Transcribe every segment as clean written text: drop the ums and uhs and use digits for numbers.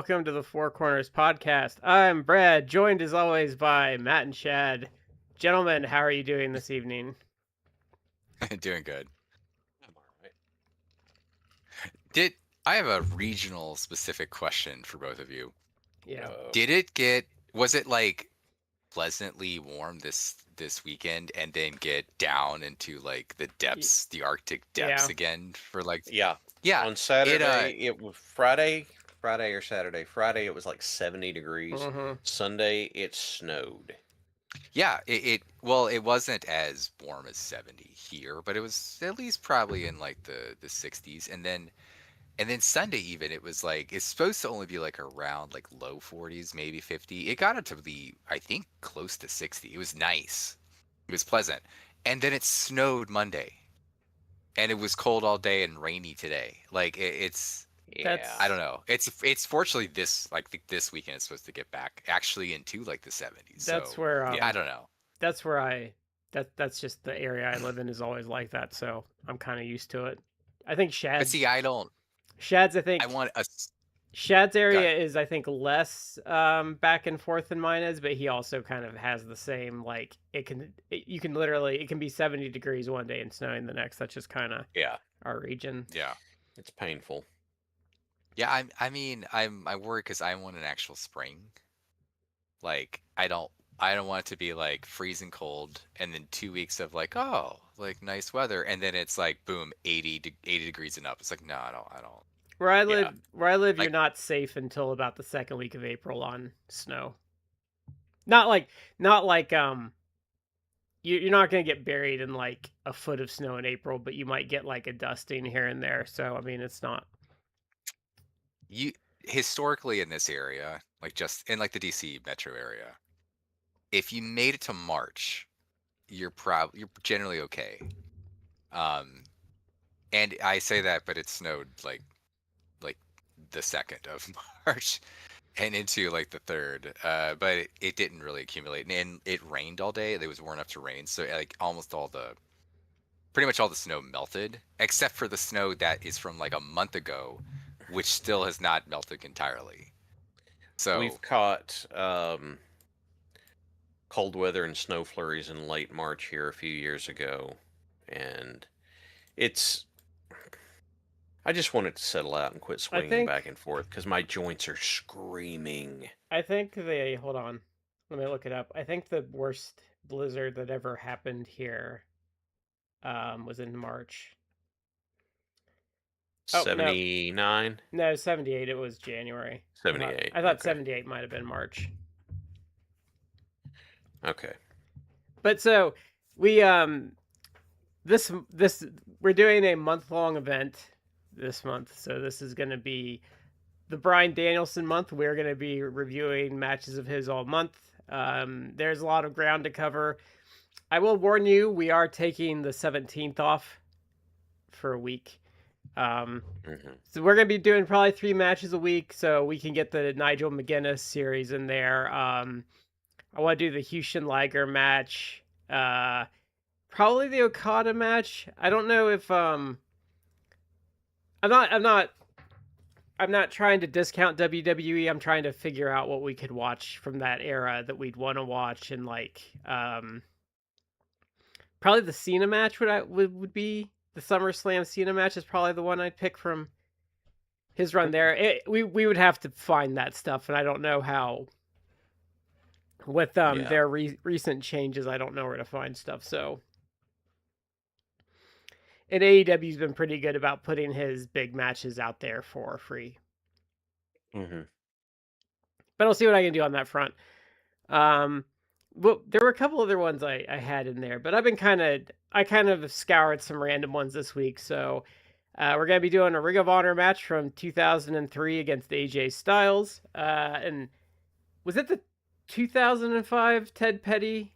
welcome to the 4Corners podcast. I'm Brad, joined as always by Matt and Shad. Gentlemen, how are you doing this evening? Doing good. I'm all right. Did I have a regional specific question for both of you? Yeah. Was it like pleasantly warm this weekend and then get down into like the Arctic depths Yeah. again for like Yeah. yeah, On Saturday, it was Friday or Saturday. Friday, it was like 70 degrees. Mm-hmm. Sunday, it snowed. it wasn't as warm as 70 here, but it was at least probably in like the 60s and then Sunday even it was like it's supposed to only be like around like low 40s, maybe 50. It got up to be I think close to 60. It was nice. It was pleasant. And then it snowed Monday. And it was cold all day and rainy today. Like it's Yeah. I don't know. It's fortunately this weekend is supposed to get back actually into like the 70s. That's So where I don't know. that's where that's just the area I live in is always like that, so I'm kind of used to it. I think But see, I think want a Shad's go ahead. area is I think less back and forth than mine is, but he also kind of has the same like you can literally it can be 70 degrees one day and snowing the next. That's just kind of Yeah. our region. Yeah. It's painful. Yeah, I worry because I want an actual spring. Like I don't want it to be like freezing cold and then 2 weeks of like like nice weather and then it's like boom 80 degrees and up. It's like no, I don't. Yeah. Where I live, you're Like not safe until about the second week of April on snow. Not like you're not gonna get buried in like a foot of snow in April, but you might get like a dusting here and there. So I mean, it's not. you historically in this area, like just in like the DC metro area, if you made it to March, you're generally okay. Um, and I say that, but it snowed like the 2nd of March and into like the 3rd. But it didn't really accumulate, and it rained all day. It was warm enough to rain, so like pretty much all the snow melted, except for the snow that is from like a month ago, which still has not melted entirely. So We've caught cold weather and snow flurries in late March here a few years ago. And it's. I just want it to settle out and quit I swinging back think and forth because my joints are screaming. I think they hold on. Let me look it up. I think the worst blizzard that ever happened here was in March. Oh no, 79? no, 78. It was January. 78. I thought Okay. 78 might have been March. Okay. But so we this we're doing a month-long event this month. So this is going to be the Bryan Danielson month. We're going to be reviewing matches of his all month. There's a lot of ground to cover. I will warn you, we are taking the 17th off for a week. hmm So we're going to be doing probably 3 matches a week so we can get the Nigel McGuinness series in there. I want to do the Houston Liger match. Probably the Okada match. I don't know if I'm not trying to discount WWE. I'm trying to figure out what we could watch from that era that we'd want to watch and like probably the Cena match would be the SummerSlam Cena match is probably the one I'd pick from his run there. We would have to find that stuff and I don't know how with Yeah. their recent changes. I don't know where to find stuff. So and AEW's been pretty good about putting his big matches out there for free. hmm But I'll see what I can do on that front. Well, there were a couple other ones I had in there, but I kind of scoured some random ones this week. So we're gonna be doing a Ring of Honor match from 2003 against AJ Styles. And was it the 2005 Ted Petty,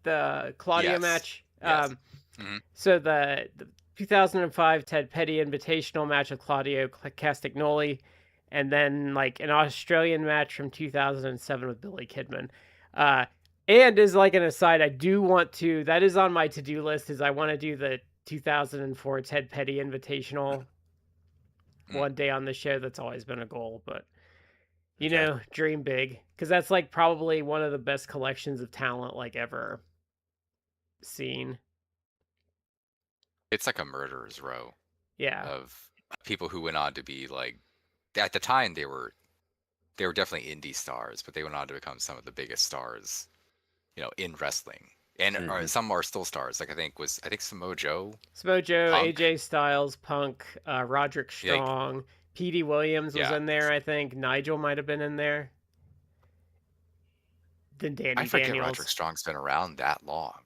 the Claudio yes, match? yes. hmm So the 2005 Ted Petty Invitational match with Claudio Castagnoli, and then like an Australian match from 2007 with Billy Kidman. And as like an aside, I do want to. That is on my to-do list. Is I want to do the 2004 Ted Petty Invitational Mm. one day on the show. That's always been a goal, but You Okay. know, dream big, because that's like probably one of the best collections of talent like ever seen. It's like a murderer's row Yeah. of people who went on to be like, at the time they were definitely indie stars, but they went on to become some of the biggest stars, in wrestling. And Mhm. some are still stars. Like I think Samoa Joe, Samoa Joe, Punk, AJ Styles, Punk, Roderick like Strong, Petey Williams was yeah, in there, I think. Nigel might have been in there. Then I Danny forget Roderick Daniels. Strong's been around that long.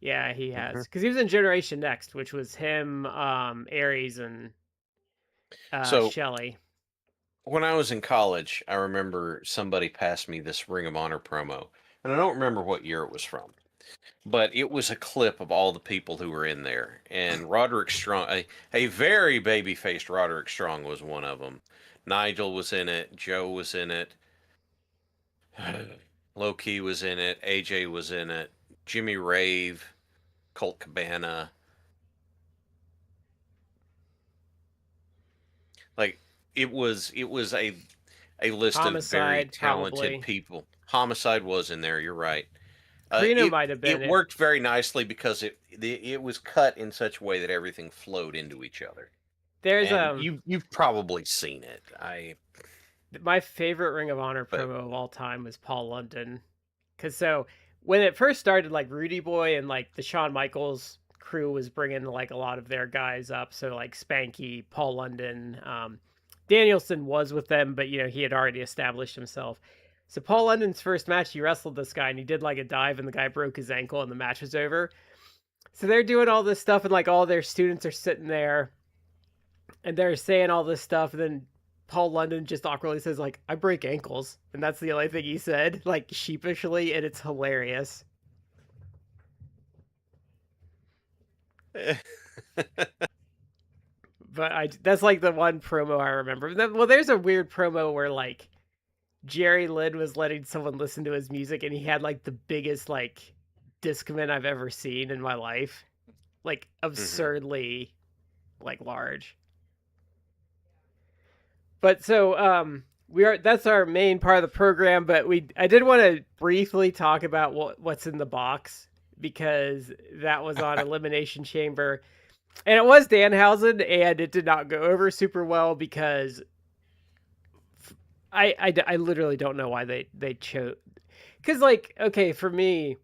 Yeah, he has. Mhm. Because he was in Generation Next, which was him, Aries, and So Shelly. when I was in college, I remember somebody passed me this Ring of Honor promo, and I don't remember what year it was from, but it was a clip of all the people who were in there, and Roderick Strong, a very baby-faced Roderick Strong was one of them. Nigel was in it. Joe was in it. Low Key was in it. AJ was in it. Jimmy Rave, Colt Cabana. Like it was a list of very Homicide, talented probably. people. Homicide was in there. You're right. Karina It might have been it it. worked very nicely because it was cut in such a way that everything flowed into each other. There's And you've probably seen it. my favorite Ring of Honor But promo of all time was Paul London. Cause so when it first started, like Rudy Boy and like the Shawn Michaels crew was bringing like a lot of their guys up. So like Spanky, Paul London, Danielson was with them, but he had already established himself. So Paul London's first match, he wrestled this guy and he did like a dive and the guy broke his ankle and the match was over. So they're doing all this stuff and like all their students are sitting there and they're saying all this stuff, and then Paul London just awkwardly says like, "I break ankles," and that's the only thing he said, like sheepishly, and it's hilarious. But that's like the one promo I remember. Well, there's a weird promo where like Jerry Lynn was letting someone listen to his music, and he had like the biggest like Discman I've ever seen in my life, like Mhm. absurdly like large. But so that's our main part of the program, but I did want to briefly talk about what's in the box because that was on Elimination Chamber. And it was Danhausen and it did not go over super well because I literally don't know why they chose, cuz like okay, for me,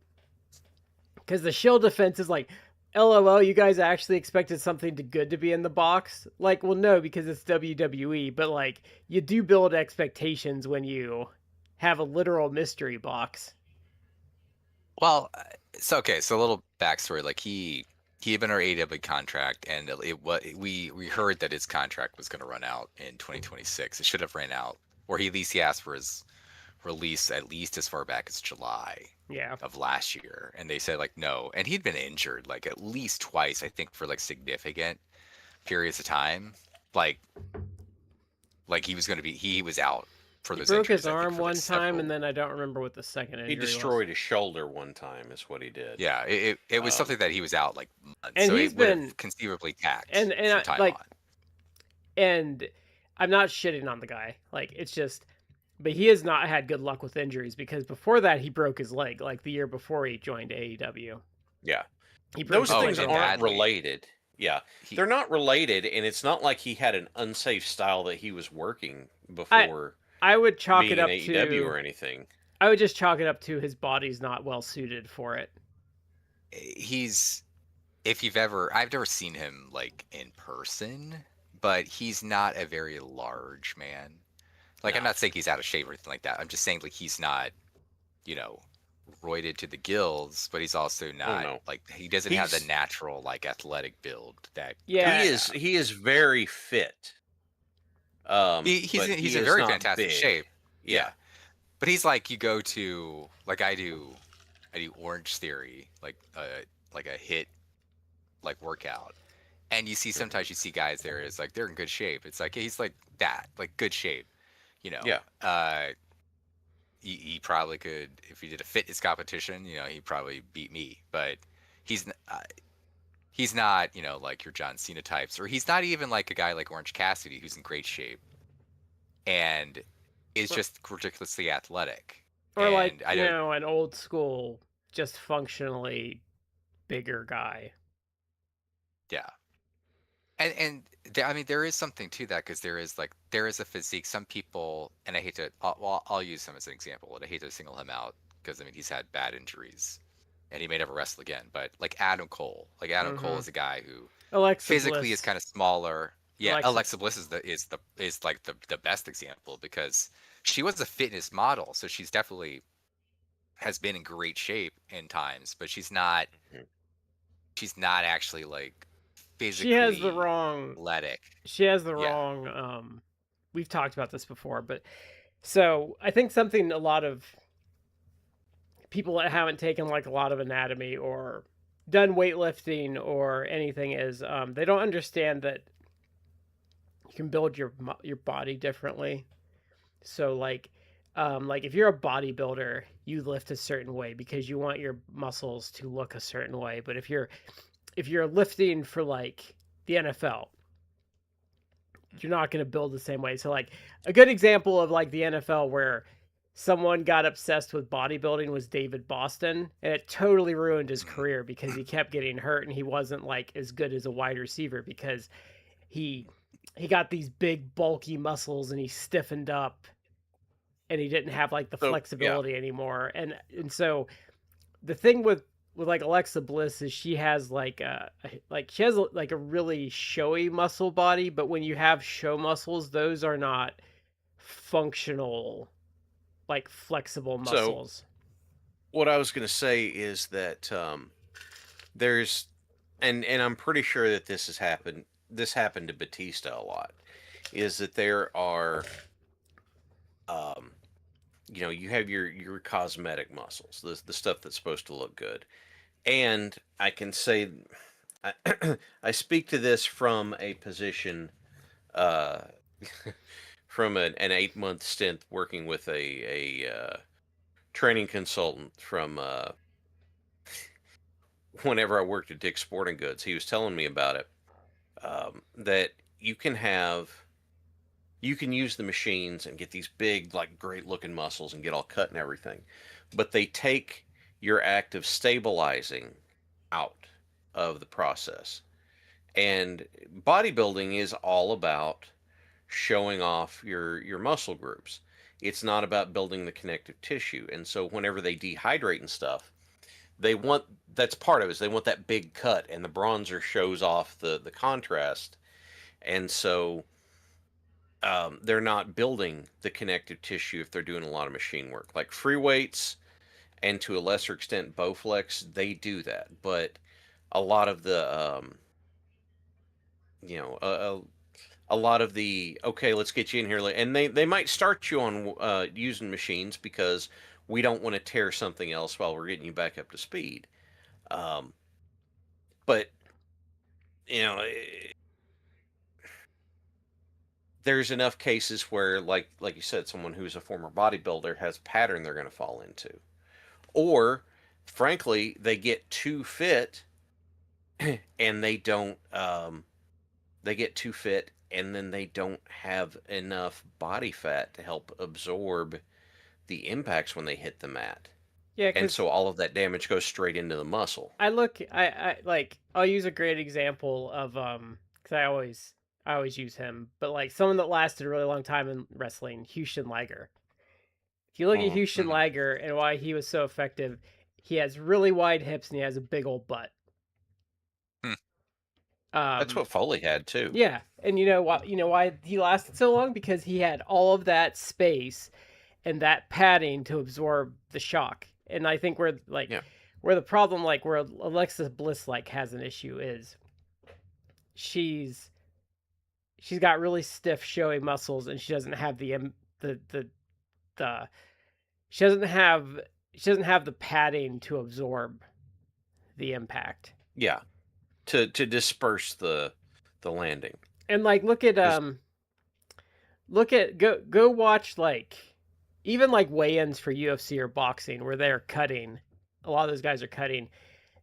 cuz the shield defense is like, LOL, you guys actually expected something good to be in the box? Like, well, no, because it's WWE, but like, you do build expectations when you have a literal mystery box. Well, so a little backstory. Like he had been our AEW contract, and we heard that his contract was going to run out in 2026. It should have ran out, or he asked for his release at least as far back as July Yeah. of last year, and they said like no. And he'd been injured like at least twice, I think, for like significant periods of time. Like he was going to be he was out for He those broke his injuries, I think, arm for like one time, and several. then I don't remember what the second He injury was. destroyed his shoulder one time, is what he did. Yeah, it was Um, something that he was out like months, And so he's it would been have conceivably tacked and some I, time like on. and I'm not shitting on the guy. Like, it's just, but he has not had good luck with injuries because before that he broke his leg like the year before he joined AEW. yeah. He broke Those his Oh, leg things a and aren't lot. badly. related. Yeah. He They're not related, and it's not like he had an unsafe style that he was working I before I would chalk being it in up AEW to or anything. I would just chalk it up to his body's not well suited for it. he's if you've ever I've never seen him like in person, but he's not a very large man. Like I'm No. not saying he's out of shape or anything like that. I'm just saying like he's not, you know, roided to the gills, but he's also Oh not no. like he doesn't have the He's natural like athletic build that Yeah, guys he is have. he is very fit. He's But he's he in is very not fantastic big. shape. Yeah. Yeah. But he's like you go to like I do Orange Theory, like a hit like workout. And you see Mhm. sometimes you see guys there is like they're in good shape. It's like he's like that, like good shape, you know. Yeah. He probably could if he did a fitness competition, he'd probably beat me. But he's he's not, like your John Cena types, or he's not even like a guy like Orange Cassidy who's in great shape. And is just ridiculously athletic. Or like, And I don't, an old school, just functionally bigger guy. yeah. I mean, there is something to that because there is a physique. Some people, and I hate to, I'll use him as an example, and I hate to single him out because I mean he's had bad injuries, and he may never wrestle again. But like Adam Cole, is a guy who Alexa physically is Bliss. kind of smaller. Yeah, Alexa. Alexa Bliss is like the best example because she was a fitness model, so she's definitely has been in great shape in times, but Mhm. she's not actually like She has the physically wrong. athletic. She has the Yeah. wrong. We've talked about this before, but so I think something a lot of people that haven't taken like a lot of anatomy or done weightlifting or anything is they don't understand that you can build your body differently. So like if you're a bodybuilder, you lift a certain way because you want your muscles to look a certain way. But if you're lifting for like the NFL, you're not going to build the same way. So like a good example of like the NFL where someone got obsessed with bodybuilding was David Boston, and it totally ruined his Mhm. career because he kept getting hurt and he wasn't like as good as a wide receiver because he he got these big bulky muscles and he stiffened up and he didn't have like the So yeah, flexibility anymore. And so the thing with like Alexa Bliss is she has she has like a really showy muscle body, but when you have show muscles, those are not functional, like flexible so muscles. what I was going to say is that there's, and I'm pretty sure that this has happened. This happened to Batista a lot. Is that there are, um, you have your cosmetic muscles, the stuff that's supposed to look good, and I can say, I, I speak to this from a position, uh, from an 8 month stint working with a training consultant from whenever I worked at Dick's Sporting Goods. He was telling me about it. That you can use the machines and get these big, like great looking muscles and get all cut and everything, but they take your active stabilizing out of the process. And bodybuilding is all about showing off your muscle groups. It's not about building the connective tissue. And so whenever they dehydrate and stuff, they want, that's part of it, is they want that big cut, and the bronzer shows off the contrast. And so they're not building the connective tissue if they're doing a lot of machine work. Like free weights and to a lesser extent Bowflex, they do that. But a lot of the you know a lot of the, okay, let's get you in here, and they might start you on using machines because we don't want to tear something else while we're getting you back up to speed. um, but you know there's enough cases where, like you said, someone who's a former bodybuilder has a pattern they're going to fall into, or frankly they get too fit and they get too fit and then they don't have enough body fat to help absorb the impacts when they hit the mat, Yeah, and because so all of that damage goes straight into the muscle. I like I'll use a great example of because I always use him, but like someone that lasted a really long time in wrestling, Houston Liger. If you look at Mhm. Houston Mhm. Liger and why he was so effective, he has really wide hips and he has a big old butt. Hmm. That's Um, what Foley had too. yeah, and you know why he lasted so long because he had all of that space and that padding to absorb the shock. And I think Yeah, where the problem like where Alexa Bliss like has an issue is she's she's got really stiff showy muscles and she doesn't have the she doesn't have she doesn't have the padding to absorb the impact. yeah, to disperse the landing. And like Because look at go watch like even like weigh-ins for UFC or boxing where they're cutting. A lot of those guys are cutting.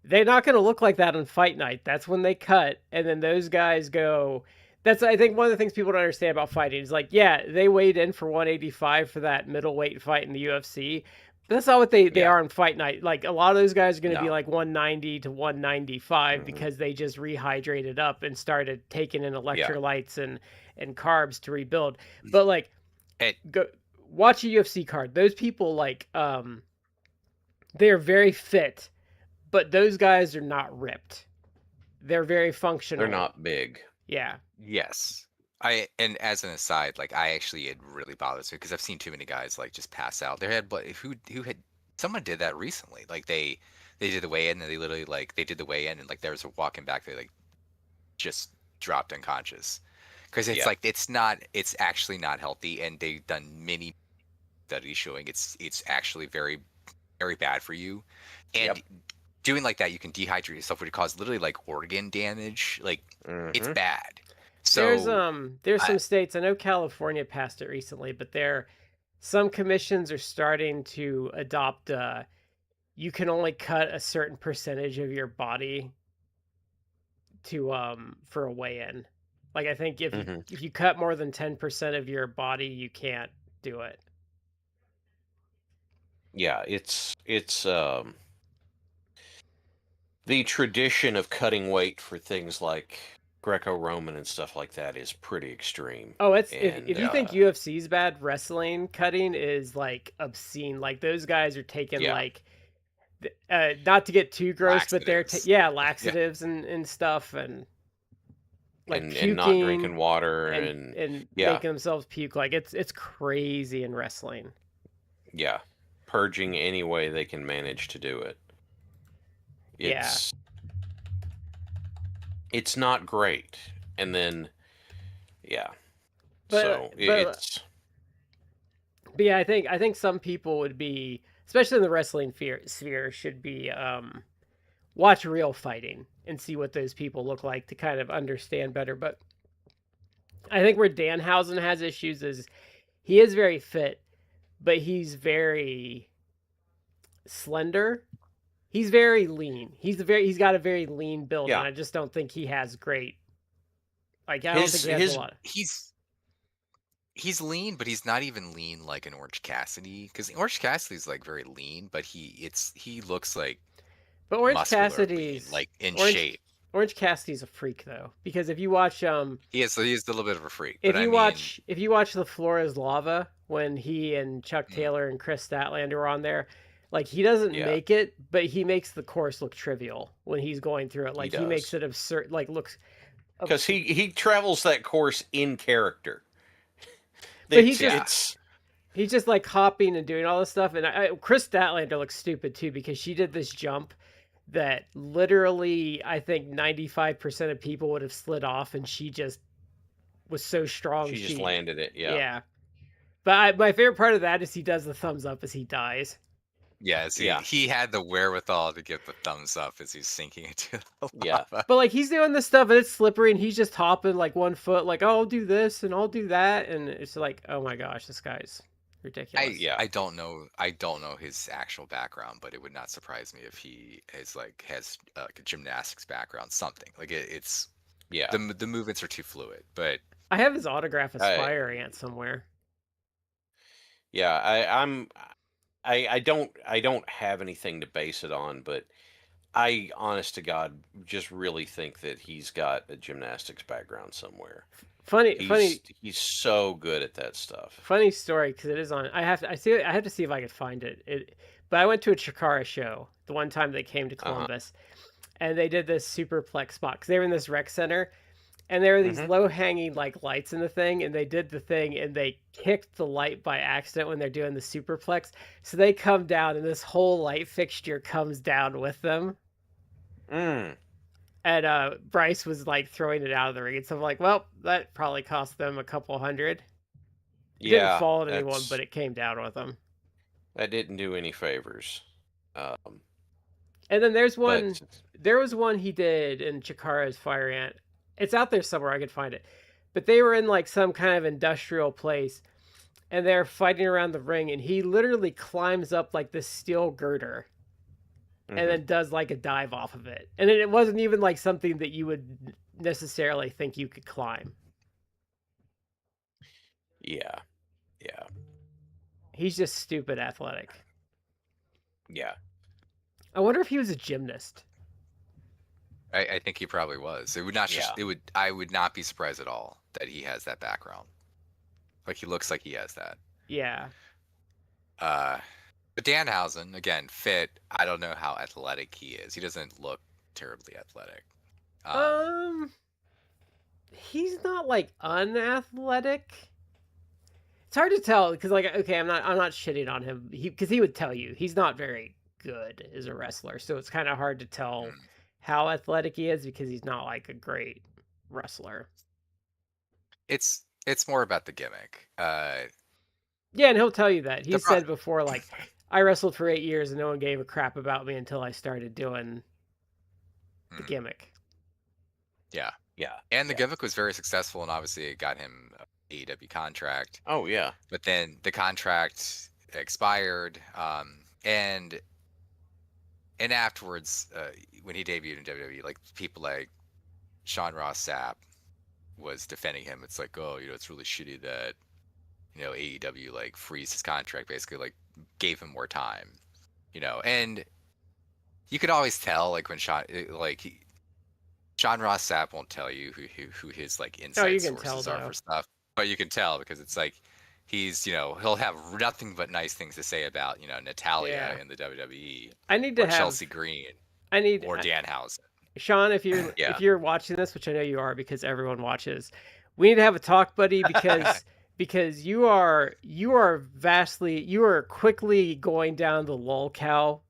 They're not going to look like that on fight night. That's when they cut and then those guys go That's, I think, one of the things people don't understand about fighting is like, yeah, they weighed in for 185 for that middleweight fight in the UFC. But that's not what they Yeah. are on fight night. Like a lot of those guys are going to be No. like 190 to 195 Mhm. because they just rehydrated up and started taking in Yeah. electrolytes and carbs to rebuild. But like, It, go watch a UFC card. Those people like they're very fit, but those guys are not ripped. They're very functional. They're not big. Yeah. yes. And as an aside, like I actually, it really bothers me because I've seen too many guys like just pass out. There had, but who had, someone did that recently. Like they did the weigh in and they literally like they did the weigh in and like there was a walking back, they like just dropped unconscious because it's Yeah. like it's actually not healthy, and they've done many studies showing it's actually very very bad for you, and Yep. doing like that you can dehydrate yourself, which cause literally like organ damage. Like it's Mhm. bad. There's So there's I, some states, I know California passed it recently, but some commissions are starting to adopt you can only cut a certain percentage of your body to for a weigh-in. Like I think Mhm. if you cut more than 10% of your body, you can't do it. Yeah, it's the tradition of cutting weight for things like Greco-Roman and stuff like that is pretty extreme. Oh, it's And if you think UFC's bad, wrestling cutting is like obscene. Like those guys are taking yeah, like not to get too gross, but they're laxatives. yeah, Yeah. laxatives and stuff and like and not drinking puking water and and yeah, making themselves puke. Like it's crazy in wrestling. yeah, purging any way they can manage to do it. Yeah. It's not great. And then yeah, so But it's but yeah, I think some people would be, especially in the wrestling sphere, should be watch real fighting and see what those people look like to kind of understand better. But I think where Danhausen has issues is he is very fit, but he's very slender. He's very lean. He's got a very lean build, and yeah. I just don't think he has great. Like I don't think he has His a lot. He's lean, but he's not even lean like an Orange Cassidy, because Orange Cassidy's like very lean, but he looks like But Orange muscular lean, Cassidy's like in Orange shape. Orange Cassidy's a freak though, because if you watch He's a little bit of a freak, but if I you mean, watch The Floor Is Lava when he and Chuck mm, Taylor and Chris Statlander are on there, like he doesn't yeah, make it, but he makes the course look trivial when he's going through it. he Like he makes does. it absurd, like looks Because he travels that course in character. but yeah, he's just like hopping and doing all this stuff. And Chris Statlander looks stupid too because she did this jump that literally I think 95% of people would have slid off, and she just was so strong. She just landed it. Yeah. Yeah. But my favorite part of that is he does the thumbs up as he dies. yeah. See, Yeah. he had the wherewithal to give the thumbs up as he's sinking into the Yeah. lava. But like he's doing this stuff and it's slippery and he's just hopping like 1 foot, like, oh, I'll do this and I'll do that, and it's like, oh my gosh, this guy's ridiculous. Yeah. I don't know his actual background, but it would not surprise me if he has like a gymnastics background, something like it's Yeah. the movements are too fluid. But I have his autograph as I- Fire Ant somewhere. Yeah. I don't have anything to base it on, but I honest to God just really think that he's got a gymnastics background somewhere. He's so good at that stuff. Funny story because it is on. I have to see if I can find it. But I went to a Chikara show the one time they came to Columbus, and they did this superplex spot because they were in this rec center, and there were these low hanging like lights in the thing, and they did the thing, and they kicked the light by accident when they're doing the superplex, so they come down, and this whole light fixture comes down with them. Mm. And Bryce was like throwing it out of the ring, and so I'm like, well, that probably cost them a couple hundred. It didn't fall on anyone, but it came down with them. That didn't do any favors. And then there was one he did in Chikara's Fire Ant. It's out there somewhere, I could find it. But they were in like some kind of industrial place, and they're fighting around the ring, and he literally climbs up like this steel girder and then does like a dive off of it. And it wasn't even like something that you would necessarily think you could climb. Yeah. Yeah. He's just stupid athletic. Yeah. I wonder if he was a gymnast. I think he probably was. It would not just. Yeah. It would. I would not be surprised at all that he has that background. Like he looks like he has that. Yeah. But Danhausen again fit. I don't know how athletic he is. He doesn't look terribly athletic. He's not like unathletic. It's hard to tell because, like, okay, I'm not shitting on him. Because he would tell you he's not very good as a wrestler, so it's kind of hard to tell Mm. how athletic he is because he's not like a great wrestler. It's more about the gimmick. Yeah, and he'll tell you that. He The said before, like, I wrestled for 8 years and no one gave a crap about me until I started doing the gimmick. Yeah. Yeah. And the gimmick was very successful, and obviously it got him an AEW contract. Oh yeah. But then the contract expired, and afterwards, when he debuted in WWE, like people like Sean Ross Sapp was defending him. It's like, oh, it's really shitty that AEW like freezed his contract, basically like gave him more time, and you could always tell like when Sean Ross Sapp won't tell you who his like inside sources are for stuff, but you can tell because it's like he's he'll have nothing but nice things to say about Natalia in the WWE. I need to or have Chelsea Green. Or Danhausen. Sean, if you're watching this, which I know you are because everyone watches, we need to have a talk, buddy, because you are quickly going down the lolcow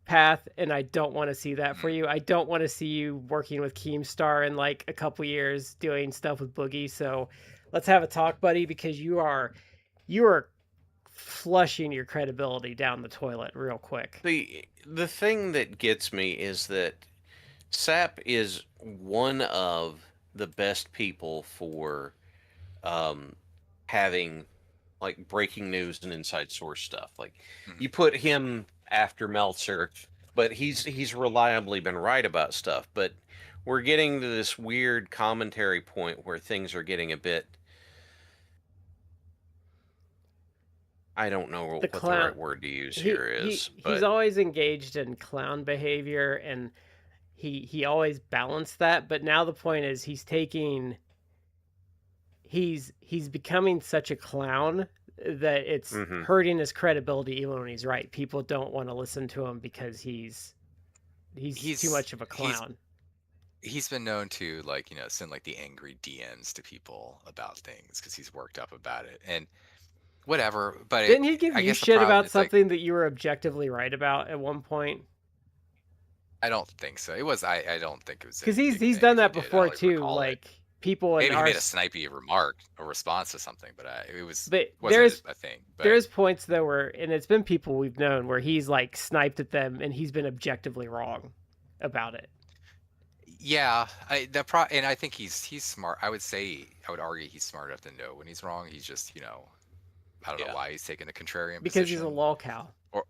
path, and I don't want to see that for you. I don't want to see you working with Keemstar in like a couple years doing stuff with Boogie. So let's have a talk, buddy, because you are flushing your credibility down the toilet real quick. The thing that gets me is that Sapp is one of the best people for having like breaking news and inside source stuff. Like you put him after Meltzer, but he's reliably been right about stuff. But we're getting to this weird commentary point where things are getting a bit, I don't know what the right word to use here is. He's always engaged in clown behavior, and he always balanced that. But now the point is he's becoming such a clown that it's hurting his credibility even when he's right. People don't want to listen to him because he's too much of a clown. He's been known to like send like the angry DMs to people about things because he's worked up about it and whatever. But didn't he give you shit about something that you were objectively right about at one point? I don't think so. It was I don't think it was because he's done that before too. Like people maybe he made a snipey remark, a response to something, but it was wasn't a thing. But there's points though where, and it's been people we've known where he's like sniped at them and he's been objectively wrong about it. Yeah, and I think he's smart. I would argue he's smart enough to know when he's wrong. He's just I don't know why he's taking the contrarian because position. He's a lolcow. Or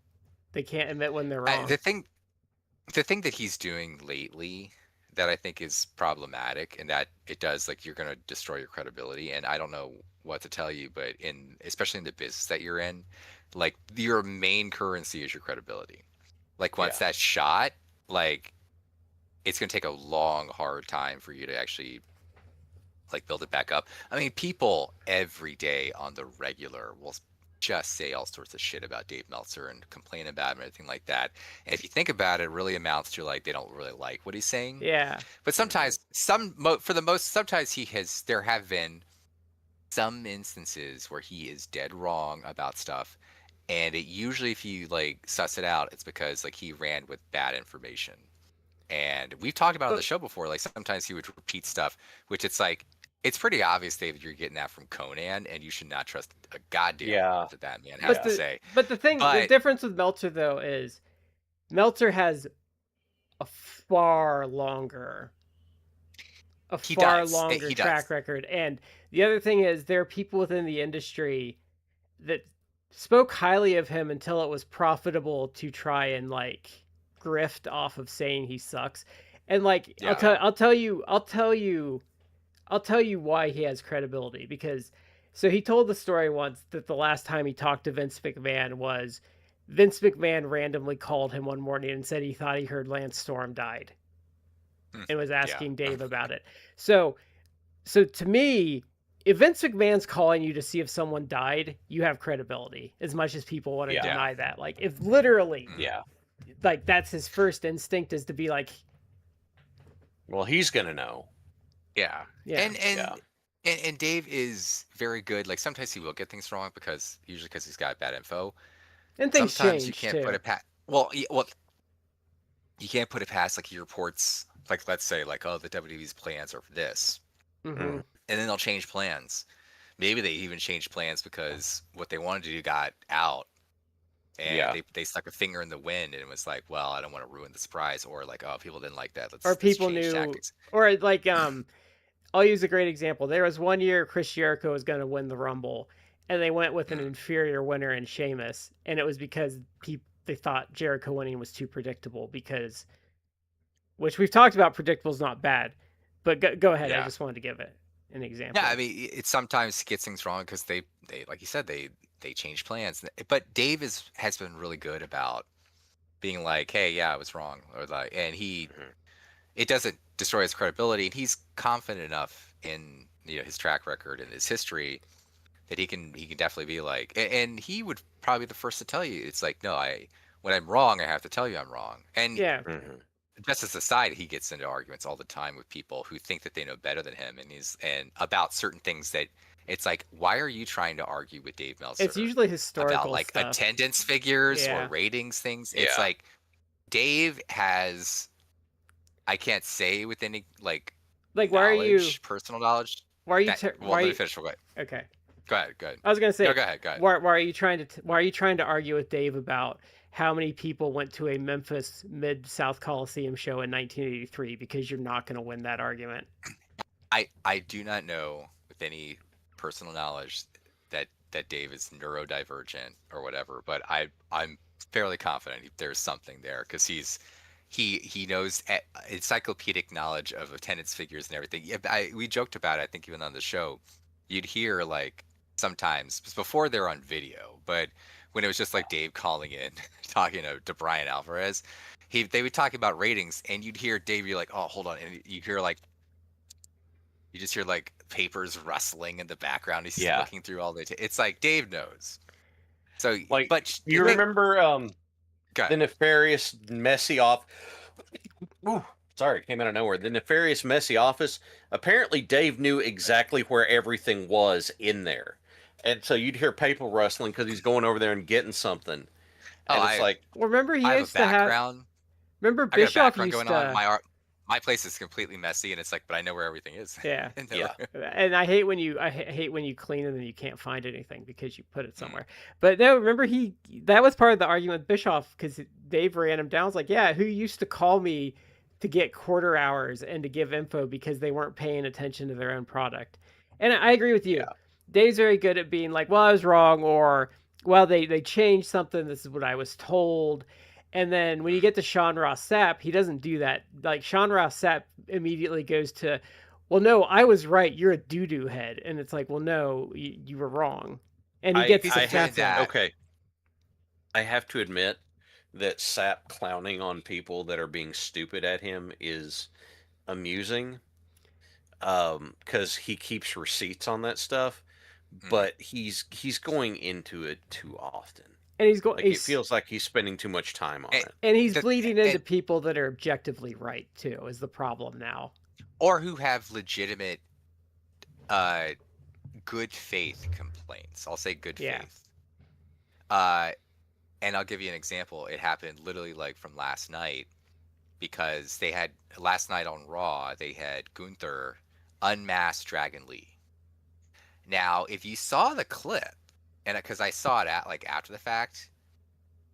they can't admit when they're wrong. The thing that he's doing lately that I think is problematic, and that it does like you're going to destroy your credibility. And I don't know what to tell you, but especially in the business that you're in, like your main currency is your credibility. Like once that's shot, like it's going to take a long, hard time for you to actually like build it back up. I mean, people every day on the regular will just say all sorts of shit about Dave Meltzer and complain about him and everything like that. And if you think about it, it really amounts to like they don't really like what he's saying. Yeah. But sometimes there have been some instances where he is dead wrong about stuff, and it usually, if you like suss it out, it's because like he ran with bad information. And we've talked about it on the show before, like sometimes he would repeat stuff, which it's like, it's pretty obvious, David, you're getting that from Conan, and you should not trust a goddamn word that man has to say. But the difference with Meltzer, though, is Meltzer has a far longer track record. And the other thing is there are people within the industry that spoke highly of him until it was profitable to try and like grift off of saying he sucks. And like I'll tell you why he has credibility, because So he told the story once that the last time he talked to Vince McMahon was Vince McMahon randomly called him one morning and said he thought he heard Lance Storm died and was Yeah. asking Dave about it. So to me, if Vince McMahon's calling you to see if someone died, you have credibility. As much as people want to Yeah. deny that, like if literally, Yeah. like that's his first instinct is to be like, Well, he's gonna know. Yeah. Yeah. And Dave is very good. Like sometimes he will get things wrong because he's got bad info. and things Sometimes you change can't too. put it past. Well, you can't put it past like he reports like let's say like oh the WWE's plans are for this, Mhm. and then they'll change plans. Maybe they even changed plans because what they wanted to do got out, and Yeah. they stuck a finger in the wind and it was like, well, I don't want to ruin the surprise, or like oh people didn't like that. Or Let's people change knew, tactics. or like I'll use a great example. There was one year Chris Jericho was going to win the Rumble, and they went with an inferior winner in Sheamus, and it was because they thought Jericho winning was too predictable. Because, which we've talked about, predictable is not bad, but go ahead. I Yeah. just wanted to give it an example. Yeah, I mean, it sometimes gets things wrong because they like you said they change plans. But Dave has been really good about being like, hey, yeah, I was wrong, or like, and it doesn't destroy his credibility, and he's confident enough in his track record and his history that he can definitely be like, and he would probably be the first to tell you it's like, no, when I'm wrong, I have to tell you I'm wrong, and Yeah. just as a side, he gets into arguments all the time with people who think that they know better than him, and about certain things that it's like, why are you trying to argue with Dave Meltzer? It's usually historical about like stuff. attendance figures Yeah. or ratings things. It's Yeah. like Dave has, I can't say with any like Like, why are you? personal knowledge. Why are you? Let me finish real quick. Okay. Go ahead. I was gonna say. No, go ahead. Why are you trying to argue with Dave about how many people went to a Memphis Mid-South Coliseum show in 1983? Because you're not going to win that argument. I do not know with any personal knowledge that Dave is neurodivergent or whatever, but I'm fairly confident there's something there because he knows encyclopedic knowledge of attendance figures and everything. Yeah, we joked about it, I think even on the show. You'd hear like sometimes before they're on video, but when it was just like Dave calling in, talking to Bryan Alvarez, they would talk about ratings, and you'd hear Dave, you're like, oh, hold on, and you just hear like papers rustling in the background. He's looking through all the. It's like Dave knows. So, Like, but you remember the nefarious messy off. Ooh, sorry, it came out of nowhere. The nefarious messy office. Apparently, Dave knew exactly where everything was in there, and so you'd hear paper rustling because he's going over there and getting something. And it's like, well, remember he I have used a background. to have. Remember I got a Bischoff background used going to. on. My place is completely messy, and it's like, but I know where everything is. Yeah. Yeah. And I hate when you clean and then you can't find anything because you put it somewhere. But no, remember that was part of the argument with Bischoff because Dave ran him down. I was like, yeah, who used to call me to get quarter hours and to give info because they weren't paying attention to their own product. And I agree with you. Yeah. Dave's very good at being like, well, I was wrong, or well, they changed something. This is what I was told. And then when you get to Sean Ross Sapp, he doesn't do that. Like Sean Ross Sapp immediately goes to, well, no, I was right. You're a doo-doo head. And it's like, well, no, you were wrong. And he gets defensive. Okay. I have to admit that Sapp clowning on people that are being stupid at him is amusing. Because he keeps receipts on that stuff, but he's going into it too often. And he's going. Like, it feels like he's spending too much time on it. And he's bleeding into people that are objectively right too. Is the problem now? Or who have legitimate, good faith complaints. I'll say good faith. And I'll give you an example. It happened literally like from last night, because they had last night on Raw. They had Gunther unmask Dragon Lee. Now, if you saw the clip, and because I saw it after the fact,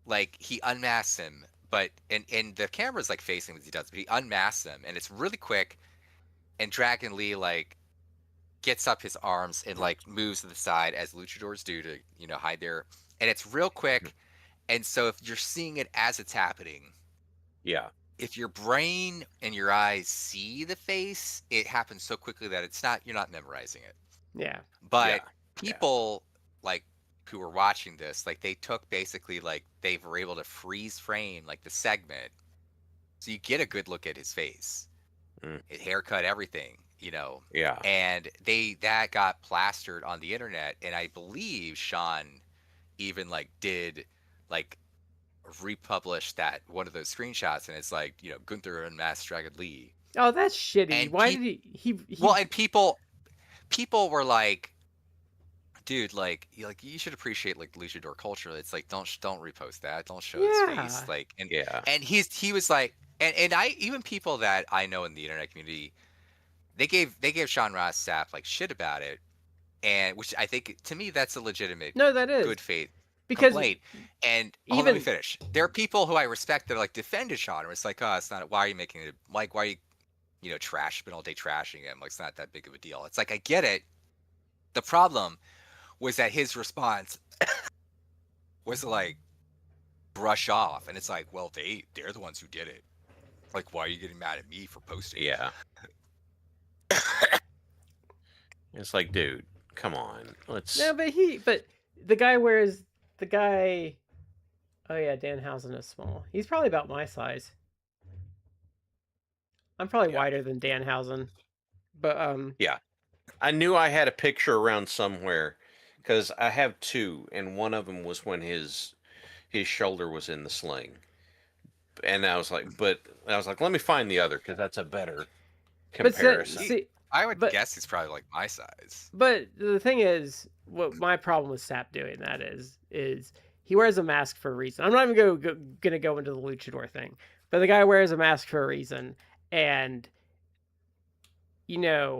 like he unmasks him, but and the camera's like facing what he does, but he unmasks him, and it's really quick, and Dragon Lee like gets up his arms and like moves to the side as luchadors do to hide their, and it's real quick, and so if you're seeing it as it's happening, yeah. If your brain and your eyes see the face, it happens so quickly that you're not memorizing it. Yeah. But people like who were watching this, like they took basically like they were able to freeze frame like the segment, so you get a good look at his face, his haircut, everything, Yeah. and that got plastered on the internet, and I believe Sean even like did like republish that one of those screenshots, and it's like Gunther and Master Dragon Lee, Oh, that's shitty. and Why did he well, and people were like, dude, like you should appreciate like luchador culture. It's like don't repost that, don't show his face, Yeah. like, and Yeah. and he was like, and I even people that I know in the internet community, they gave Sean Ross Sapp like shit about it, and which I think to me that's a legitimate No, that is good faith because complaint. And hold on, let me even finish. There are people who I respect that like defended Sean, or it's like, oh, it's not. Why are you making it like? Why are you spend all day trashing him? Like it's not that big of a deal. It's like I get it. The problem was that his response was to like brush off, and it's like, well, they're the ones who did it. Like, why are you getting mad at me for posting? Yeah. It's like, dude, come on. Let's. no, but the guy wears the guy. Oh yeah, Danhausen is small. He's probably about my size. I'm probably Yeah. wider than Danhausen, but Yeah. I knew I had a picture around somewhere because I have two, and one of them was when his shoulder was in the sling, and I was like, let me find the other because that's a better but comparison. see, I would but guess he's probably like my size. but the thing is, what my problem with Sap doing that is he wears a mask for a reason. I'm not even gonna go into the luchador thing, but the guy wears a mask for a reason, and you're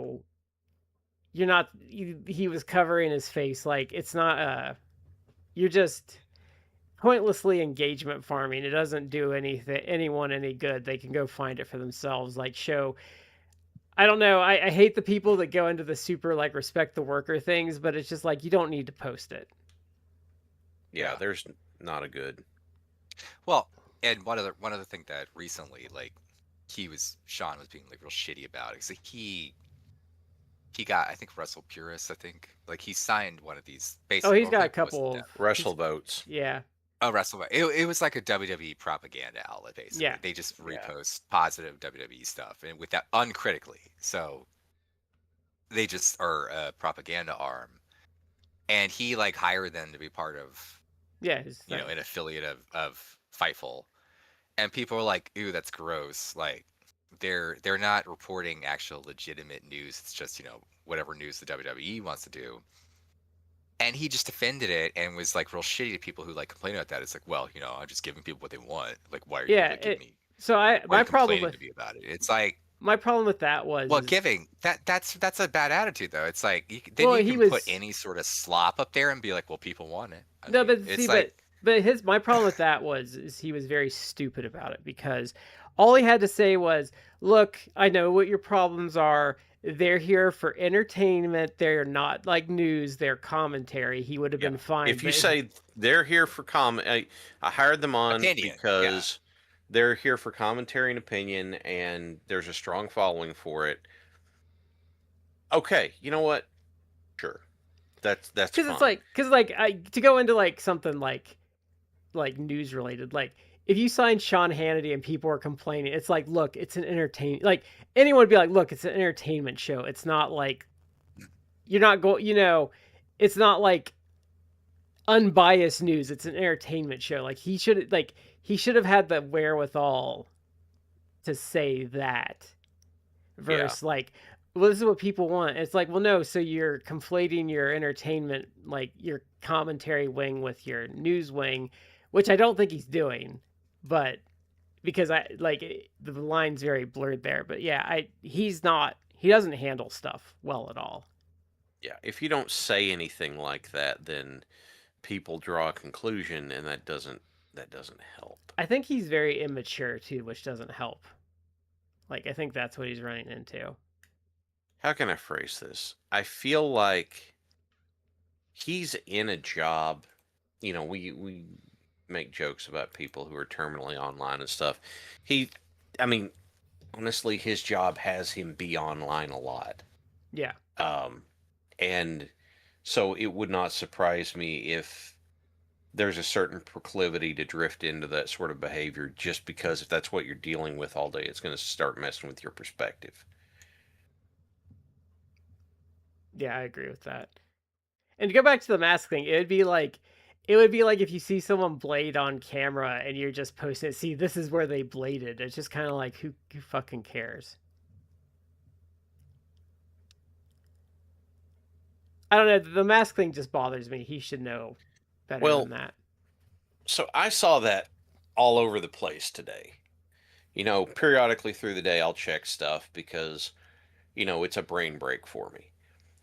not. He was covering his face, like it's not. You're just pointlessly engagement farming. It doesn't do anyone any good. They can go find it for themselves. Like show. I don't know. I hate the people that go into the super like respect the worker things, but it's just like you don't need to post it. Yeah, there's not a good. Well, and one other thing that recently, like, Sean was being like real shitty about it. So he got, I think, Russell Purist. I think like he signed one of these. Basically, Oh, he's got a couple of Wrestle votes. Yeah. Oh, Wrestle. It was like a WWE propaganda outlet, basically. Yeah. They just repost positive WWE stuff, and with that uncritically. So they just are a propaganda arm, and he like hired them to be part of, an affiliate of Fightful, and people were like, "Ooh, that's gross." Like they're not reporting actual legitimate news. It's just whatever news the WWE wants to do. And he just defended it and was like real shitty to people who like complain about that. It's like, well, I'm just giving people what they want. Like, why are you giving me? So my problem with to me about it. It's like my problem with that was giving that's a bad attitude though. It's like you can put any sort of slop up there and be like, well, people want it. My problem with that is he was very stupid about it because all he had to say was, look, I know what your problems are. They're here for entertainment. They're not like news. They're commentary. He would have been fine. If you say they're here for I hired them on because they're here for commentary and opinion, and there's a strong following for it. Okay, you know what? Sure, that's because it's like to go into like something like news related, like if you sign Sean Hannity and people are complaining, it's like, look, it's an entertainment. Like anyone would be like, look, it's an entertainment show. It's not like you're not going. It's not like unbiased news. It's an entertainment show. Like he should have had the wherewithal to say that. Versus like, well, this is what people want. It's like, well, no. So you're conflating your entertainment, like your commentary wing, with your news wing, which I don't think he's doing. But because the line's very blurred there. But yeah, he doesn't handle stuff well at all. Yeah, if you don't say anything like that, then people draw a conclusion, and that doesn't help. I think he's very immature too, which doesn't help. Like I think that's what he's running into. How can I phrase this? I feel like he's in a job. We make jokes about people who are terminally online and stuff. Honestly, his job has him be online a lot. Yeah. And So it would not surprise me if there's a certain proclivity to drift into that sort of behavior, just because if that's what you're dealing with all day, it's going to start messing with your perspective. Yeah, I agree with that. And to go back to the mask thing, it would be like if you see someone blade on camera and you're just posting it, see, this is where they bladed. It's just kind of like, who fucking cares? I don't know. The mask thing just bothers me. He should know better Well, than that. So I saw that all over the place today. Periodically through the day, I'll check stuff because, it's a brain break for me.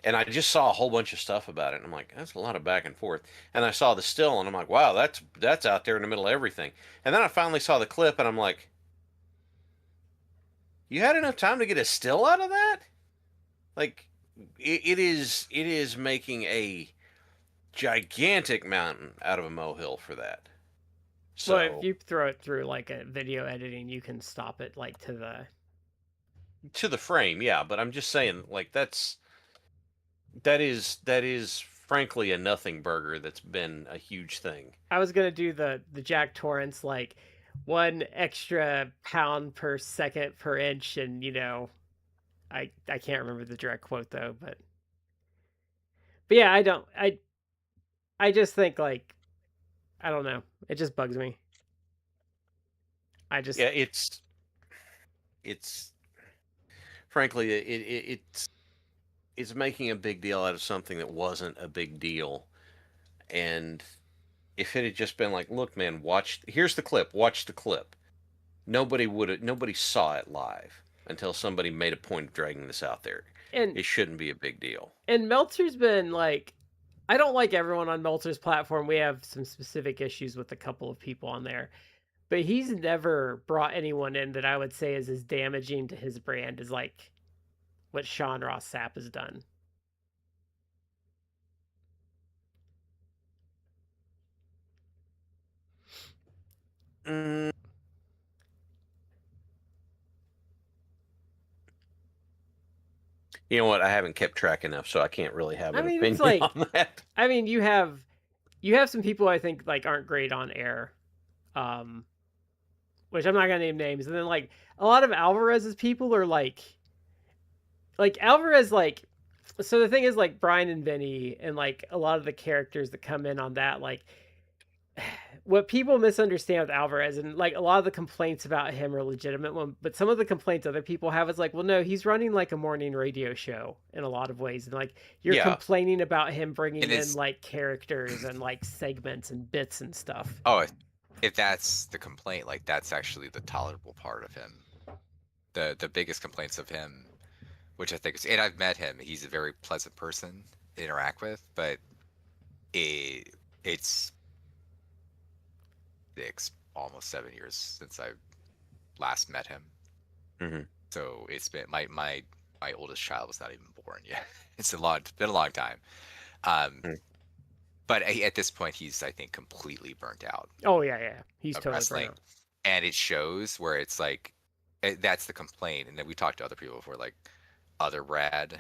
And I just saw a whole bunch of stuff about it. And I'm like, that's a lot of back and forth. And I saw the still, and I'm like, wow, that's out there in the middle of everything. And then I finally saw the clip, and I'm like, you had enough time to get a still out of that? Like, it is making a gigantic mountain out of a molehill for that. So, Well, if you throw it through like a video editing, you can stop it like to the frame, yeah. But I'm just saying, like, that is frankly a nothing burger that's been a huge thing. I was gonna do the Jack Torrance, like 1 extra pound per second per inch, and I can't remember the direct quote though, but yeah, I just think, like, I don't know, it just bugs me. I just Yeah, it's frankly it's making a big deal out of something that wasn't a big deal. And if it had just been like, look, man, here's the clip, watch the clip. Nobody saw it live until somebody made a point of dragging this out there. and It shouldn't be a big deal. and Meltzer's been like, I don't like everyone on Meltzer's platform. We have some specific issues with a couple of people on there, but he's never brought anyone in that I would say is as damaging to his brand as like what Sean Ross Sapp has done. Mm, you know what? I haven't kept track enough, so I can't really have an opinion it's like, on that. I mean, you have some people I think like aren't great on air, which I'm not gonna name names, and then like a lot of Alvarez's people are like Alvarez, like, so the thing is, like, Brian and Vinny and like a lot of the characters that come in on that, like, what people misunderstand with Alvarez, and like a lot of the complaints about him are legitimate one, but some of the complaints other people have is like, well, no, he's running like a morning radio show in a lot of ways, and like you're Yeah. complaining about him bringing It in is- like characters and like segments and bits and stuff. Oh, if that's the complaint, like that's actually the tolerable part of him. The biggest complaints of him, which I think is, and I've met him, he's a very pleasant person to interact with, but it's almost 7 years since I last met him. Mhm. So it's been my oldest child was not even born yet. It's been a long time. But at this point, he's, I think, completely burnt out Oh yeah, he's of totally wrestling, burnt out. and it shows where it's like that's the complaint. And then we talked to other people before, like other Brad,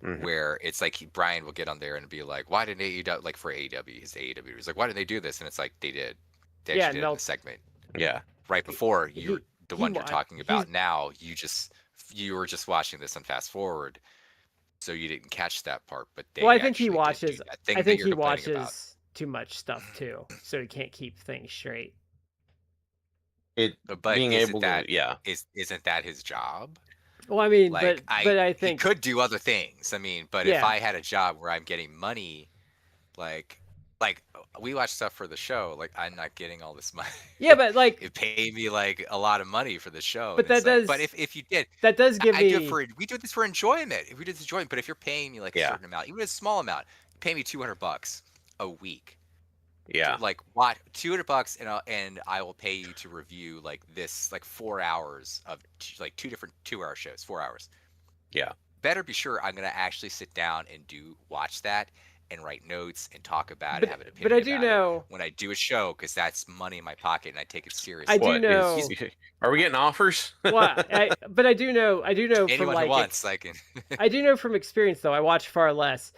Mhm. where it's like Brian will get on there and be like, "Why didn't AEW, like for AEW, his AEW, he's like, why didn't they do this?" And it's like they did. They Yeah, actually did it in no- the segment Yeah. right before He- you're the he one you're wa- talking about he's- now. You were just watching this on fast forward, so you didn't catch that part. But they Well, I think he actually did do watches. that thing I that think you're he complaining watches about. too much stuff too, so he can't keep things straight. But Being isn't able that to, yeah. isn't that his job? Well, I mean, Like but I think he could do other things. I mean, but if Yeah. I had a job where I'm getting money, like we watch stuff for the show, like I'm not getting all this money. yeah, but like It paid me like a lot of money for the show. But and it's that like, but does- if you did, that does give I do me. it we do this for enjoyment. If we do this enjoyment, but if you're paying me like a Yeah. certain amount, even a small amount, pay me $200 a week. Yeah. Like what, $200, and I will pay you to review like this, like 4 hours of like 2 different 2-hour shows, 4 hours. Yeah. Better be sure I'm gonna actually sit down and watch that and write notes and talk about But- it, have an but opinion I do about it know- when I do a show, because that's money in my pocket and I take it seriously. I do What, know- are we getting offers? Well, but I do know from Anyone like who wants, I can. I do know from experience though. I watch far less,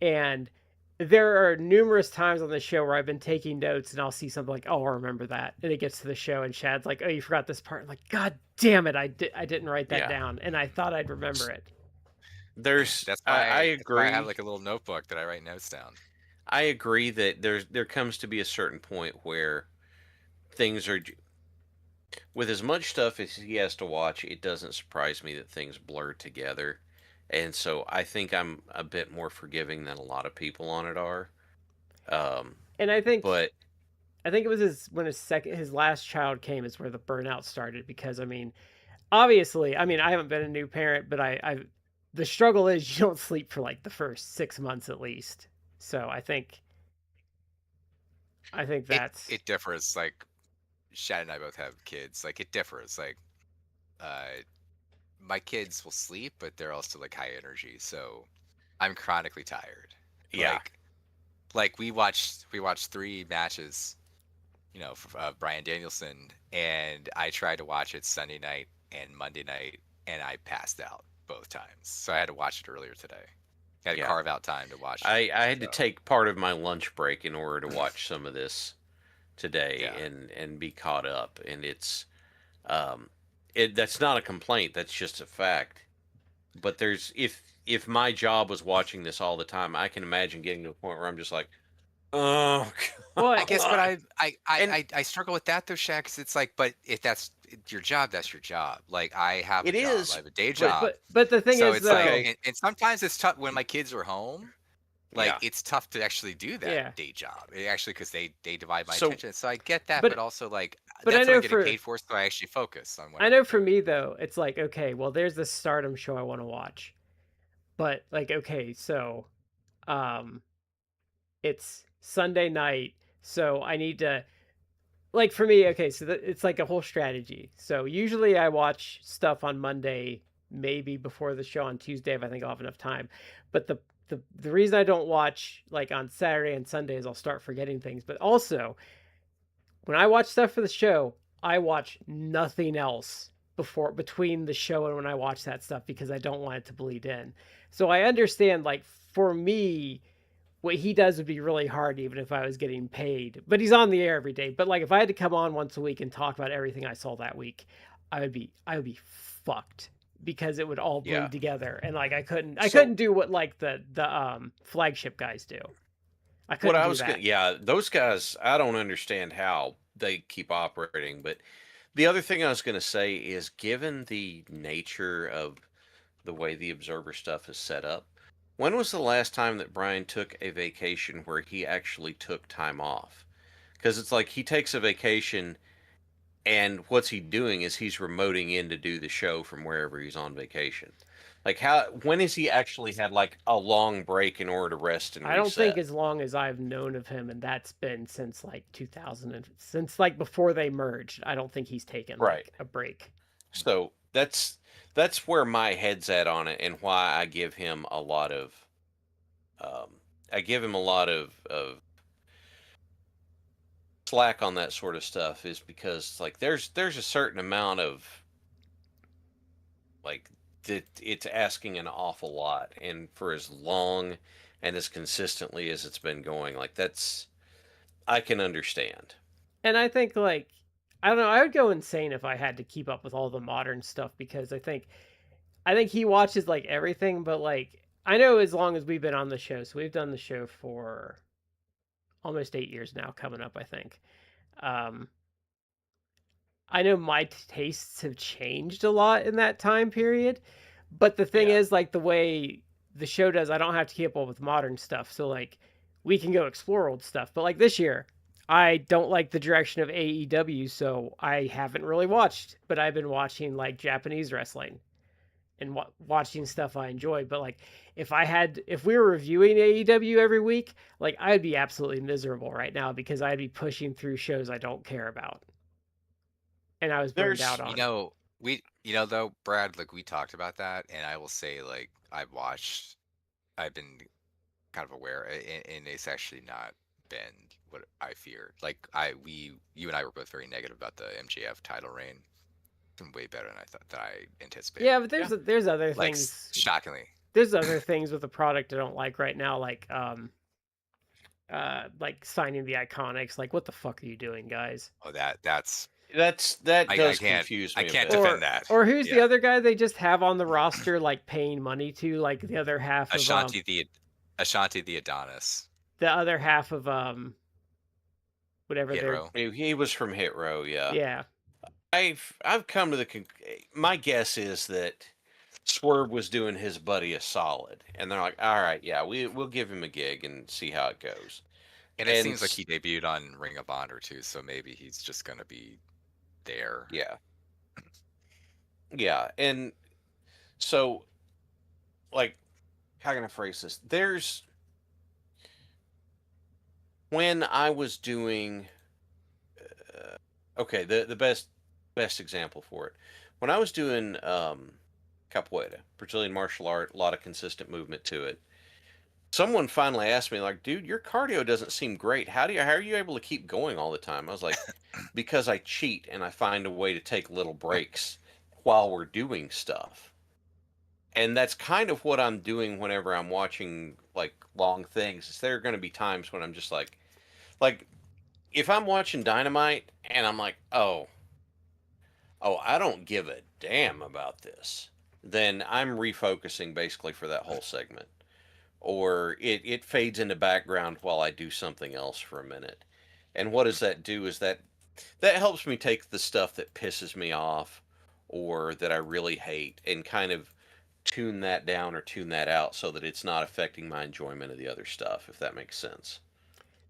And there are numerous times on the show where I've been taking notes and I'll see something like, "Oh, I'll remember that," and it gets to the show and Shad's like, "Oh, you forgot this part." I'm like, "God damn it, I didn't write that Yeah. down, and I thought I'd remember it." There's That's I why I have agree. like a little notebook that I write notes down. I agree that there comes to be a certain point where things are with as much stuff as he has to watch, it doesn't surprise me that things blur together. And so I think I'm a bit more forgiving than a lot of people on it are. Um, And but I think it was his last child came is where the burnout started because I mean, obviously, I mean, I haven't been a new parent, but I the struggle is you don't sleep for like the first 6 months at least. So I think that's It differs. Like Shad and I both have kids. Like it differs. Like uh, my kids will sleep, but they're also like high energy. So I'm chronically tired. yeah, Like we watched 3 matches, you know, of Bryan Danielson, and I tried to watch it Sunday night and Monday night, and I passed out both times. So I had to watch it earlier today. I had to yeah. carve out time to watch it. I had to So take part of my lunch break in order to watch some of this today yeah, and be caught up. And um, that's not a complaint. That's just a fact. But there's if my job was watching this all the time, I can imagine getting to a point where I'm just like, oh well, I guess, but god. And I struggle with that though, Shaq. 'Cause it's like, but if that's your job, that's your job. Like I have a it job, I is, have a day but job, but the thing so is it's like, though, okay, and sometimes it's tough when my kids are home. Like yeah. it's tough to actually do that yeah. day job. Actually, because they divide my So attention. So I get that, but But also like but I that's what I'm know getting for paid for, so I actually focus on what I I'm know for doing. me though, it's like, okay, well there's this Stardom show I want to watch. But like, okay, so um it's Sunday night, so I need to like for me, okay, so it's like a whole strategy. So usually I watch stuff on Monday, maybe before the show on Tuesday if I think I'll have enough time. But the reason I don't watch like on Saturday and Sunday is I'll start forgetting things. But also, when I watch stuff for the show, I watch nothing else between the show and when I watch that stuff because I don't want it to bleed in. So I understand like for me what he does would be really hard even if I was getting paid. But he's on the air every day. But like if I had to come on once a week and talk about everything I saw that week, I would be fucked because it would all yeah. bleed together and like I So couldn't do what like the flagship guys do. I what couldn't I do was gonna, that. yeah, those guys, I don't understand how they keep operating. But the other thing I was gonna say is, given the nature of the way the Observer stuff is set up, when was the last time that Brian took a vacation where he actually took time off? Because it's like he takes a vacation, and what's he doing is he's remoting in to do the show from wherever he's on vacation. Like, how, when has he actually had like a long break in order to rest and I don't think reset? as long as I've known of him, and that's been since like 2000 and since like before they merged. I don't think he's taken Right. like a break. So that's where my head's at on it, and why I give him a lot of um, I give him a lot of slack on that sort of stuff, is because like there's a certain amount of like that it's asking an awful lot, and for as long and as consistently as it's been going, like that's, I can understand. And I think like I don't know, I would go insane if I had to keep up with all the modern stuff because I think he watches like everything, but like I know as long as we've been on the show, so we've done the show for almost 8 years now, coming up, I think. Um, I know my tastes have changed a lot in that time period, but the thing Yeah. is, like the way the show does, I don't have to keep up with modern stuff, so like we can go explore old stuff. But like this year, I don't like the direction of AEW, so I haven't really watched. But I've been watching like Japanese wrestling and watching stuff I enjoy. But like if we were reviewing AEW every week, like I'd be absolutely miserable right now because I'd be pushing through shows I don't care about, and I was burned out There's You on. know, though, Brad, like we talked about that, and I will say, like I've been kind of aware, and it's actually not been what I feared. Like you and I were both very negative about the MJF title reign. It's been way better than I thought that I anticipated. Yeah, but yeah. there's other Like things. shockingly. there's other things with the product I don't like right now, like signing the Iconics. Like, what the fuck are you doing, guys? Oh, that's That I does can't confuse I me a can't bit. defend that. Or who's the Yeah, other guy they just have on the roster, like paying money to, like Ashanti the Adonis, the other half of whatever Hit they're Row. He was from Hit Row, yeah. yeah. I've come to my guess is that Swerve was doing his buddy a solid, and they're like, all right, yeah, we'll give him a gig and see how it goes. And it seems like he debuted on Ring of Honor too, so maybe he's just gonna be there. Yeah, yeah, and so like, how can I phrase this? There's when I was doing, okay, the best example for it, when I was doing capoeira, Brazilian martial art, a lot of consistent movement to it. Someone finally asked me, like, dude, your cardio doesn't seem great. How are you able to keep going all the time? I was like, because I cheat and I find a way to take little breaks while we're doing stuff. And that's kind of what I'm doing whenever I'm watching like long things. Is there are going to be times when I'm just like if I'm watching Dynamite and I'm like, oh, I don't give a damn about this, then I'm refocusing basically for that whole segment. Or it fades into background while I do something else for a minute. And what does that do is that helps me take the stuff that pisses me off or that I really hate and kind of tune that down or tune that out so that it's not affecting my enjoyment of the other stuff, if that makes sense.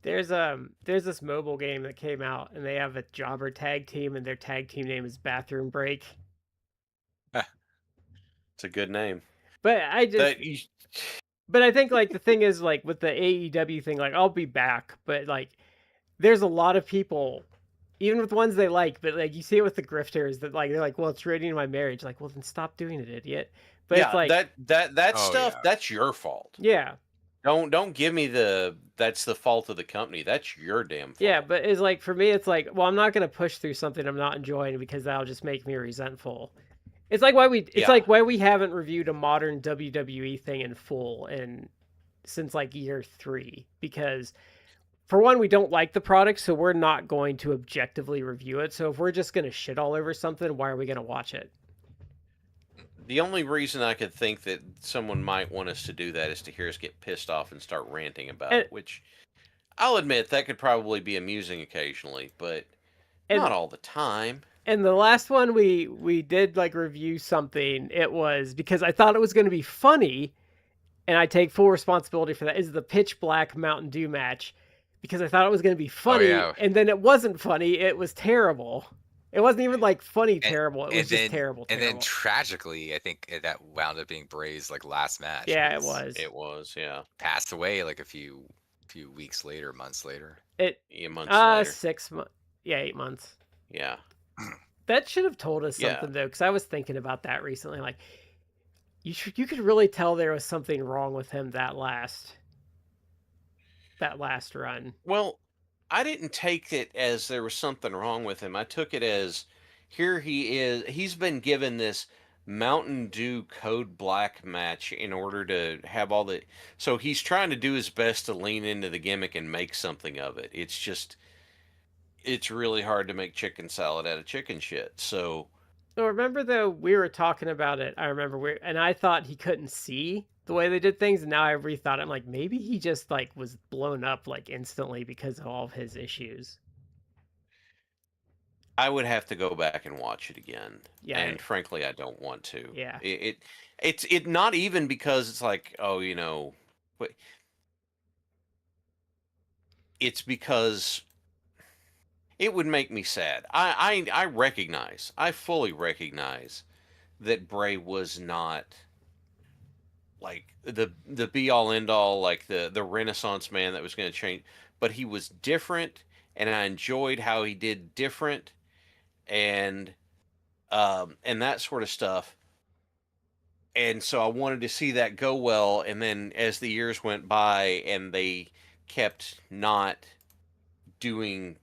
There's this mobile game that came out and they have a jobber tag team and their tag team name is Bathroom Break. It's a good name. But I just That you, but I think like the thing is like with the AEW thing, like I'll be back, but like there's a lot of people, even with ones they like, but like you see it with the grifters that like they're like, well, it's ruining my marriage. Like, well, then stop doing it, idiot. But it's yeah, like, that Oh, stuff, yeah. that's your fault. yeah, Don't give me that's the fault of the company. That's your damn fault. yeah. But it's like for me, it's like, well, I'm not gonna push through something I'm not enjoying because that'll just make me resentful. It's like Yeah. like why we haven't reviewed a modern WWE thing in full and since like year 3 because for one, we don't like the product, so we're not going to objectively review it. So if we're just going to shit all over something, why are we going to watch it? The only reason I could think that someone might want us to do that is to hear us get pissed off and start ranting about it, which I'll admit that could probably be amusing occasionally, but not all the time. And the last one we did like review something, it was because I thought it was going to be funny, and I take full responsibility for that, is the Pitch Black Mountain Dew match because I thought it was going to be funny, and then it wasn't funny, it was terrible. It wasn't even like funny terrible. It was just terrible. And then tragically, I think that wound up being Bray's like last match. Yeah, it was. It was, yeah. Passed away like a few weeks later, months later. Months later. 6 months. Yeah, 8 months. Yeah. That should have told us something though, because I was thinking about that recently. Like, you could really tell there was something wrong with him that last run. Well, I didn't take it as there was something wrong with him. I took it as here he is. He's been given this Mountain Dew Code Black match in order to have all the. So he's trying to do his best to lean into the gimmick and make something of it. It's just, it's really hard to make chicken salad out of chicken shit. So. No, remember though, we were talking about it. I remember and I thought he couldn't see the way they did things, and now I rethought it. I'm like, maybe he just like was blown up like instantly because of all of his issues. I would have to go back and watch it again. Yeah, and frankly, I don't want to. Yeah, it's not even because it's like, oh, but it's because it would make me sad. I fully recognize that Bray was not like the be all end all, like the Renaissance man that was going to change, but he was different, and I enjoyed how he did different, and that sort of stuff. And so I wanted to see that go well, and then as the years went by and they kept not doing,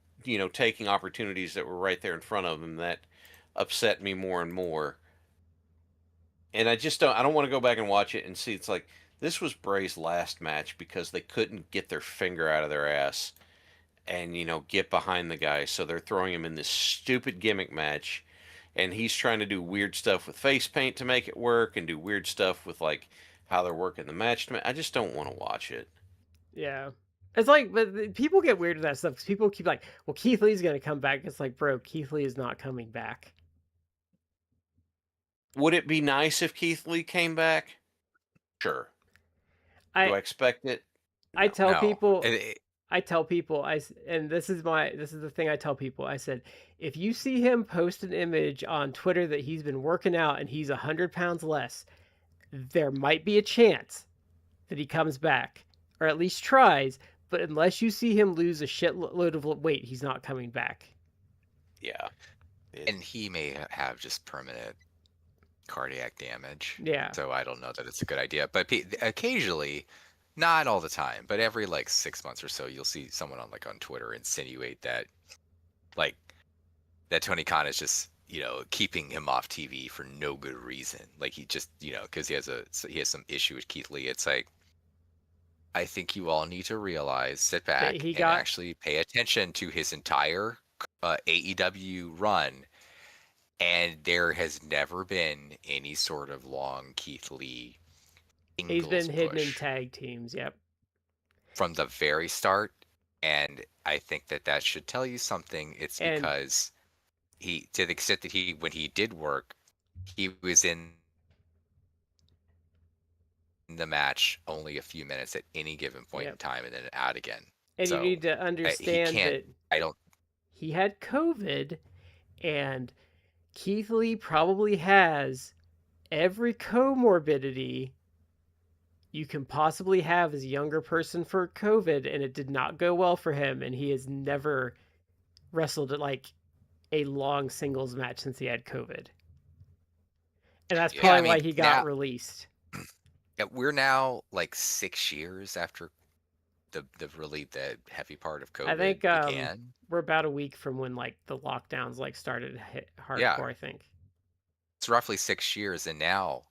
taking opportunities that were right there in front of them, that upset me more and more. And I just don't. I don't want to go back and watch it and see. It's like this was Bray's last match because they couldn't get their finger out of their ass and get behind the guy, so they're throwing him in this stupid gimmick match, and he's trying to do weird stuff with face paint to make it work, and do weird stuff with like how they're working the match. I just don't want to watch it. Yeah. It's like, but people get weird with that stuff because people keep like, well, Keith Lee's going to come back. It's like, bro, Keith Lee is not coming back. Would it be nice if Keith Lee came back? Sure. Do I expect it? I No. tell No. people, and this is the thing I tell people. I said, if you see him post an image on Twitter that he's been working out and he's 100 pounds less, there might be a chance that he comes back or at least tries. But unless you see him lose a shitload of weight, he's not coming back. Yeah. And he may have just permanent cardiac damage. Yeah. So I don't know that it's a good idea. But occasionally, not all the time, but every like 6 months or so, you'll see someone on Twitter insinuate that that Tony Khan is just keeping him off TV for no good reason. Like he just because he has some issue with Keith Lee. It's like, I think you all need to realize, sit back and actually pay attention to his entire AEW run. And there has never been any sort of long Keith Lee He's been hidden in tag teams, yep. From the very start. And I think that should tell you something. It's because to the extent that when he did work, he was in the match only a few minutes at any given point in time and then out again. And so, you need to understand that he had COVID, and Keith Lee probably has every comorbidity you can possibly have as a younger person for COVID, and it did not go well for him, and he has never wrestled like a long singles match since he had COVID. And that's probably why he got released. Yeah, we're now like 6 years after the heavy part of COVID I think began. We're about a week from when like the lockdowns started to hit hardcore, I think. It's roughly 6 years, and now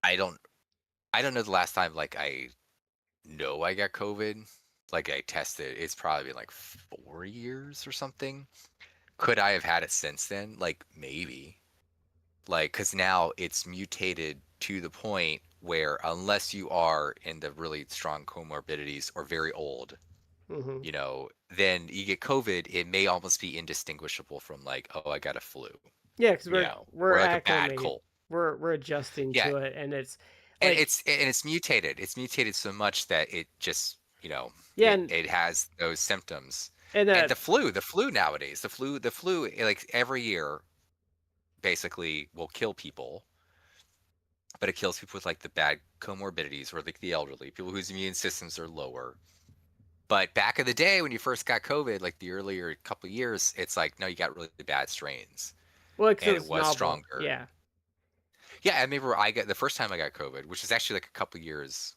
I don't know the last time I know I got COVID. Like I tested, it's probably been like 4 years or something. Could I have had it since then? Like maybe. Like, because now it's mutated to the point where unless you are in the really strong comorbidities or very old, then you get COVID, it may almost be indistinguishable from like, oh, I got a flu. Yeah, because we're like a bad cold. We're adjusting to it, and it's like, and it's mutated. It's mutated so much that it just it has those symptoms. And the flu nowadays, the flu like every year basically will kill people, but it kills people with like the bad comorbidities or like the elderly, people whose immune systems are lower. But back in the day when you first got COVID, like the earlier couple of years, it's like, no, you got really bad strains. Well, and it was stronger. Yeah. Yeah, I remember the first time I got COVID, which is actually like a couple years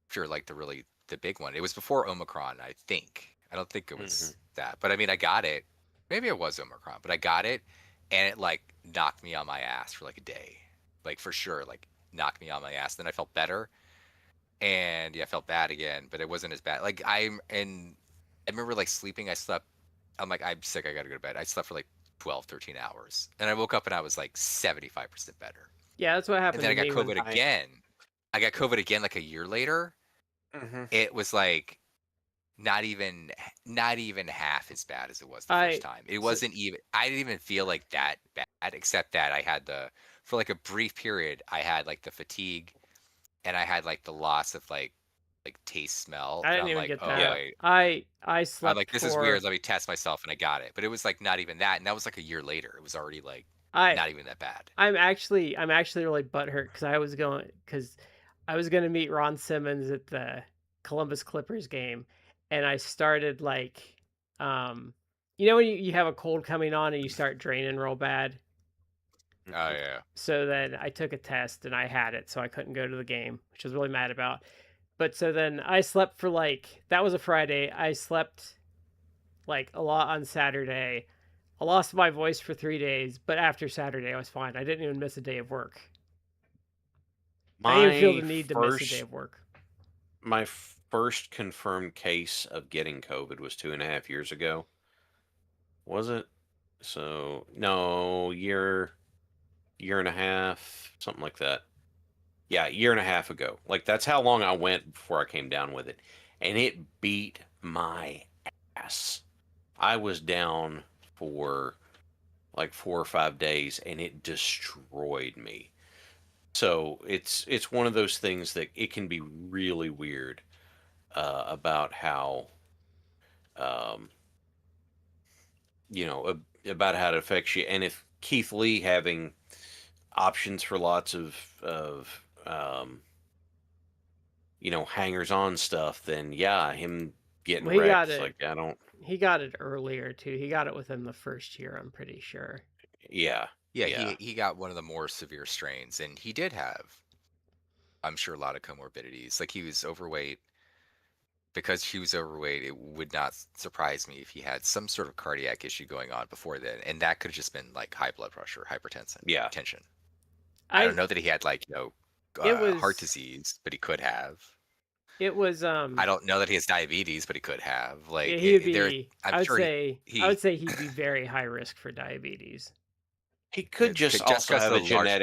after like the big one. It was before Omicron, I think. I don't think it was that. But I mean, I got it. Maybe it was Omicron, but I got it, and it like knocked me on my ass for like a day. Like for sure, like knocked me on my ass. Then I felt better. And I felt bad again, but it wasn't as bad. Like I remember like sleeping. I'm like, I'm sick. I got to go to bed. I slept for like 12, 13 hours. And I woke up and I was like 75% better. Yeah, that's what happened. And then I got COVID again. I got COVID again like a year later. It was like not even half as bad as it was the first time. It wasn't even. I didn't even feel like that bad, except that I had for like a brief period, I had like the fatigue, and I had like the loss of like taste, smell. I didn't even get that. I slept. I'm like, this is weird. Let me test myself, and I got it. But it was like not even that, and that was like a year later. It was already like not even that bad. I'm actually really butthurt because I was going to meet Ron Simmons at the Columbus Clippers game, and I started like, when you have a cold coming on and you start draining real bad. Oh yeah. So then I took a test and I had it, so I couldn't go to the game, which I was really mad about. But so then I slept for that was a Friday. I slept like a lot on Saturday, I lost my voice for 3 days, but after Saturday, I was fine. I didn't even miss a day of work. I didn't even feel My the need to miss a day of work. my first confirmed case of getting COVID was 2.5 years ago. Was it? So no, year and a half, something like that. Yeah, a year and a half ago. Like that's how long I went before I came down with it. And it beat my ass. I was down for like 4 or 5 days and it destroyed me. So it's one of those things that it can be really weird about how um, about how it affects you. And if Keith Lee having options for lots of hangers on stuff, then yeah, him getting Well, he got wrecked. it. Like I don't. He got it earlier too. He got it within the first year, I'm pretty sure. Yeah. Yeah, Yeah. he got one of the more severe strains, and he did have, I'm sure, a lot of comorbidities. Like he was overweight. Because he was overweight, it would not surprise me if he had some sort of cardiac issue going on before then, and that could have just been like high blood pressure, hypertension, Yeah. tension. I I don't know that he had like it heart was disease, but he could have. it was I don't know that he has diabetes, but he could have. yeah, Like he would there, be I'm I would sure say I he would say he'd be very high risk for diabetes. He could just also because have of a the large.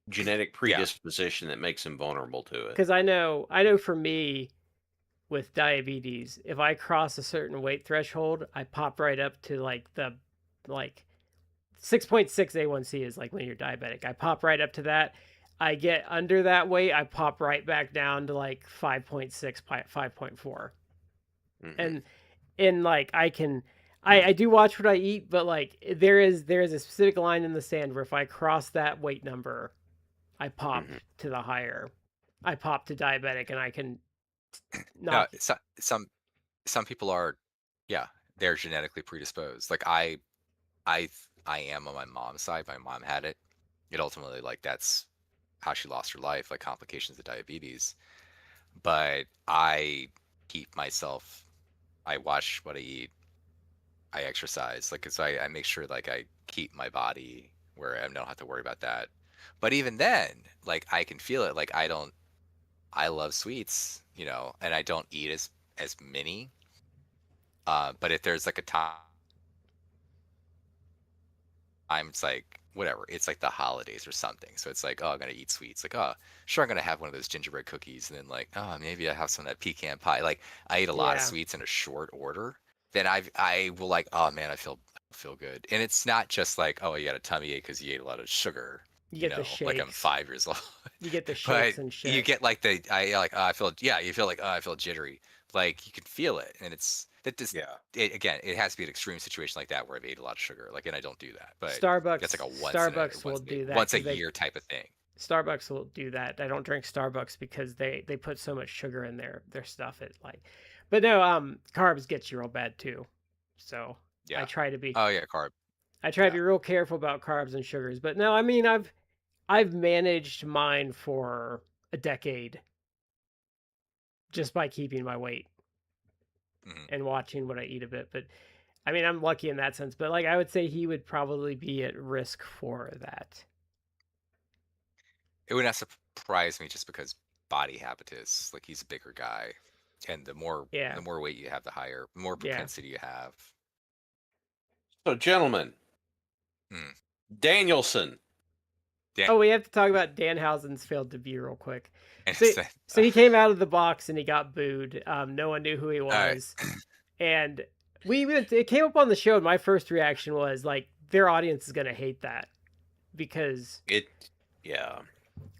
genetic Yeah, predisposition that makes him vulnerable to it. Cuz I know for me with diabetes, if I cross a certain weight threshold, I pop right up to like 6.6 A1C is like when you're diabetic. I pop right up to that. I get under that weight, I pop right back down to like 5.6, 5.4. Hmm. And like I do watch what I eat, but like there is a specific line in the sand where if I cross that weight number, I pop Hmm. to the higher. I pop to diabetic and I can no, knock. some people are, yeah, they're genetically predisposed. Like I I am on my mom's side. My mom had it. It ultimately, like, that's how she lost her life, like complications of diabetes. But I keep myself. I watch what I eat. I exercise. Like, so I make sure like I keep my body where I don't have to worry about that. But even then, like I can feel it. Like I don't. I love sweets, and I don't eat as many. But if there's like a time it's like whatever, it's like the holidays or something, so it's like, oh, I'm gonna eat sweets, like, oh, sure, I'm gonna have one of those gingerbread cookies, and then like, oh, maybe I have some of that pecan pie. Like I eat a lot of Yeah, sweets in a short order, then I will, like, oh man, I feel good. And it's not just like, oh, you got a tummy ache because you ate a lot of sugar, you get the like I'm shakes. 5 years old. You get the But shakes and you shit. get like I feel, yeah, you feel like, oh, I feel jittery. Like you can feel it, and it's that just Yeah. again, it has to be an extreme situation like that where I've ate a lot of sugar, like, and I don't do that. But that's like a Starbucks will do that once a because they year type of thing. Starbucks will do that. I don't drink Starbucks because they put so much sugar in their stuff. It like, but no, carbs get you real bad too. So I Yeah. try to be Oh yeah, carb. I try to Yeah. be real careful about carbs and sugars. But no, I mean I've managed mine for a decade just by keeping my weight Hmm. and watching what I eat a bit. But I mean I'm lucky in that sense. But like I would say he would probably be at risk for that. It would not surprise me just because body habitus. Like he's a bigger guy, and Yeah, the more weight you have, the higher, more yeah. propensity you have. So, gentlemen, Mm. Danielson. Dan Oh, we have to talk about Danhausen's failed debut real quick. So, Anderson. so he came out of the box and he got booed. No one knew who he All right. was, and it came up on the show. And my first reaction was like, their audience is gonna hate that because Yeah.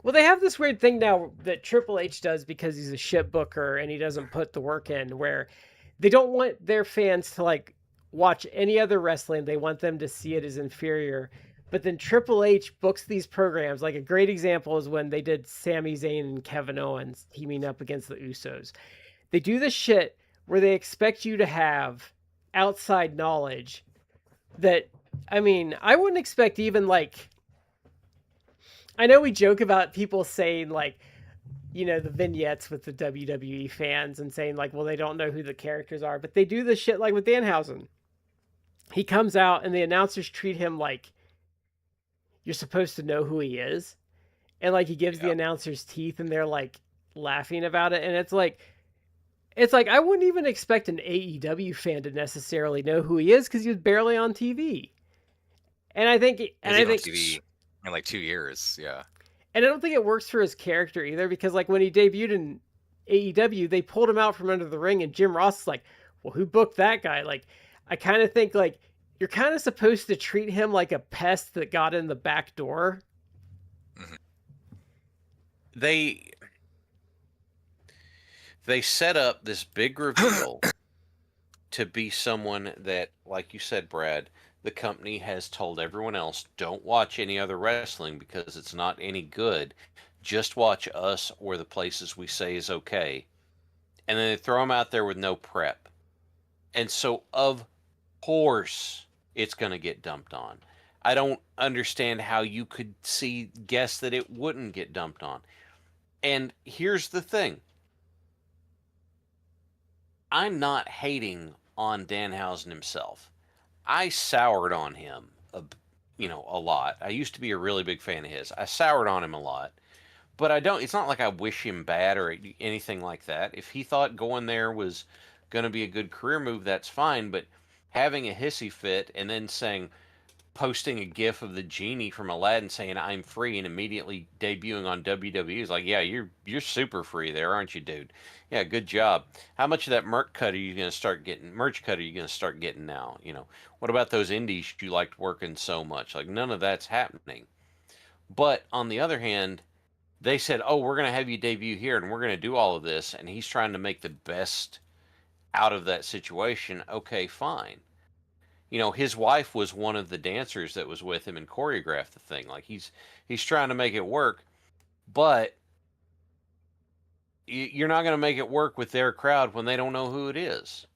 well, they have this weird thing now that Triple H does because he's a shit booker and he doesn't put the work in, where they don't want their fans to like watch any other wrestling. They want them to see it as inferior. But then Triple H books these programs. Like a great example is when they did Sami Zayn and Kevin Owens teaming up against the Usos. They do this shit where they expect you to have outside knowledge that, I mean, I wouldn't expect even like, I know we joke about people saying like, the vignettes with the WWE fans and saying like, well, they don't know who the characters are, but they do this shit like with Danhausen. he comes out and the announcers treat him like you're supposed to know who he is, and like he gives the Yeah. announcers teeth and they're like laughing about it, and it's like I wouldn't even expect an AEW fan to necessarily know who he is because he was barely on TV. And I think, and Is I he on think, TV in like 2 years? Yeah. and I don't think it works for his character either because like when he debuted in AEW, they pulled him out from under the ring, and Jim Ross is like, "Well, who booked that guy?" Like, I kind of think like you're kind of supposed to treat him like a pest that got in the back door. Mhm. They set up this big reveal to be someone that, like you said, Brad, the company has told everyone else, don't watch any other wrestling because it's not any good. Just watch us or the places we say is okay. And then they throw him out there with no prep. And so, of course, it's going to get dumped on. I don't understand how you could guess that it wouldn't get dumped on. And here's the thing. I'm not hating on Danhausen himself. I soured on him, a lot. I used to be a really big fan of his. I soured on him a lot, but I don't. It's not like I wish him bad or anything like that. If he thought going there was going to be a good career move, that's fine. But having a hissy fit and then posting a gif of the genie from Aladdin saying "I'm free" and immediately debuting on WWE is like, yeah, you're super free there, aren't you, dude? Yeah, good job. How much of that merch cut are you going to start getting? Merch cut are you going to start getting now? What about those indies you liked working so much? Like none of that's happening. But on the other hand, they said, "Oh, we're going to have you debut here, and we're going to do all of this," and he's trying to make the best out of that situation. Okay, fine. His wife was one of the dancers that was with him and choreographed the thing. Like he's trying to make it work, but you're not going to make it work with their crowd when they don't know who it is.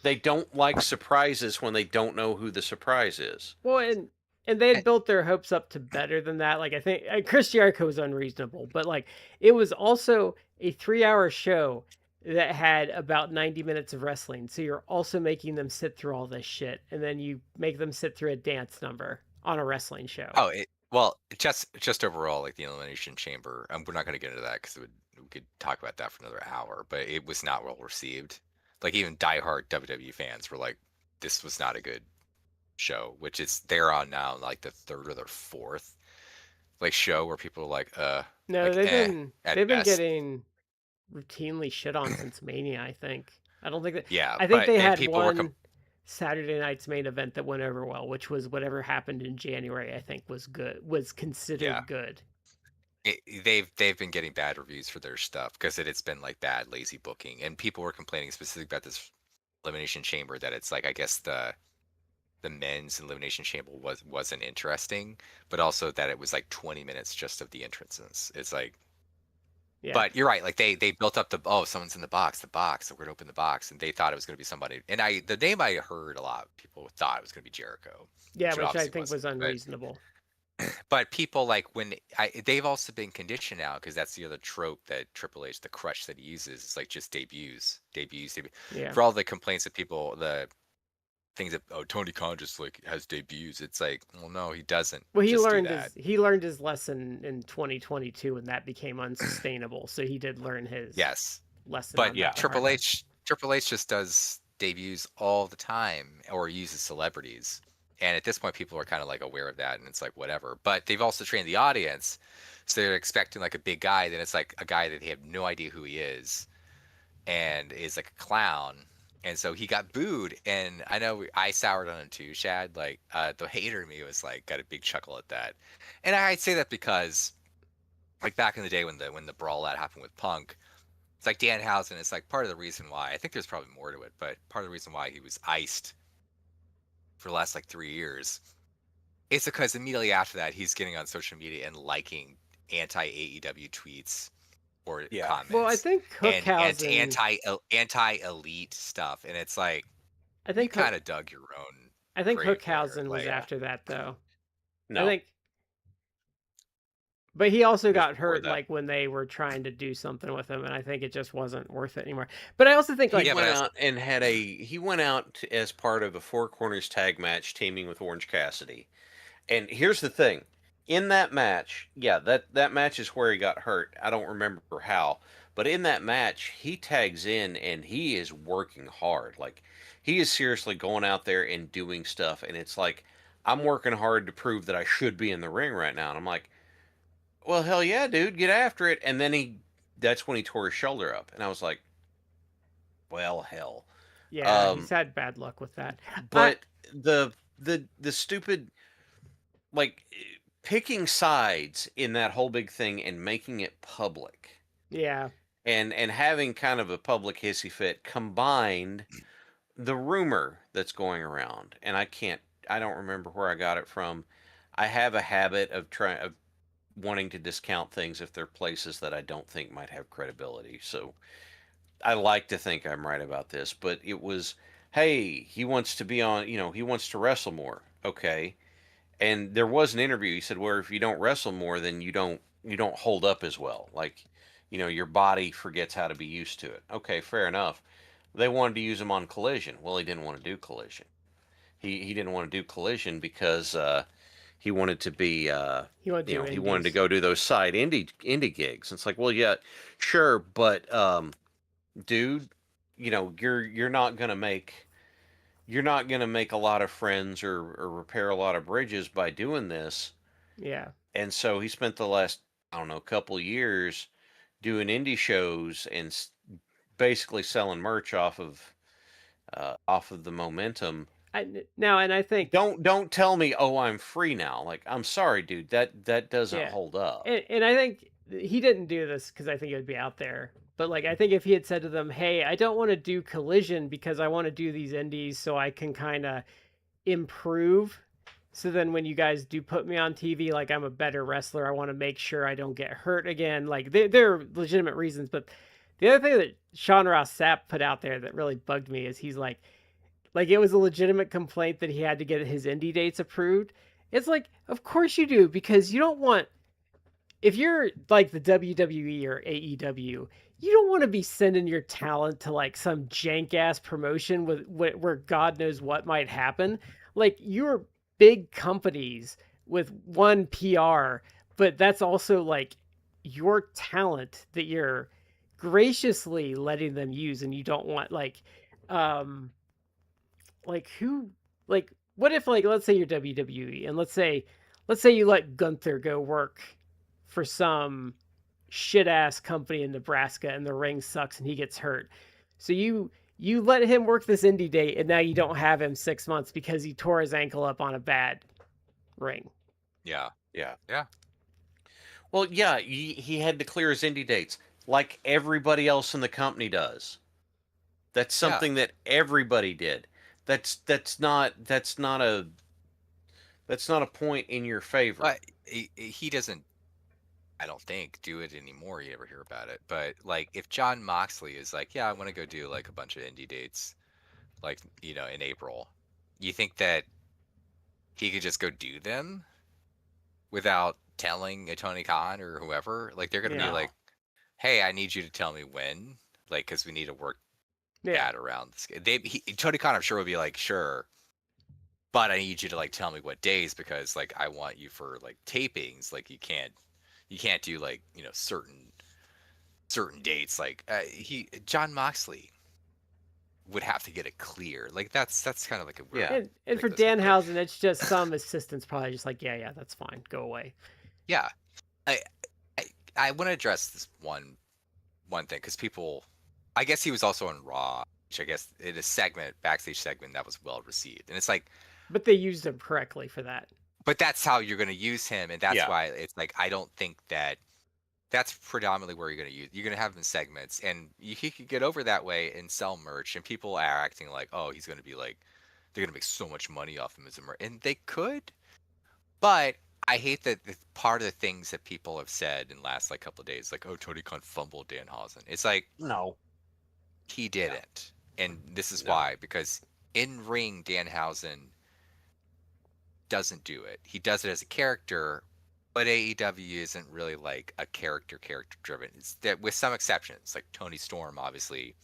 They don't like surprises when they don't know who the surprise is. Well, and they had built their hopes up to better than that. Like I think Chris Jericho was unreasonable, but like it was also a 3-hour show that had about 90 minutes of wrestling. So you're also making them sit through all this shit, and then you make them sit through a dance number on a wrestling show. Oh, well, just overall, like the Elimination Chamber. We're not going to get into that because we could talk about that for another hour. But it was not well received. Like even diehard WWE fans were like, "This was not a good show," which is they're on now, like the third or the fourth like show where people are like, No, like at they've been best. getting routinely shit on since Mania, I think. I don't think that Yeah, I think they and had people were one Saturday night's main event that went over well, which was whatever happened in January, I think was considered yeah. good. They've been getting bad reviews for their stuff because it's been like bad, lazy booking, and people were complaining specifically about this Elimination Chamber that it's like I guess the men's Elimination Chamber wasn't interesting, but also that it was like 20 minutes just of the entrances. It's like, Yeah. but you're right. Like they built up someone's in the box, so we're gonna open the box, and they thought it was gonna be somebody. And the name I heard a lot, people thought it was gonna be Jericho. Yeah, which I obviously think was wasn't, but unreasonable. but people like they've also been conditioned now because that's the other trope that Triple H, the crush that he uses, is like just debuts. Yeah. For all the complaints that people, the things that Tony Khan just like has debuts. It's like, well, no, he doesn't. Well, Just do that. he learned his lesson in 2022 and that became unsustainable. So he did learn his Yes, lesson but on that Triple hard. H just does debuts all the time or uses celebrities. And at this point, people are kind of like aware of that, and it's like whatever. But they've also trained the audience, so they're expecting like a big guy. Then it's like a guy that they have no idea who he is, and is like a clown. And so he got booed, and I know I soured on him too, Shad. Like the hater in me was like got a big chuckle at that, and I'd say that because like back in the day when the brawl that happened with Punk, it's like Danhausen is like part of the reason why. I think there's probably more to it, but part of the reason why he was iced for the last like 3 years is because immediately after that he's getting on social media and liking anti AEW tweets or comments. Well, I think and Hookhausen anti elite stuff, and it's like I you think kind of dug your own I think grave there. Hookhausen was Like, after that though. No, I think But he also just got before hurt that. like when they were trying to do something with him, and I think it just wasn't worth it anymore. But I also think He like Yeah, but went I also, out and had a he went out as part of a Four Corners tag match, teaming with Orange Cassidy. And here's the thing: in that match, yeah, that match is where he got hurt. I don't remember how, but in that match, he tags in and he is working hard. Like he is seriously going out there and doing stuff, and it's like I'm working hard to prove that I should be in the ring right now. And I'm like, well, hell yeah, dude, get after it. And then that's when he tore his shoulder up, and I was like, well, hell. yeah, he's Um, had bad luck with that. I but the stupid, like, picking sides in that whole big thing and making it public yeah. and having kind of a public hissy fit combined the rumor that's going around, and I don't remember where I got it from. I have a habit of trying of wanting to discount things if they're places that I don't think might have credibility. So I like to think I'm right about this, but it was, hey, he wants to be on, he wants to wrestle more. Okay. And there was an interview. He said, "Where if you don't wrestle more, then you don't hold up as well. Like, your body forgets how to be used to it." Okay, fair enough. They wanted to use him on Collision. Well, he didn't want to do Collision. He didn't want to do Collision because he wanted to be He went to he wanted to indies. go do those side indie gigs. It's like, well, yeah, sure, but dude, you're not gonna make a lot of friends or repair a lot of bridges by doing this. Yeah. And so he spent the last, I don't know, couple years doing indie shows and basically selling merch off of the momentum. Now, and I think Don't tell me, oh, I'm free now. Like, I'm sorry, dude, that doesn't yeah, hold up. and I think he didn't do this because I think it would be out there. But like, I think if he had said to them, "Hey, I don't want to do Collision because I want to do these indies so I can kind of improve. So then when you guys do put me on TV, like I'm a better wrestler, I want to make sure I don't get hurt again." Like there are legitimate reasons, but the other thing that Sean Ross Sapp put out there that really bugged me is he's like it was a legitimate complaint that he had to get his indie dates approved. It's like, of course you do, because you don't want, if you're like the WWE or AEW, you don't want to be sending your talent to like some jank ass promotion where God knows what might happen. Like you're big companies with one PR, but that's also like your talent that you're graciously letting them use, and you don't want um like who like what if, like, let's say you're WWE, and let's say you let Gunther go work for some shit ass company in Nebraska and the ring sucks and he gets hurt. So you let him work this indie date, and now you don't have him 6 months because he tore his ankle up on a bad ring. yeah, Yeah. yeah, Well, yeah, he had to clear his indie dates like everybody else in the company does. That's yeah. something that everybody did. That's not a point in your favor. But he doesn't, I don't think, do it anymore. You ever hear about it? But like, if John Moxley is like, yeah, I want to go do like a bunch of indie dates, like, in April, you think that he could just go do them without telling a Tony Khan or whoever? Like, they're gonna be Yeah. No. like, hey, I need you to tell me when, like, because we need to work Yeah. that around this. Tony Khan, I'm sure, would be like, sure, but I need you to like tell me what days, because like I want you for like tapings. Like you can't do like certain dates. Like John Moxley would have to get it clear. Like that's kind of like a real Yeah. And for ridiculous thing. But Danhausen, it's just some assistants probably just like, yeah, that's fine, go away. yeah, I I, I want to address this one thing, because people, I guess he was also on Raw, which I guess in a backstage segment that was well received, and it's like, But they used him correctly for that. but that's how you're going to use him, and that's Yeah. why it's like I don't think that that's predominantly where you're going to have him in segments, and he could get over that way and sell merch, and people are acting like, oh, he's going to be like, they're going to make so much money off him as a merch, and they could, but I hate that part of the things that people have said in the last like couple of days, like, oh, Tony Khan fumbled Danhausen. It's like, No. he didn't, and this is No. why, because in ring Danhausen doesn't do it. He does it as a character, But AEW isn't really like a character driven. It's that with some exceptions, like Tony Storm obviously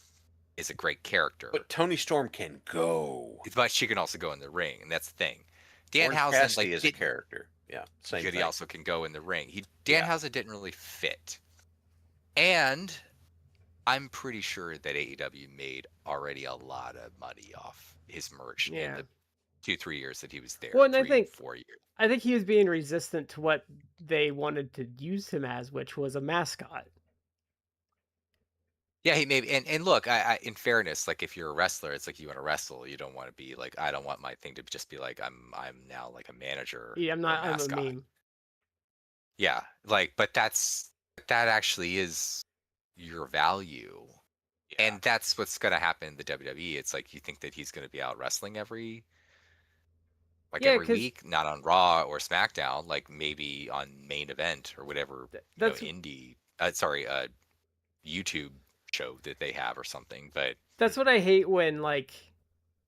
is a great character, But Tony Storm can go. but she can also go in the ring, and that's the thing. Orange Danhausen Cassidy like is a didn't character. Yeah, same good. He thing. also can go in the ring. Yeah. Danhausen didn't really fit, and I'm pretty sure that AEW made already a lot of money off his merch in Yeah. the 2-3 years that he was there. Well, and 4 years. I think he was being resistant to what they wanted to use him as, which was a mascot. Yeah, he maybe and look, I in fairness, like if you're a wrestler, it's like you want to wrestle. You don't want to be like I don't want my thing to just be like I'm now like a manager Yeah, or a I'm a mascot. meme. Yeah, like but that actually is your value. Yeah. And that's what's gonna happen in the WWE. It's like you think that he's gonna be out wrestling every Yeah, every 'cause week, not on Raw or SmackDown, like maybe on main event or whatever, that's indie YouTube show that they have or something. But that's what I hate when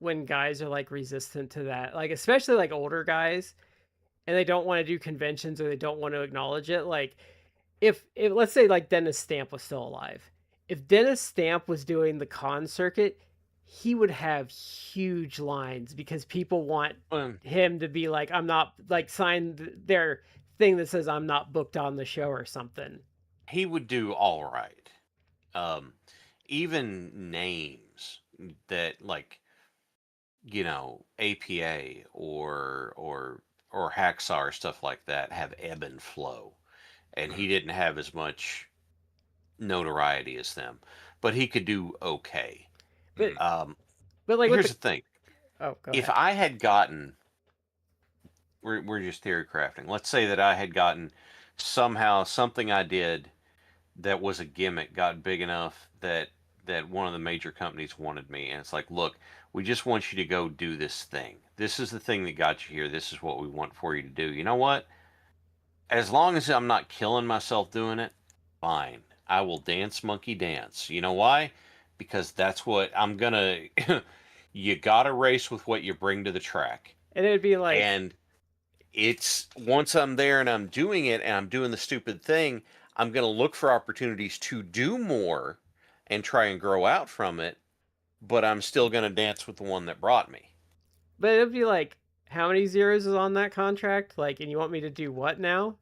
when guys are like resistant to that. Like especially like older guys and they don't want to do conventions or they don't want to acknowledge it. Like if let's say like Dennis Stamp was still alive. If Dennis Stamp was doing the con circuit, he would have huge lines because people want him to be like, I'm not like sign their thing that says I'm not booked on the show or something. He would do all right. Even names that like APA or Hacksaw or stuff like that have ebb and flow, and he didn't have as much notoriety as them, but he could do okay. But Um, but like here's the thing: oh, go if ahead. I had gotten, we're just theory crafting. Let's say that I had gotten somehow something I did that was a gimmick got big enough that one of the major companies wanted me, and it's like, look, we just want you to go do this thing. This is the thing that got you here. This is what we want for you to do. You know what? As long as I'm not killing myself doing it, fine. I will dance monkey dance. You know why? Because that's what I'm gonna. You gotta race with what you bring to the track. And it'd be like, And it's once I'm there and I'm doing it and I'm doing the stupid thing, I'm going to look for opportunities to do more and try and grow out from it, but I'm still going to dance with the one that brought me. but it'd be like, how many zeros is on that contract? Like, and you want me to do what now?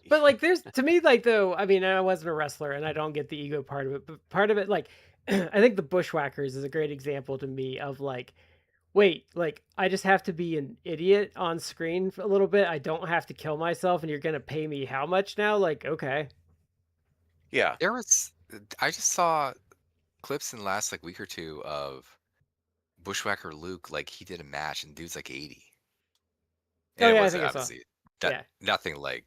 But like, there's to me, like, though, I mean, I wasn't a wrestler and I don't get the ego part of it, but part of it, like, I think the Bushwhackers is a great example to me of like, wait, like, I just have to be an idiot on screen for a little bit. I don't have to kill myself, and you're gonna pay me how much now? Like, okay. Yeah. I just saw clips in the last like week or two of Bushwhacker Luke, like he did a match and dude's like 80. Oh, And it yeah, I was think I saw. obviously Yeah. nothing like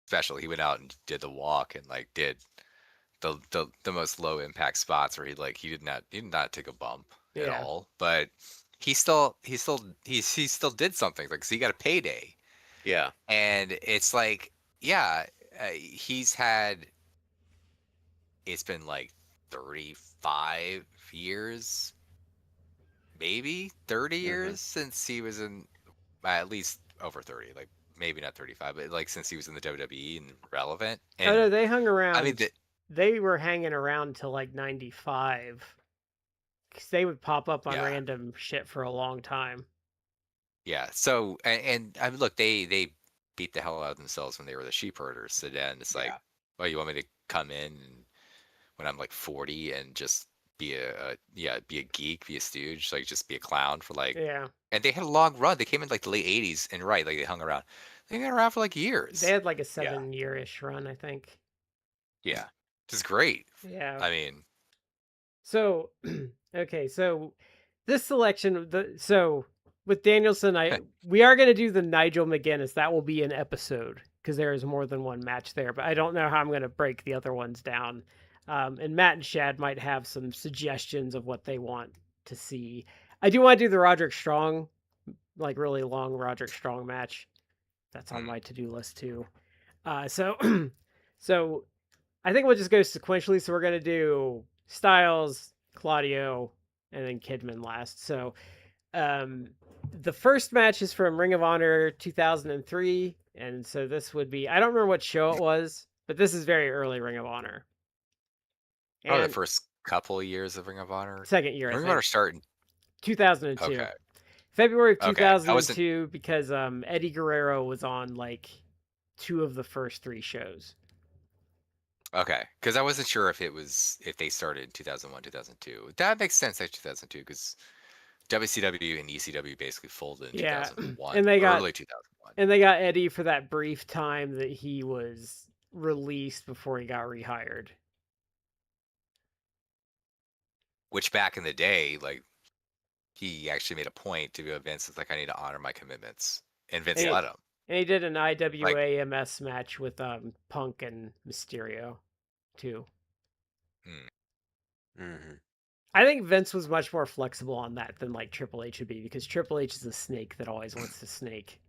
special. He went out and did the walk and like did the most low impact spots where he did not take a bump at Yeah. all. But he still did something like 'cause he got a payday. Yeah. And it's like, yeah, it's been like 35 years, maybe 30 years since he was in, at least over 30, like maybe not 35, but like since he was in the WWE and relevant. Oh And no, they hung around. I mean, they were hanging around till like 95. Because they would pop up on Yeah. random shit for a long time. yeah. So, and I mean, look, they beat the hell out of themselves when they were the sheep herders. So then it's like, Yeah. well, you want me to come in when I'm like 40 and just be be a geek, be a stooge, like just be a clown for like. Yeah. And they had a long run. They came in like the late 80s, and right, like they hung around. They hung around for like years. They had like a 7-year-ish run, I think. Yeah. Which is great. Yeah. I mean, So, okay, so this selection, so with Danielson, we are going to do the Nigel McGuinness. That will be an episode because there is more than one match there, but I don't know how I'm going to break the other ones down. And Matt and Shad might have some suggestions of what they want to see. I do want to do the Roderick Strong, like really long Roderick Strong match. That's on my to-do list too. So I think we'll just go sequentially. So we're going to do Styles, Claudio, and then Kidman last. So the first match is from Ring of Honor 2003. And so this would be, I don't remember what show it was, but this is very early Ring of Honor. Oh, the And first couple of years of Ring of Honor. second year, I Ring of Honor think. started. 2002. Okay. February of Okay. I wasn't. 2002, because Eddie Guerrero was on like 2 of the first 3 shows. Okay, because I wasn't sure if they started in 2001, 2002. That makes sense, like 2002, because WCW and ECW basically folded in Yeah, 2001, and they got early 2001. and they got Eddie for that brief time that he was released before he got rehired. Which back in the day, like he actually made a point to go. Vince is like, I need to honor my commitments, and Vince And let him. And he did an Like, IWAMS match with Punk and Mysterio, too. Mm-hmm. I think Vince was much more flexible on that than like Triple H would be, because Triple H is a snake that always wants to snake.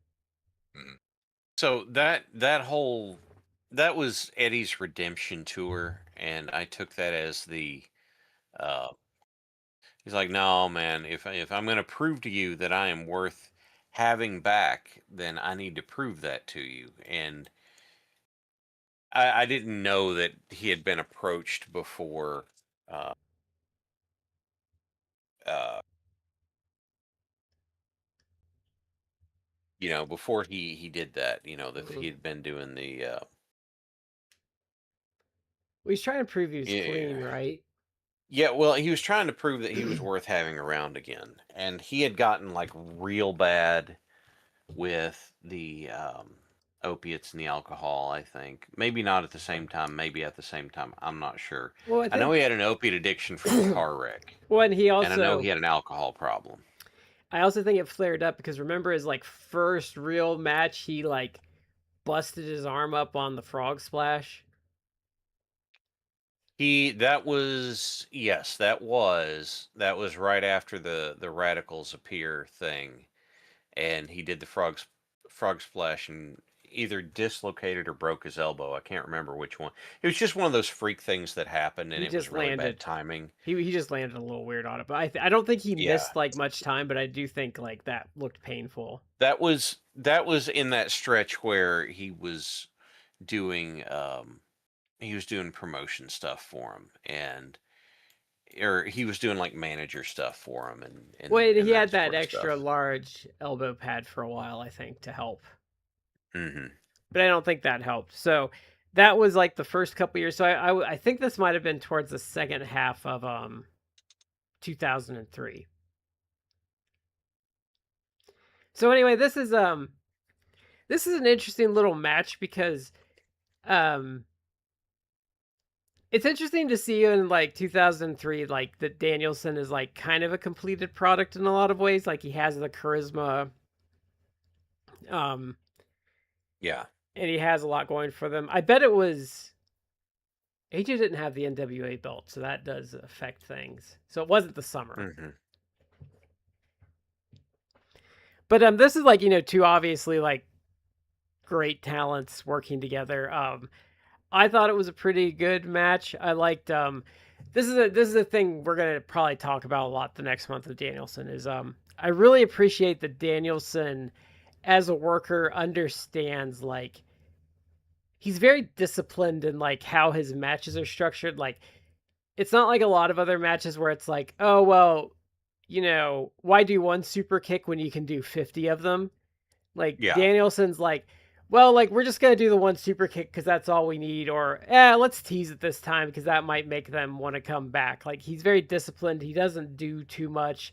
So that was Eddie's redemption tour, and I took that as the he's like, no, man, if I'm going to prove to you that I am worth having back, then I need to prove that to you. And I didn't know that he had been approached before. Uh, before he did that, that he had been doing the. Well, he's trying to prove he was clean, Yeah. right? Yeah, well, he was trying to prove that he was worth having around again, and he had gotten like real bad with the opiates and the alcohol. I think maybe not at the same time, maybe at the same time. I'm not sure. Well, I know he had an opiate addiction from a car wreck, Well, and and I know he had an alcohol problem. I also think it flared up because remember his like first real match, he like busted his arm up on the frog splash. That was right after the radicals appear thing, and he did the frog splash and either dislocated or broke his elbow. I can't remember which one. It was just one of those freak things that happened, and He it was just really landed. bad timing. He just landed a little weird on it, but I don't think he Yeah. missed like much time, but I do think like that looked painful. That was in that stretch where he was doing promotion stuff for him, or he was doing like manager stuff for him, and Wait, and he had that sort of extra stuff. large elbow pad for a while, I think, to help. Mm-hmm. But I don't think that helped. So that was like the first couple years. So I think this might have been towards the second half of 2003. So anyway, this is an interesting little match because it's interesting to see in like 2003 like that Danielson is like kind of a completed product in a lot of ways. Like he has the charisma, Yeah, and he has a lot going for them. I bet it was AJ didn't have the NWA belt, so that does affect things. So it wasn't the summer. mm-hmm. But this is like, two obviously like great talents working together. I thought it was a pretty good match. I liked this is a thing we're gonna probably talk about a lot the next month with Danielson is I really appreciate that Danielson as a worker understands like he's very disciplined in like how his matches are structured. Like it's not like a lot of other matches where it's like, oh well, why do one super kick when you can do 50 of them? Like Danielson's like, well, like we're just gonna do the one super kick because that's all we need, or let's tease it this time because that might make them want to come back. Like he's very disciplined. He doesn't do too much.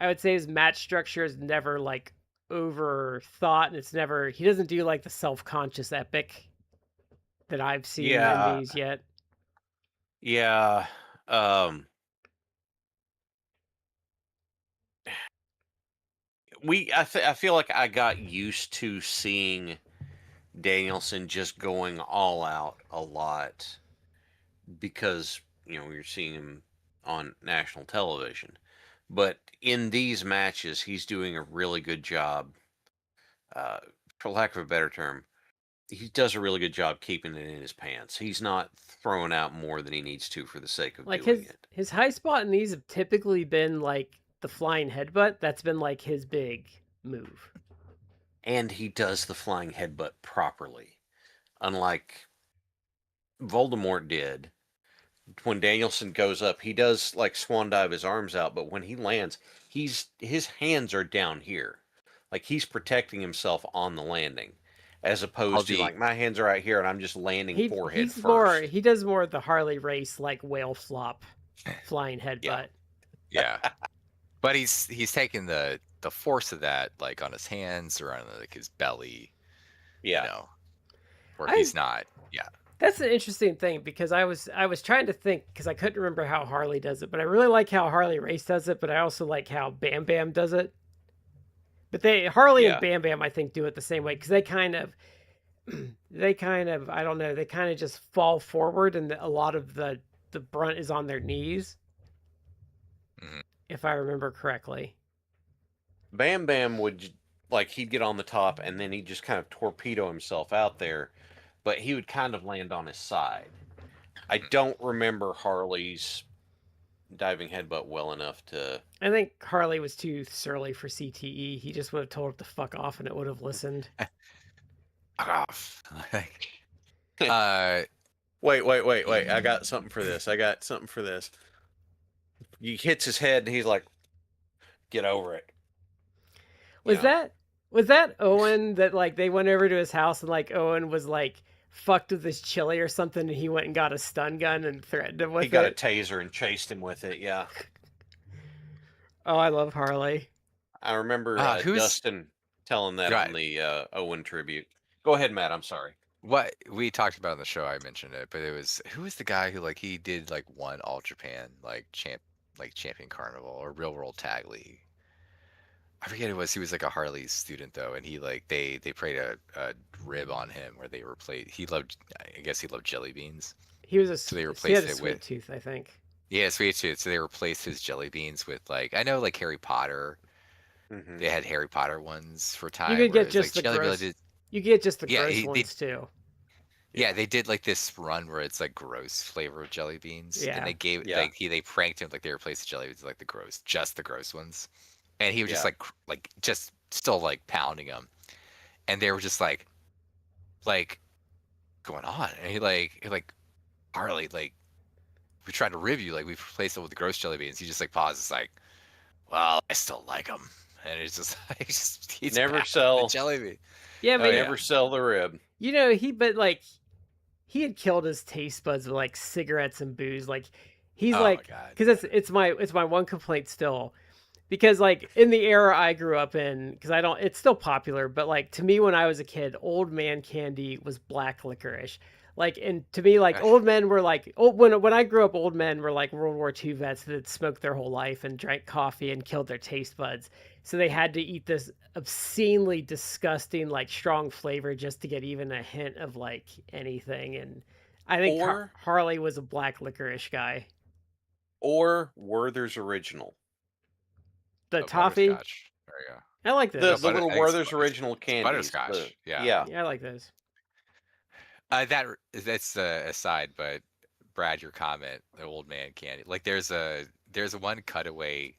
I would say his match structure is never like overthought, and he doesn't do like the self-conscious epic that I've seen in these yet. Yeah. I feel like I got used to seeing Danielson just going all out a lot because we were seeing him on national television, but in these matches he's doing a really good job, for lack of a better term. He does a really good job keeping it in his pants. He's not throwing out more than he needs to for the sake of like doing it. His high spot in these have typically been like the flying headbutt. That's been like his big move. and he does the flying headbutt properly, unlike Voldemort did. When Danielson goes up, he does like swan dive his arms out, but when he lands, his hands are down here, like he's protecting himself on the landing, as All opposed to the like my hands are right here and I'm just landing forehead first. He does more of the Harley race like whale flop, flying Yeah. headbutt. yeah, but he's taking the force of that like on his hands or on like his belly, Yeah. you know, where I he's not. Yeah, That's an interesting thing because I was trying to think because I couldn't remember how Harley does it, but I really like how Harley Race does it, but I also like how Bam Bam does it. But Harley and Yeah. Bam Bam I think do it the same way because I don't know, they kind of just fall forward and a lot of the brunt is on their knees, Mhm. if I remember correctly. Bam Bam would like he'd get on the top and then he'd just kind of torpedo himself out there, but he would kind of land on his side. I don't remember Harley's diving headbutt well enough to. I think Harley was too surly for CTE. He just would have told it to fuck off and it would have listened. off. uh, Wait! I got something for this. He hits his head and he's like, "Get over it." Was Yeah. that was that Owen that like they went over to his house and like Owen was like fucked with his chili or something and he went and got a stun gun and threatened him with He got a it? taser and chased him with it. Yeah. Oh, I love Harley. I remember who's Dustin telling that right? on the Owen tribute. Go ahead, Matt. I'm sorry. What we talked about on the show, I mentioned it, but it was who was the guy who like he did like one All Japan like champion carnival or real world tag league. I forget who it was. He was like a Harley student though, and he like they played a rib on him where they replaced. He loved, I guess he loved jelly beans, He was so they he had replaced a it sweet with tooth, I think. yeah, sweet tooth. So they replaced his jelly beans with like I know like Harry Potter. Hmm. They had Harry Potter ones for a You time could where get it was like just the jelly bean. gross. You get just the Yeah, gross they ones too. yeah, they did like this run where it's like gross flavor of jelly beans, and Yeah. they gave Yeah. like they pranked him like they replaced the jelly beans with like the gross, just the gross ones, and he was just Yeah. like just still like pounding them, and they were just like going on, and he like Harley like we tried to rib you like we replaced it with the gross jelly beans. He just like pauses like, well, I still like them, and it's just like he's Never pounding the sell. jelly bean. Yeah, Oh but yeah, Never sell the rib. you know, but like he had killed his taste buds with like cigarettes and booze. Like he's oh my like god, because it's my one complaint still. Because like in the era I grew up in, because I don't, it's still popular, but like to me when I was a kid, old man candy was black licorice. Like, and to me, like old men were like, when I grew up, old men were like World War II vets that had smoked their whole life and drank coffee and killed their taste buds. So they had to eat this obscenely disgusting, like strong flavor just to get even a hint of like anything. And I think Or Harley was a black licorice guy. Werther's Original. The oh, toffee, butterscotch. There you go. I like The those. the little I think it's Werther's Original candies. butterscotch. Yeah. Yeah. Yeah, I like those. That's aside, but Brad, your comment, the old man candy. Like there's a one cutaway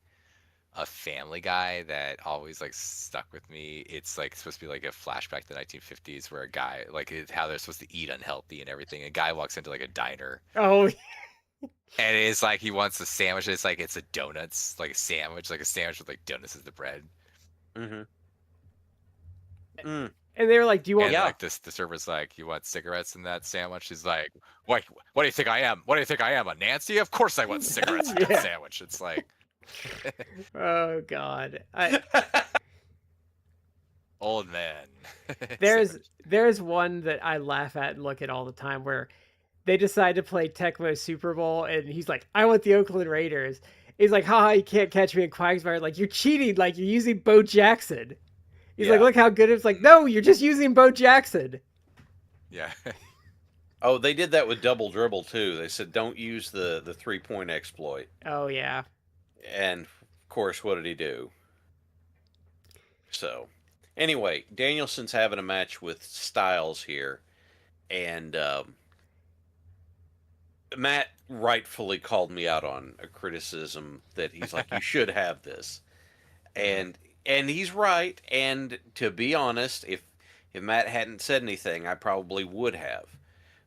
a Family Guy that always like stuck with me. It's like supposed to be like a flashback to the 1950s where a guy like how they're supposed to eat unhealthy and everything. A guy walks into like a diner Oh, and it's like he wants a sandwich. It's like it's a donuts, like a sandwich with like donuts as the bread. Mm-hmm. Mm. and they were like, "Do you want?" And Yeah. like the server's like, "You want cigarettes in that sandwich?" He's like, "What? What do you think I am? What do you think I am, a Nancy? Of course I want cigarettes in Yeah. that sandwich." It's like, Oh God, old man. there's one that I laugh at and look at all the time where they decide to play Tecmo Super Bowl and he's like, "I want the Oakland Raiders." He's like, "Haha, you can't catch me in Quagsmire." Like you're cheating. Like you're using Bo Jackson. He's like, Yeah. "Look how good it's like." No, you're just using Bo Jackson. Yeah. Oh, they did that with Double Dribble too. They said don't use the 3-point exploit. Oh yeah. And of course, what did he do? So, anyway, Danielson's having a match with Styles here, and Matt rightfully called me out on a criticism that he's like, "You should have this," and and he's right. And to be honest, if Matt hadn't said anything, I probably would have.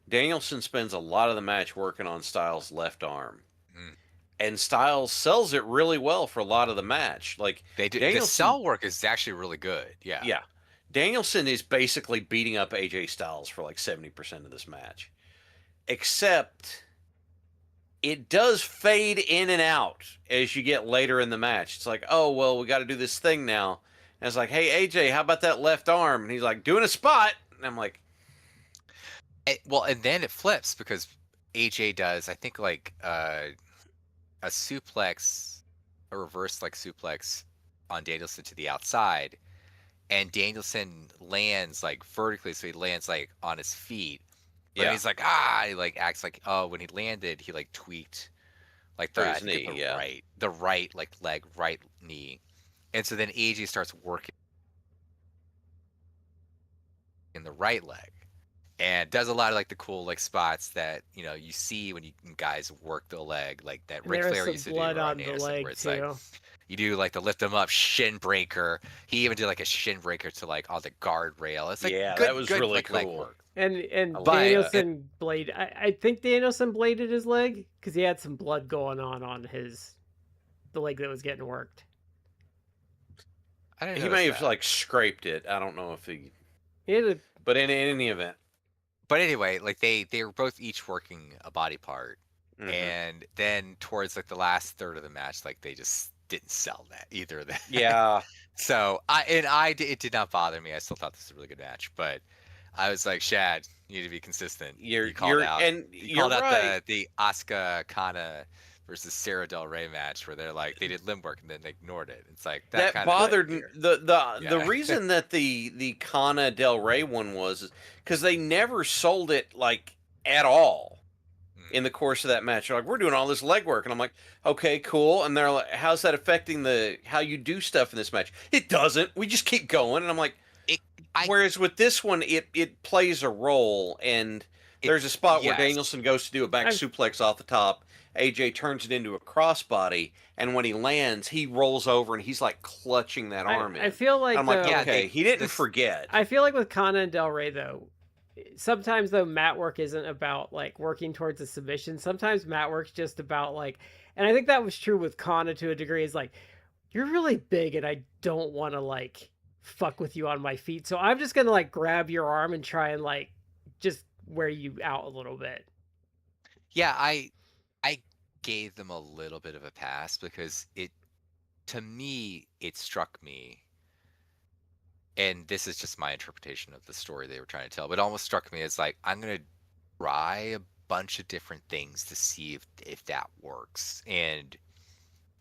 Danielson spends a lot of the match working on Styles' left arm, Mm. and Styles sells it really well for a lot of the match. Like They do the Danielson, cell work is actually really good. Yeah. yeah, Danielson is basically beating up AJ Styles for like 70% of this match, except it does fade in and out as you get later in the match. It's like, oh, well, we got to do this thing now. And it's like, hey, AJ, how about that left arm? And he's like, doing a spot. And I'm like, Well, and then it flips because AJ does, I think, like a suplex, a reverse like suplex on Danielson to the outside, and Danielson lands like vertically, so he lands like on his feet. But yeah, he's like, he like acts like, oh, when he landed, he like tweaked like For the, his I think knee, the yeah. right like leg, right knee. And so then AJ starts working in the right leg and does a lot of like the cool like spots that you see when guys work the leg, like that And Ric there was Flair some used to do blood or on on the Anderson, where leg it's like too. you do like the lift them up shin breaker. He even did like a shin breaker to like on the guardrail. It's like Yeah, that good was good really like leg cool. work. And I like But that. Danielson blade. I think Danielson bladed his leg because he had some blood going on the leg that was getting worked. I didn't He notice may have that. like scraped it. I don't know if he, He had a, but in any event. But anyway, like they were both each working a body part, Mhm. and then towards like the last third of the match, like they just didn't sell that either of that. Yeah, So it did not bother me. I still thought this was a really good match, but I was like, Shad, you need to be consistent. you're You called out you're right. the Asuka Kana versus Sarah Del Rey match where they're like they did limb work and then they ignored it. It's like that That kind of thing bothered here. the Yeah. reason that the Kana Del Rey one was because they never sold it like at all in the course of that match. They're like, we're doing all this legwork, and I'm like, okay, cool. And they're like, how's that affecting how you do stuff in this match? It doesn't. We just keep going, and I'm like, It I whereas with this one, it plays a role, and it there's a spot where yes. Danielson goes to do a back I've- suplex off the top. AJ turns it into a crossbody, and when he lands, he rolls over and he's like clutching that arm in. I feel like I'm like, though, Yeah, okay, he didn't this- forget. I feel like with Kana and Del Rey though, sometimes though mat work isn't about like working towards a submission. Sometimes mat work's just about like, and I think that was true with Kana to a degree. Is like, you're really big and I don't want to like fuck with you on my feet, so I'm just gonna like grab your arm and try and like just wear you out a little bit. Yeah, I gave them a little bit of a pass because to me it struck me, and this is just my interpretation of the story they were trying to tell, but it almost struck me as like I'm gonna try a bunch of different things to see if that works, and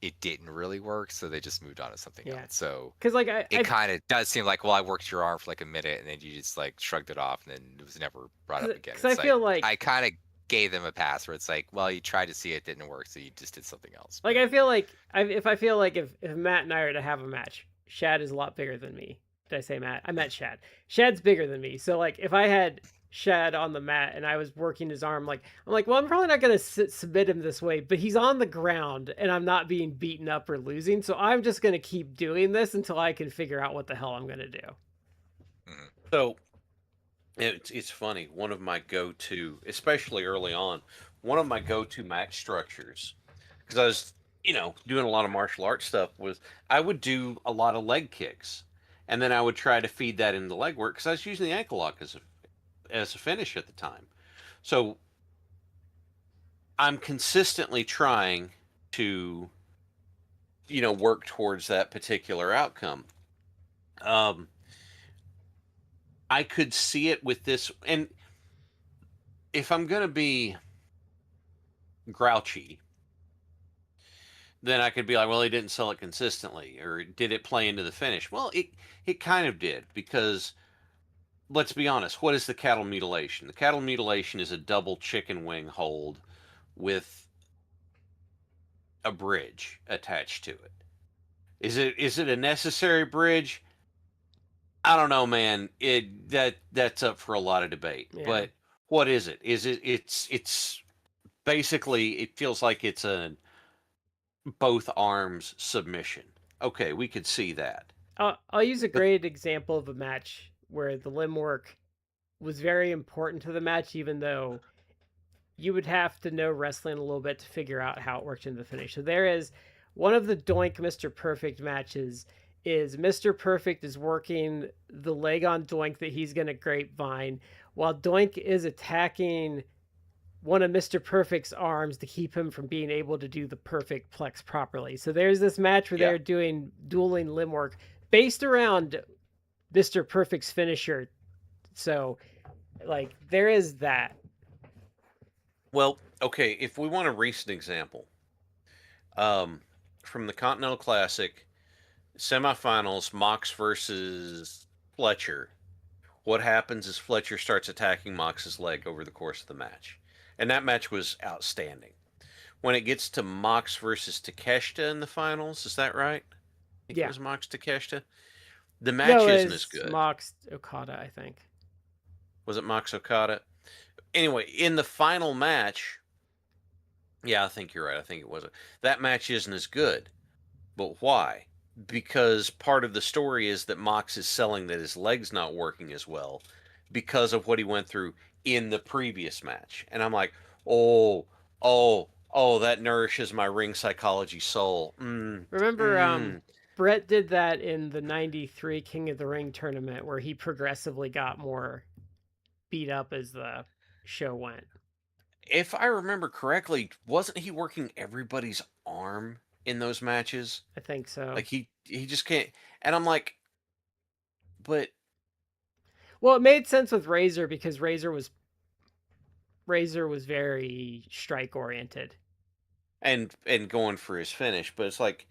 it didn't really work, so they just moved on to something Yeah. else. So Because like it kind of does seem like, well, I worked your arm for like a minute and then you just like shrugged it off and then it was never brought up again. 'cause I It's feel like I kind of gave them a pass where it's like, well, you tried to see it, didn't work, so you just did something else. like I feel like if Matt and I are to have a match, Shad is a lot bigger than me. Did I say Matt? I meant Shad. Shad's bigger than me. So like if I had Shad on the mat and I was working his arm, like I'm like, well, I'm probably not gonna submit him this way, but he's on the ground and I'm not being beaten up or losing, so I'm just gonna keep doing this until I can figure out what the hell I'm gonna do. So it's funny. One of my go-to, especially early on, one of my go-to match structures, because I was, doing a lot of martial arts stuff, was I would do a lot of leg kicks, and then I would try to feed that into leg work because I was using the ankle lock as a finish at the time. So I'm consistently trying to, work towards that particular outcome. I could see it with this, and if I'm going to be grouchy, then I could be like, well, he didn't sell it consistently, or did it play into the finish? Well, it kind of did, because let's be honest, what is the cattle mutilation? The cattle mutilation is a double chicken wing hold with a bridge attached to it. Is it a necessary bridge? I don't know, man. That's up for a lot of debate. Yeah. But what is it? It's basically, it feels like it's a both arms submission. Okay, we could see that. I'll use a But great example of a match where the limb work was very important to the match, even though you would have to know wrestling a little bit to figure out how it worked in the finish. So there is one of the Doink Mr. Perfect matches is Mr. Perfect is working the leg on Doink that he's going to grapevine while Doink is attacking one of Mr. Perfect's arms to keep him from being able to do the perfect plex properly. So there's this match where yeah, they're doing dueling limb work based around Mr. Perfect's finisher. So like there is that. well, okay. If we want a recent example, um, from the Continental Classic semifinals, Mox versus Fletcher. What happens is Fletcher starts attacking Mox's leg over the course of the match, and that match was outstanding. When it gets to Mox versus Takeshita in the finals, is that right? I think it Yeah. was Mox Takeshita. The match No, isn't as it's good. Mox Okada, I think. Was it Mox Okada? Anyway, in the final match, yeah, I think you're right. I think it was. That match isn't as good. But why? Because part of the story is that Mox is selling that his leg's not working as well because of what he went through in the previous match. And I'm like, oh, that nourishes my ring psychology soul. Remember, Brett did that in the '93 King of the Ring tournament where he progressively got more beat up as the show went. If I remember correctly, wasn't he working everybody's arm in those matches? I think so. Like he just can't. And I'm like, but Well, it made sense with Razor because Razor was very strike oriented. and going for his finish, but it's like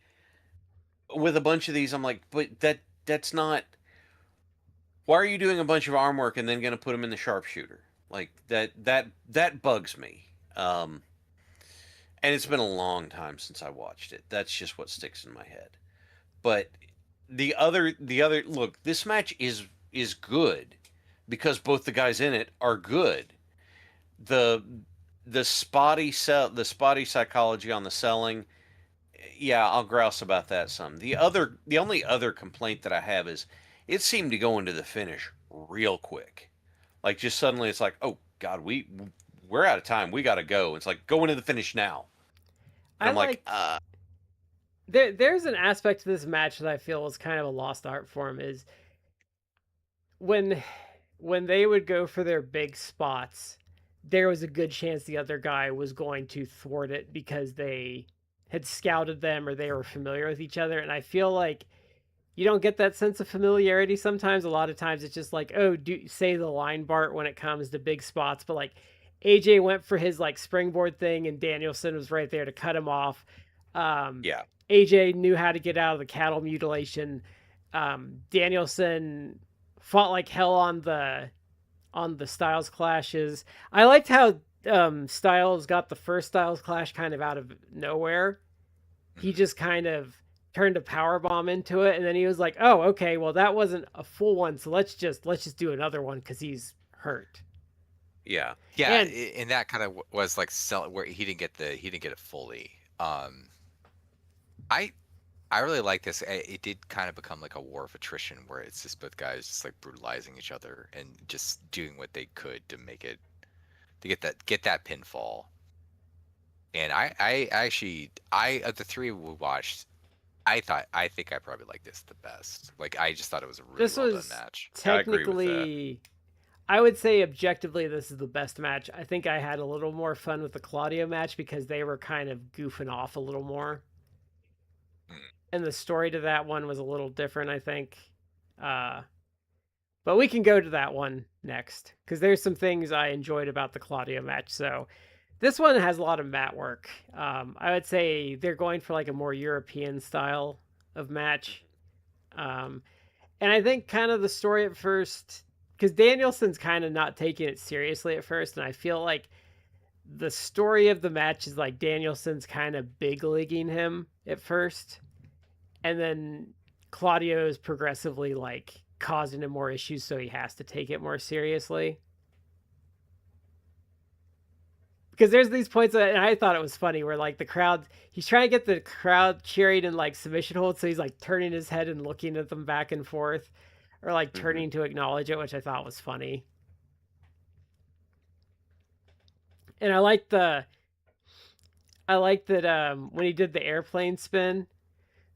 with a bunch of these, I'm like, but that's not. Why are you doing a bunch of arm work and then going to put him in the sharpshooter? Like that bugs me. And it's been a long time since I watched it. That's just what sticks in my head. But the other look, this match is good because both the guys in it are good. The the spotty psychology on the selling, yeah, I'll grouse about that some. The only other complaint that I have is it seemed to go into the finish real quick. Like just suddenly it's like, "Oh god, we're out of time. We got to go." It's like, "Go into the finish now." And I I'm like, like there's an aspect to this match that I feel was kind of a lost art form is when when they would go for their big spots, there was a good chance the other guy was going to thwart it because they had scouted them or they were familiar with each other. And I feel like you don't get that sense of familiarity sometimes. A lot of times it's just like, oh, do say the line Bart when it comes to big spots. But like AJ went for his like springboard thing and Danielson was right there to cut him off. Um, yeah. AJ knew how to get out of the cattle mutilation. Danielson fought like hell on the Styles clashes. I liked how Styles got the first Styles clash kind of out of nowhere. He Mhm. just kind of turned a power bomb into it, and then he was like, "Oh, okay, well that wasn't a full one, so let's just do another one because he's hurt." Yeah. Yeah, And and that kind of was like sell where he didn't get it fully. I I really like this. It did kind of become like a war of attrition where it's just both guys just like brutalizing each other and just doing what they could to make it to get that pinfall. And I actually I of the three we watched, I think I probably like this the best. Like I just thought it was a really this well done was match. I agree with that. technically, I would say objectively, this is the best match. I think I had a little more fun with the Claudio match because they were kind of goofing off a little more. Mm. And the story to that one was a little different, I think. Uh, but we can go to that one next because there's some things I enjoyed about the Claudio match. So this one has a lot of mat work. I would say they're going for like a more European style of match. Um, and I think kind of the story at first, because Danielson's kind of not taking it seriously at first, and I feel like the story of the match is like Danielson's kind of big leaguing him at first, and then Claudio is progressively like causing him more issues, so he has to take it more seriously. because there's these points that, and I thought it was funny where like the crowd, he's trying to get the crowd cheering in like submission holds, so he's like turning his head and looking at them back and forth, or like turning to acknowledge it, which I thought was funny. And I like that when he did the airplane spin,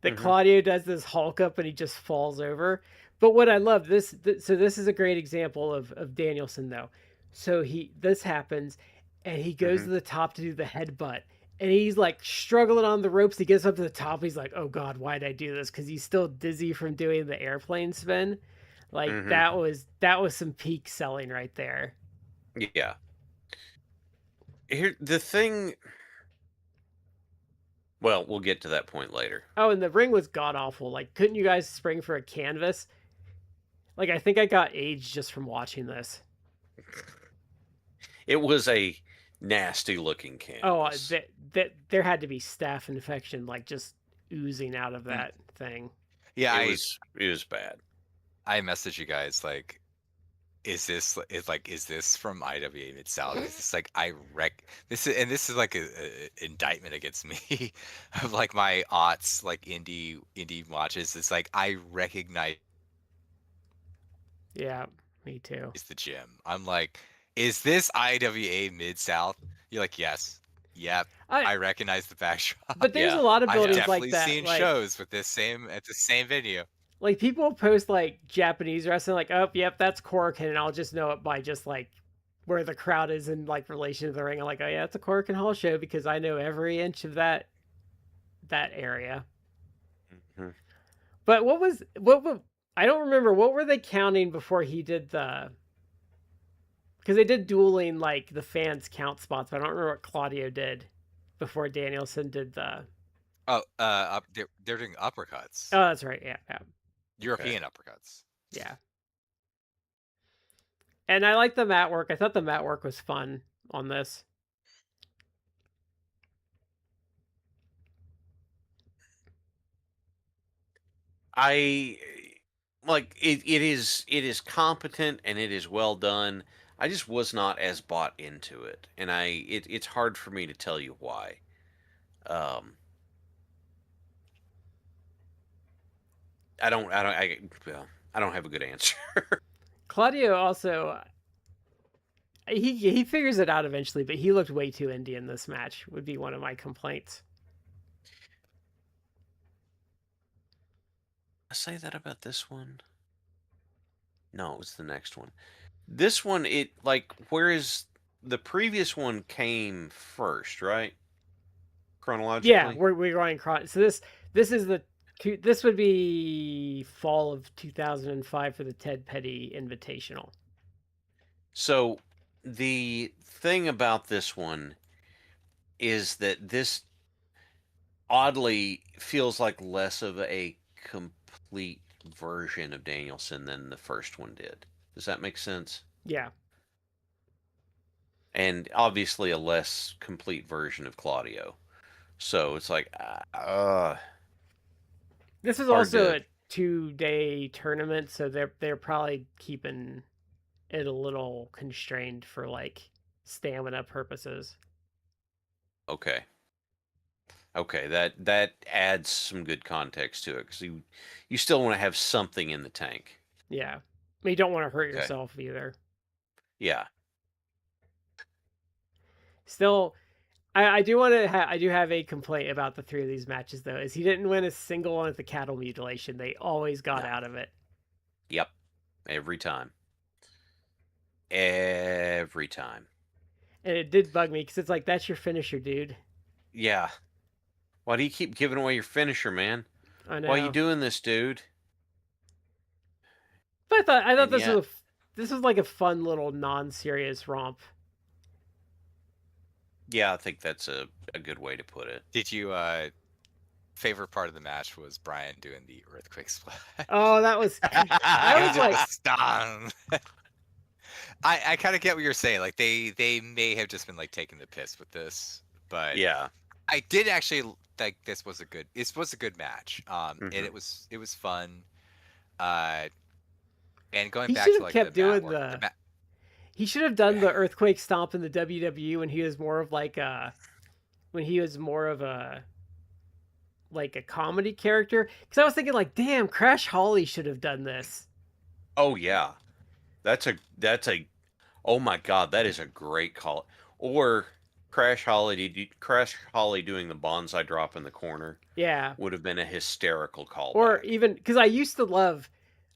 that Claudio does this Hulk up and he just falls over. But what I love so this is a great example of Danielson though. So this happens, and he goes to the top to do the headbutt, and he's like struggling on the ropes. He gets up to the top. He's like, "Oh God, why did I do this?" Because he's still dizzy from doing the airplane spin. Like that was some peak selling right there. Yeah. Here the thing. Well, we'll get to that point later. Oh, and the ring was god awful. Like, couldn't you guys spring for a canvas? Like, I think I got aged just from watching this. It was a nasty looking canvas. Oh, there had to be staph infection, like just oozing out of that thing. Yeah, it was bad. I messaged you guys like, is this from IWA Mid-South? Is this like this is like a indictment against me of like my aughts like indie watches. It's like I recognize. Yeah, me too. It's the gym. I'm like, is this IWA Mid-South? You're like, yes. Yep. I recognize the backdrop. But there's a lot of buildings I've definitely like that. Seen like, shows with this at the same venue. Like people post like Japanese wrestling, like, oh, yep, that's Korakuen, and I'll just know it by just like where the crowd is in like relation to the ring. I'm like, oh yeah, it's a Korakuen Hall show because I know every inch of that area. But what I don't remember, what were they counting before he did the? Because they did dueling like the fans count spots, but I don't remember what Claudio did before Danielson did the. Oh, they're doing uppercuts. Oh, that's right. Yeah. European uppercuts. Yeah. And I like the mat work. I thought the mat work was fun on this. I like it is competent and it is well done. I just was not as bought into it, and it's hard for me to tell you why. I don't have a good answer. Claudio also he figures it out eventually, but he looked way too indie in this match, would be one of my complaints. I say that about this one? No, it was the next one. This one, whereas the previous one came first, right? Chronologically? Yeah, we're going so this would be fall of 2005 for the Ted Petty Invitational. So the thing about this one is that this oddly feels like less of a complete version of Danielson than the first one did. Does that make sense? Yeah. And obviously a less complete version of Claudio. So it's like, this is also a 2-day tournament, so they're probably keeping it a little constrained for like stamina purposes. Okay, that adds some good context to it because you still want to have something in the tank. Yeah, I mean, you don't want to hurt yourself either. Yeah. Still, I do want to. I do have a complaint about the 3 of these matches though. Is he didn't win a single one at the cattle mutilation. They always got out of it. Yep, every time. Every time. And it did bug me because it's like, that's your finisher, dude. Yeah. Why do you keep giving away your finisher, man? I know. Why are you doing this, dude? But I thought this was like a fun little non-serious romp. Yeah, I think that's a good way to put it. Did you favorite part of the match was Bryan doing the earthquake splash? Oh, that was I was like stun. I kind of get what you're saying. Like they may have just been like taking the piss with this, but yeah, I did actually think this was a good match. And it was fun. And going he back should to have like kept the doing He should have done the earthquake stomp in the WWE when he was more of like a like a comedy character. Because I was thinking like, damn, Crash Holly should have done this. Oh yeah, that's a oh my god, that is a great call. Or Crash Holly doing the bonsai drop in the corner Yeah. would have been a hysterical Or callback. even because I used to love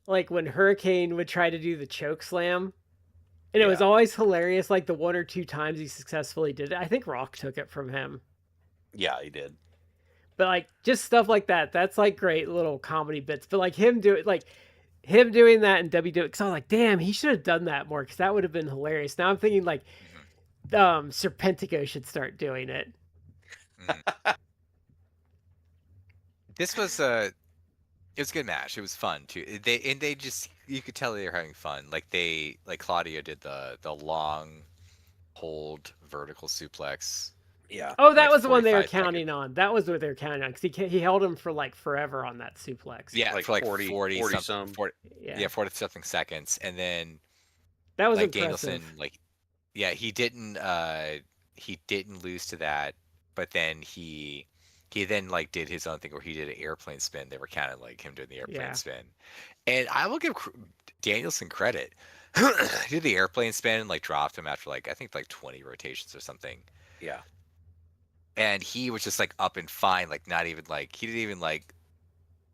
like when Hurricane would try to do the choke slam. And it was Yeah. always hilarious, like the one or two times he successfully did it. I think Rock took it from him. Yeah, he did. But like just stuff like that, that's like great little comedy bits. But like him doing that in WWE, because I was like, damn, he should have done that more because that would have been hilarious. Now I'm thinking like Serpentico should start doing it. This was it was a good match. It was fun too. They just, you could tell they were having fun. Like Claudio did the long hold vertical suplex. Yeah. Oh, that Like was the one they were 45 counting on. That was what they were counting on because he held him for like forever on that suplex. Yeah, Like for like 40 some. 40 Yeah, 40 something seconds, and then that was like impressive. Danielson, like, yeah, he didn't lose to that, but then he then like did his own thing where he did an airplane spin. They were counting like him doing the airplane spin, and I will give Danielson credit. He did the airplane spin and like dropped him after like I think like 20 rotations or something. Yeah. And he was just like up and fine, like not even like he didn't even like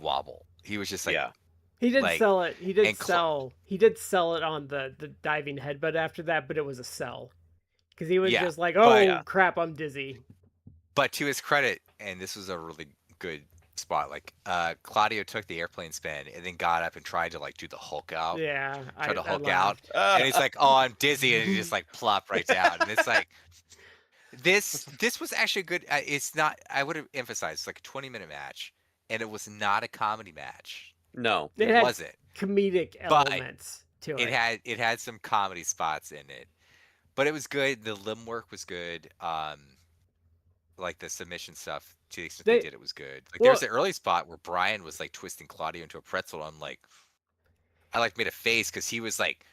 wobble. He was just like, Yeah. He did like, sell it. He did and sell. He did sell it on the diving headbutt after that, but it was a sell because he was Yeah, just like, but- "Oh crap, I'm dizzy." But to his credit, and this was a really good spot, like Claudio took the airplane spin and then got up and tried to like do the Hulk out. Yeah, Tried to I Hulk out. laughed. And he's like, "Oh, I'm dizzy," and he just like plopped right down. And it's like, this was actually good. It's not. I would have emphasized it's like a 20-minute match, and it was not a comedy match. No. It It had wasn't. comedic But elements to It had some comedy spots in it, but it was good. The limb work was good. Like the submission stuff, to the extent they did, it was good. Like there's an early spot where Bryan was like twisting Claudio into a pretzel. I'm like, I like made a face because he was like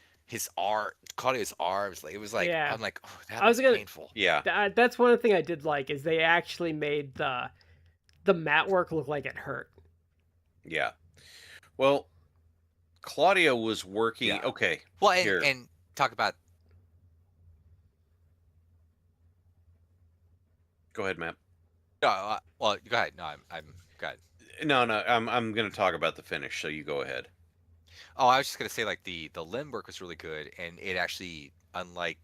Claudio's arms, like it was like, Yeah. I'm like, oh, that I was was gonna- painful. Yeah. That's one thing I did like is they actually made the mat work look like it hurt. Yeah. Well, Claudio was working. Yeah. Okay. Well, Here. and talk about. Go ahead, Matt. No, well, go ahead. No, I'm go ahead. No, I'm going to talk about the finish, so you go ahead. Oh, I was just gonna say like the limb work was really good, and it actually, unlike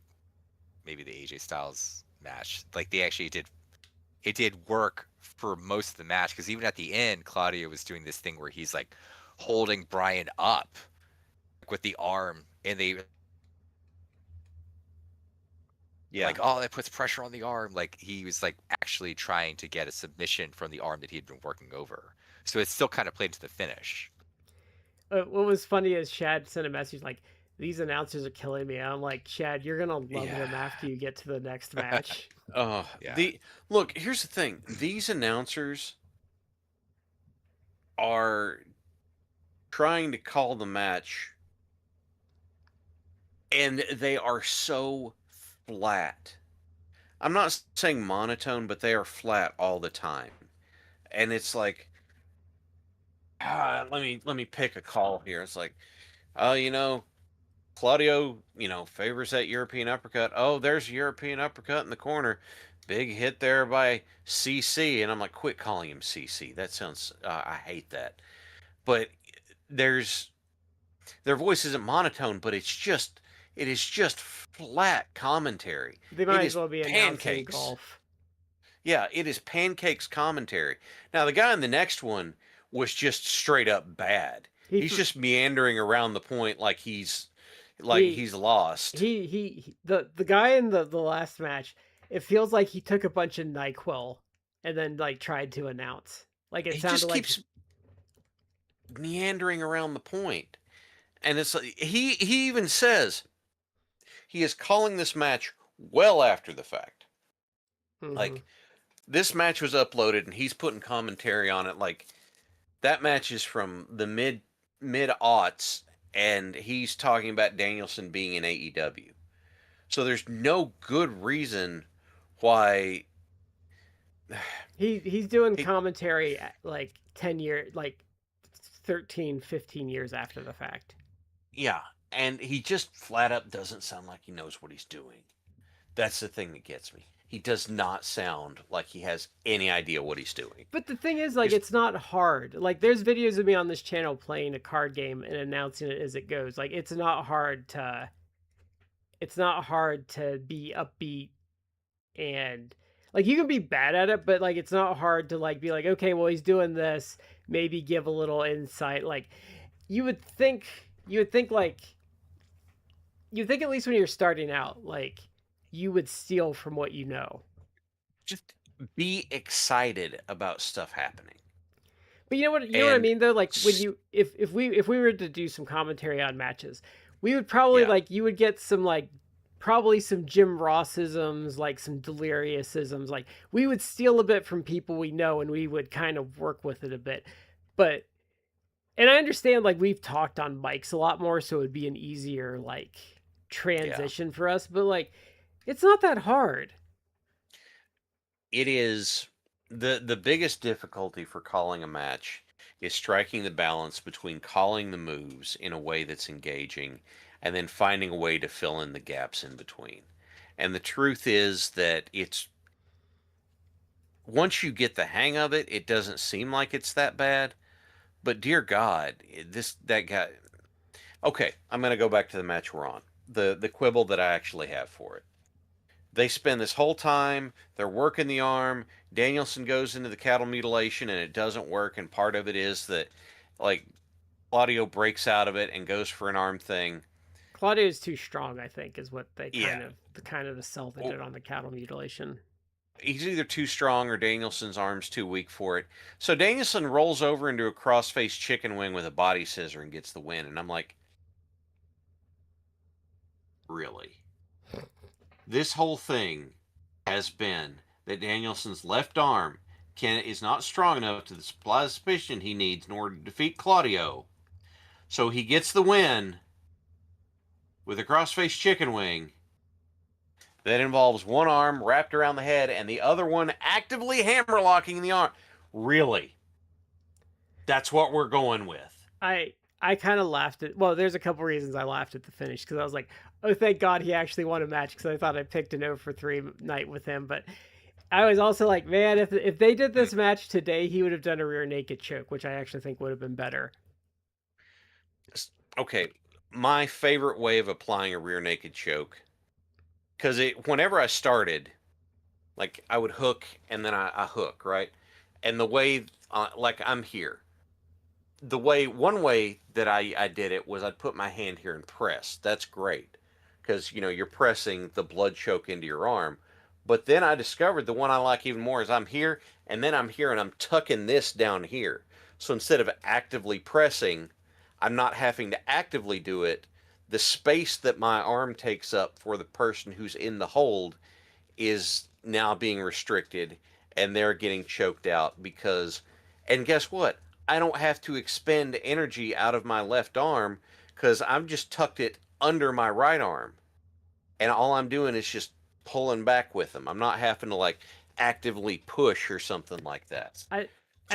maybe the AJ Styles match, like they actually did work for most of the match, because even at the end, Claudio was doing this thing where he's like holding Bryan up with the arm, and they like, oh, that puts pressure on the arm. Like he was like actually trying to get a submission from the arm that he had been working over. So it still kind of played to the finish. What was funny is Chad sent a message like, "These announcers are killing me." I'm like, Chad, you're gonna love them after you get to the next match. Yeah. Look, here's the thing. These announcers are trying to call the match, and they are so flat. I'm not saying monotone, but they are flat all the time. And it's like, let me pick a call here. It's like, oh, Claudio, favors that European uppercut. Oh, there's a European uppercut in the corner. Big hit there by CC. And I'm like, quit calling him CC. That sounds, I hate that. But their voice isn't monotone, but it is just flat commentary. They might It as is well be announcing pancakes. golf. Yeah, it is pancakes commentary. Now, the guy in the next one was just straight up bad. He's just meandering around the point like he's lost. The guy in the last match, it feels like he took a bunch of NyQuil and then like tried to announce. Like it He sounded just like keeps meandering around the point. And it's like, he even says he is calling this match well after the fact. Like, this match was uploaded and he's putting commentary on it. Like, that match is from the mid aughts, and he's talking about Danielson being in AEW. So there's no good reason why He's doing he, commentary at, like 10 years, like 13, 15 years after the fact. yeah, and he just flat up doesn't sound like he knows what he's doing. That's the thing that gets me. He does not sound like he has any idea what he's doing. But the thing is, like, He's, it's not hard. Like, there's videos of me on this channel playing a card game and announcing it as it goes. Like, it's not hard to be upbeat, and like you can be bad at it, but like it's not hard to like be like, okay, well, he's doing this, maybe give a little insight. Like, you would think you would think like you think at least when you're starting out, like you would steal from what you know. just be excited about stuff happening. But you know what I And mean though? Like when you if we were to do some commentary on matches, we would probably yeah, like you would get some like probably some Jim Rossisms, like some Delirious-isms. Like we would steal a bit from people we know and we would kind of work with it a bit. But and I understand like we've talked on mics a lot more, so it would be an easier like yeah. transition for us, but like it's not that hard. It is the biggest difficulty for calling a match is striking the balance between calling the moves in a way that's engaging and then finding a way to fill in the gaps in between. And the truth is that it's once you get the hang of it, it doesn't seem like it's that bad. But dear God, this that guy. Okay, I'm going to go back to the match we're on. The quibble that I actually have for it. They spend this whole time, they're working the arm. Danielson goes into the cattle mutilation and it doesn't work. And part of it is that, like, Claudio breaks out of it and goes for an arm thing. Claudio is too strong, I think, is what they Yeah. kind of the sell they did on the cattle mutilation. He's either too strong or Danielson's arm's too weak for it. So Danielson rolls over into a crossface chicken wing with a body scissor and gets the win. And I'm like, really? This whole thing has been that Danielson's left arm is not strong enough to supply the suspicion he needs in order to defeat Claudio. So he gets the win with a crossface chicken wing that involves one arm wrapped around the head and the other one actively hammerlocking the arm. Really? That's what we're going with. I kind of laughed at. Well, there's a couple reasons I laughed at the finish because I was like, oh, thank God he actually won a match because I thought I picked an 0-for-3 night with him. But I was also like, man, if they did this match today, he would have done a rear naked choke, which I actually think would have been better. Okay, my favorite way of applying a rear naked choke, because whenever I started, like I would hook and then I hook, right? And the way, like I'm here, one way that I did it was I'd put my hand here and press. That's great because you're pressing the blood choke into your arm. But then I discovered the one I like even more is I'm here and then I'm here and I'm tucking this down here. So instead of actively pressing, I'm not having to actively do it. The space that my arm takes up for the person who's in the hold is now being restricted and they're getting choked out because, and guess what? I don't have to expend energy out of my left arm because I've just tucked it under my right arm. And all I'm doing is just pulling back with them. I'm not having to like actively push or something like that. I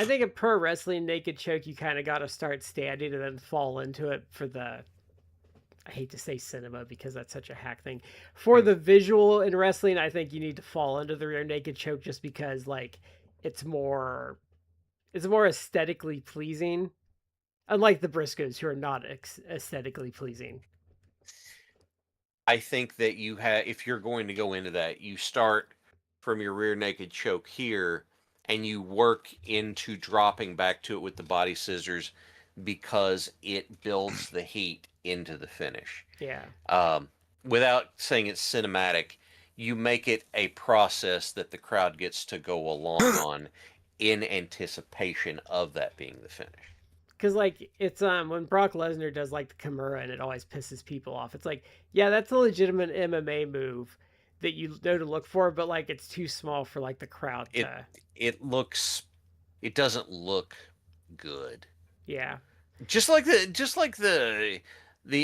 think in pro wrestling naked choke, you kind of got to start standing and then fall into it for the. I hate to say cinema because that's such a hack thing. For the visual in wrestling, I think you need to fall into the rear naked choke just because like it's more aesthetically pleasing. Unlike the Briscoes, who are not aesthetically pleasing. I think that if you're going to go into that, you start from your rear naked choke here and you work into dropping back to it with the body scissors because it builds the heat into the finish. Yeah. Without saying it's cinematic, you make it a process that the crowd gets to go along on in anticipation of that being the finish. Because like it's when Brock Lesnar does like the Kimura and it always pisses people off. It's like, yeah, that's a legitimate MMA move that you know to look for, but like it's too small for like the crowd to. It doesn't look good. Yeah. Just like the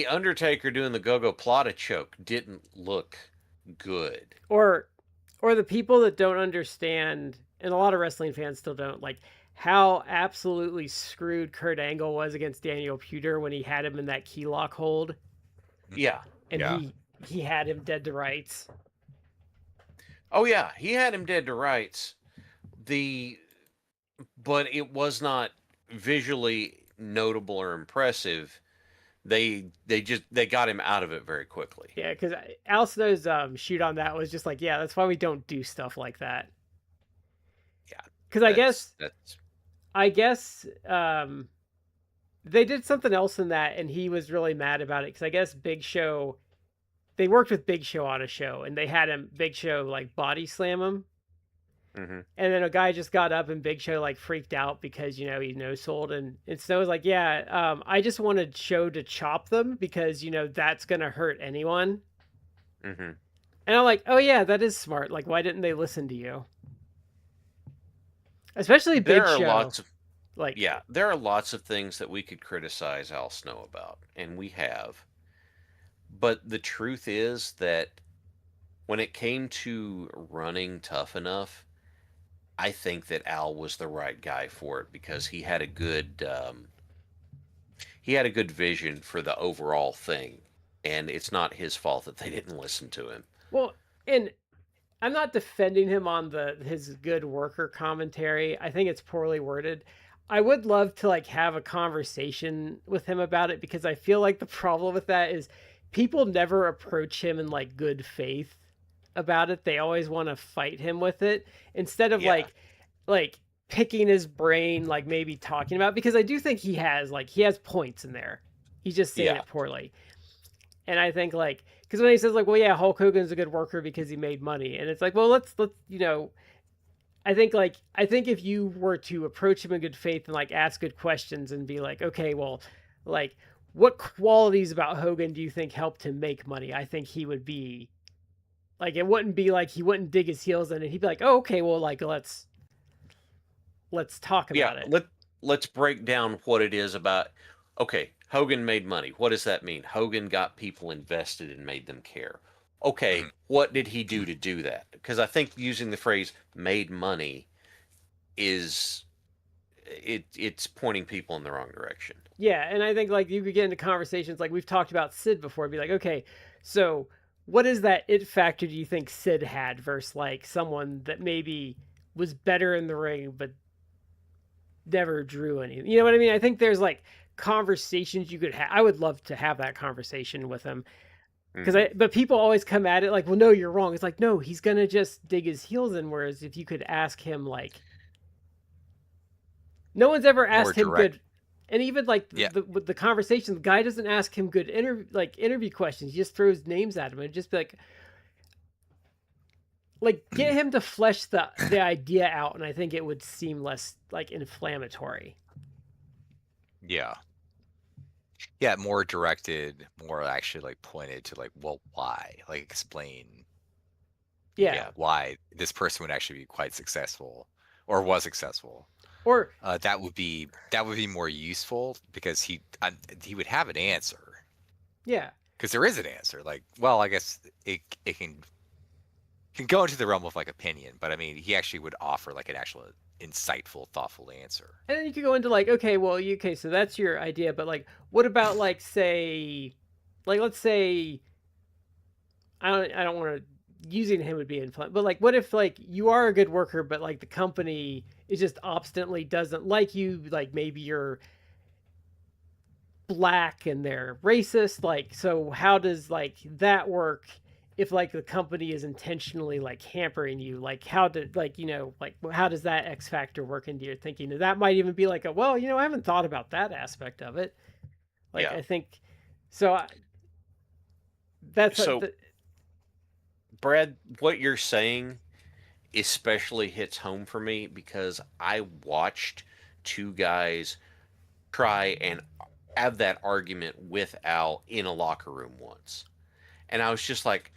Undertaker doing the Go-Go Plata choke didn't look good. or the people that don't understand, and a lot of wrestling fans still don't, like how absolutely screwed Kurt Angle was against Daniel Puder when he had him in that key lock hold Yeah. and Yeah. he had him dead to rights. Oh yeah, he had him dead to rights. But it was not visually notable or impressive. They got him out of it very quickly. Yeah, because Al Snow's shoot on that was just like, yeah, that's why we don't do stuff like that. Yeah. Because I guess they did something else in that, and he was really mad about it. Because I guess Big Show, they worked with Big Show on a show, and they had Big Show like body slam him, Mm-hmm. and then a guy just got up, and Big Show like freaked out because he no sold, and Snow was like, yeah, I just wanted Show to chop them because that's gonna hurt anyone. Mm-hmm. And I'm like, oh yeah, that is smart. Like, why didn't they listen to you? Especially Big There are Show. lots of Like, Yeah, there are lots of things that we could criticize Al Snow about, and we have. But the truth is that when it came to running Tough Enough, I think that Al was the right guy for it because he had a good vision for the overall thing, and it's not his fault that they didn't listen to him. well, and I'm not defending him on his good worker commentary. I think it's poorly worded. I would love to like have a conversation with him about it because I feel like the problem with that is people never approach him in like good faith about it. They always want to fight him with it instead of Yeah. like picking his brain, like maybe talking about, because I do think he has points in there. He's just saying Yeah. it poorly. And I think like, because when he says like, well, yeah, Hulk Hogan's a good worker because he made money, and it's like, well, let's I think if you were to approach him in good faith and like ask good questions and be like, okay, well, like what qualities about Hogan do you think helped him make money? I think he would be like, it wouldn't be like he wouldn't dig his heels in it. He'd be like, oh, okay, well, like let's talk about it. Let's break down what it is about. Okay, Hogan made money. What does that mean? Hogan got people invested and made them care. Okay, Mhm. what did he do to do that? Because I think using the phrase "made money" is it's pointing people in the wrong direction. Yeah, and I think like you could get into conversations like we've talked about Sid before, be like, okay, so what is that it factor do you think Sid had versus like someone that maybe was better in the ring but never drew any? You know what I mean? I think there's like conversations you could have. I would love to have that conversation with him because Mhm. but people always come at it like, well, no, you're wrong. It's like, no, he's gonna just dig his heels in. Whereas if you could ask him like, no one's ever More asked him direct. good, and even like Yeah. with the conversation, the guy doesn't ask him good interview questions. He just throws names at him and just be like get him to flesh the idea out, and I think it would seem less like inflammatory. Yeah. Yeah, more directed, more actually like pointed to like, well, why? Like explain, Yeah. why this person would actually be quite successful or was successful. Or That would be more useful because he would have an answer yeah. because there is an answer. Like, well, I guess it can go into the realm of like opinion, but I mean, he actually would offer like an actual insightful, thoughtful answer. And then you could go into like, okay, well, okay, so that's your idea, but like, what about like, say, like, let's say, I don't want to using him would be inflamed, but like, what if like you are a good worker, but like the company is just obstinately doesn't like you, like maybe you're black and they're racist, like, so how does like that work? If like the company is intentionally like hampering you, like how did like like how does that X factor work into your thinking? That might even be like a, well, I haven't thought about that aspect of it. Like Yeah. I think so. That's So, Brad, what you're saying especially hits home for me because I watched two guys try and have that argument with Al in a locker room once. And I was just like,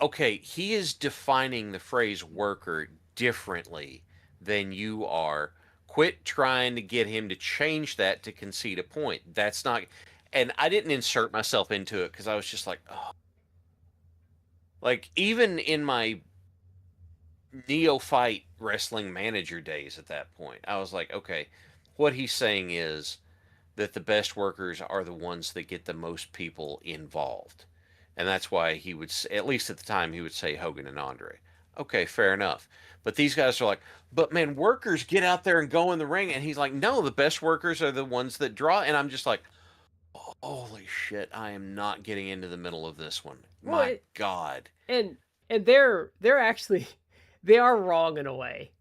okay, he is defining the phrase worker differently than you are. Quit trying to get him to change that to concede a point. That's not. And I didn't insert myself into it because I was just like, oh. Like, even in my neophyte wrestling manager days at that point, I was like, okay, what he's saying is that the best workers are the ones that get the most people involved. And that's why he would, at least at the time, he would say Hogan and Andre. Okay, fair enough. But these guys are like, but man, workers get out there and go in the ring. And he's like, no, the best workers are the ones that draw. And I'm just like, holy shit, I am not getting into the middle of this one. Well, My God. and they're actually they are wrong in a way,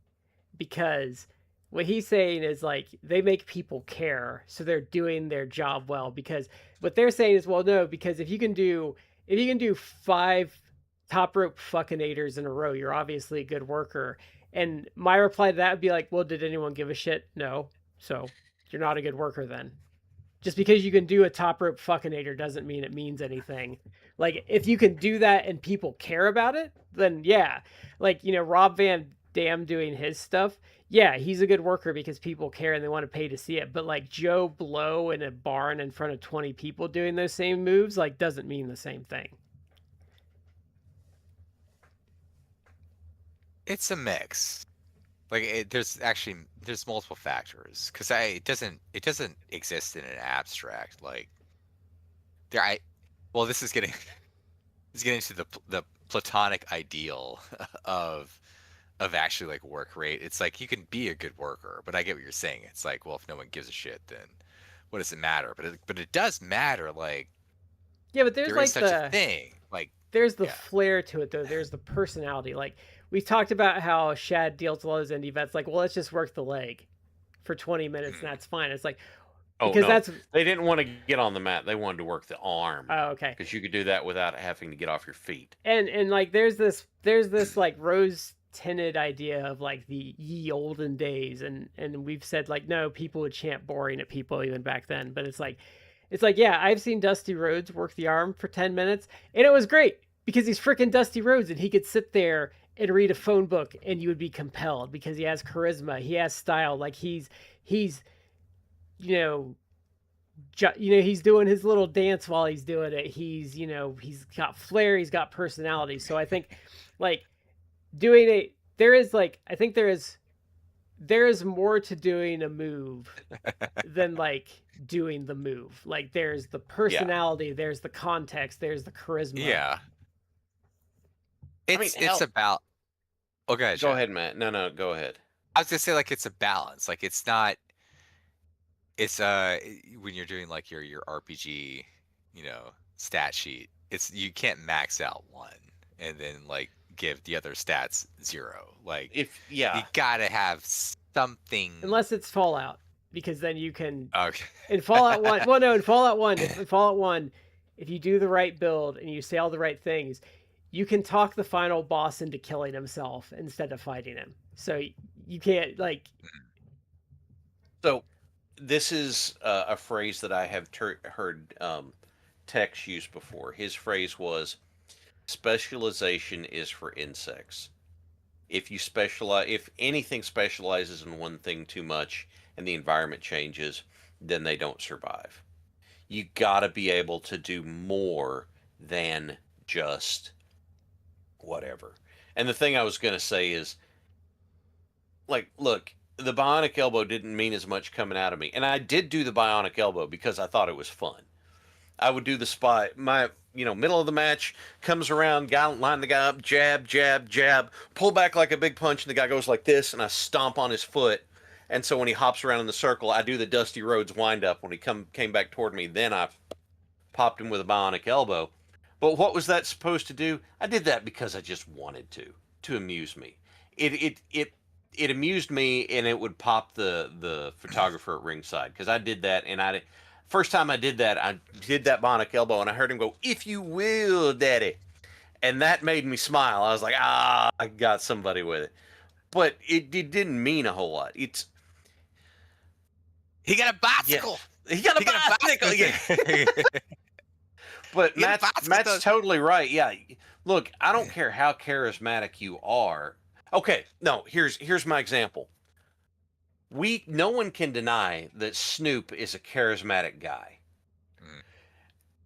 because what he's saying is like they make people care, so they're doing their job well. Because what they're saying is, well, no, because if you can do 5 top rope fuckinators in a row, you're obviously a good worker. And my reply to that would be like, well, did anyone give a shit? No. So you're not a good worker then. Just because you can do a top rope fuckinator doesn't mean it means anything. Like, if you can do that and people care about it, then yeah. Like, Rob Van Dam doing his stuff, yeah, he's a good worker because people care and they want to pay to see it. But like Joe Blow in a barn in front of 20 people doing those same moves, like, doesn't mean the same thing. It's a mix. Like there's multiple factors because it doesn't exist in an abstract like there. This is getting to the platonic ideal of actually like work rate. It's like you can be a good worker, but I get what you're saying. It's like, well, if no one gives a shit, then what does it matter? But it does matter. Like, yeah, but there's there like is such a thing. Like, there's the flair to it though. There's the personality. Like, we talked about how Shad deals with all those indie vets. Like, well, let's just work the leg for 20 minutes and that's fine. It's like, because they didn't want to get on the mat. They wanted to work the arm. Oh, okay. Because you could do that without having to get off your feet. And like there's this like rose tinted idea of like the ye olden days, and we've said like, no, people would chant boring at people even back then. But it's like yeah, I've seen Dusty Rhodes work the arm for 10 minutes and it was great because he's freaking Dusty Rhodes and he could sit there and read a phone book and you would be compelled because he has charisma, he has style. Like he's he's doing his little dance while he's doing it. He's got flair, he's got personality. So I think like there is more to doing a move than like doing the move. Like there's the personality, there's the context, there's the charisma. Yeah. It's about. Okay, go ahead, Matt. No, go ahead. I was gonna say like it's a balance. Like it's not. It's when you're doing like your RPG, stat sheet. It's you can't max out one and then like give the other stats 0. Like you gotta have something. Unless it's Fallout, because then you can. Okay. In Fallout 1, well, no, in Fallout 1, if you do the right build and you say all the right things, you can talk the final boss into killing himself instead of fighting him. So you can't like. So, this is a phrase that I have heard Tex use before. His phrase was, "Specialization is for insects. If anything specializes in one thing too much and the environment changes, then they don't survive. You got to be able to do more than just whatever." And the thing I was going to say is, like, look, the bionic elbow didn't mean as much coming out of me. And I did do the bionic elbow because I thought it was fun. I would do the spot. My, middle of the match, comes around, line the guy up, jab, jab, jab, pull back like a big punch, and the guy goes like this, and I stomp on his foot. And so when he hops around in the circle, I do the Dusty Rhodes wind up. When he came back toward me, then I popped him with a bionic elbow. But what was that supposed to do? I did that because I just wanted to amuse me. It amused me, and it would pop the photographer at ringside because I did that, and first time I did that bionic elbow, and I heard him go, "If you will, Daddy," and that made me smile. I was like, I got somebody with it, but it didn't mean a whole lot. He got a bicycle. Yeah. He got a bicycle. Yeah. But Matt's totally right. Yeah, look, I don't care how charismatic you are. Okay, no, here's my example. No one can deny that Snoop is a charismatic guy.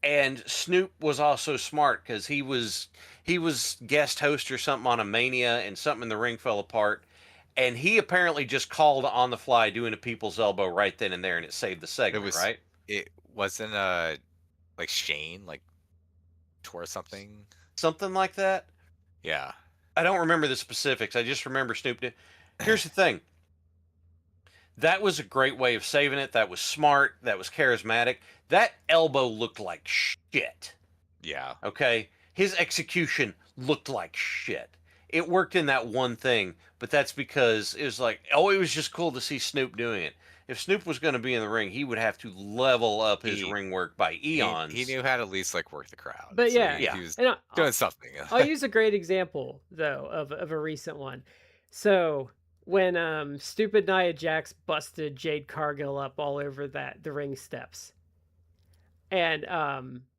And Snoop was also smart because he was guest host or something on a Mania, and something in the ring fell apart, and he apparently just called on the fly, doing a people's elbow right then and there, and it saved the segment. Right? It wasn't like Shane like tore something. Something like that. Yeah. I don't remember the specifics. I just remember Snoop did. Here's the thing. That was a great way of saving it. That was smart. That was charismatic. That elbow looked like shit. Yeah. Okay? His execution looked like shit. It worked in that one thing, but that's because it was like, oh, it was just cool to see Snoop doing it. If Snoop was going to be in the ring, he would have to level up his ring work by eons. He knew how to at least like work the crowd. But So yeah, he was and doing something. I'll use a great example though of a recent one. So when stupid Nia Jax busted Jade Cargill up all over the ring steps, and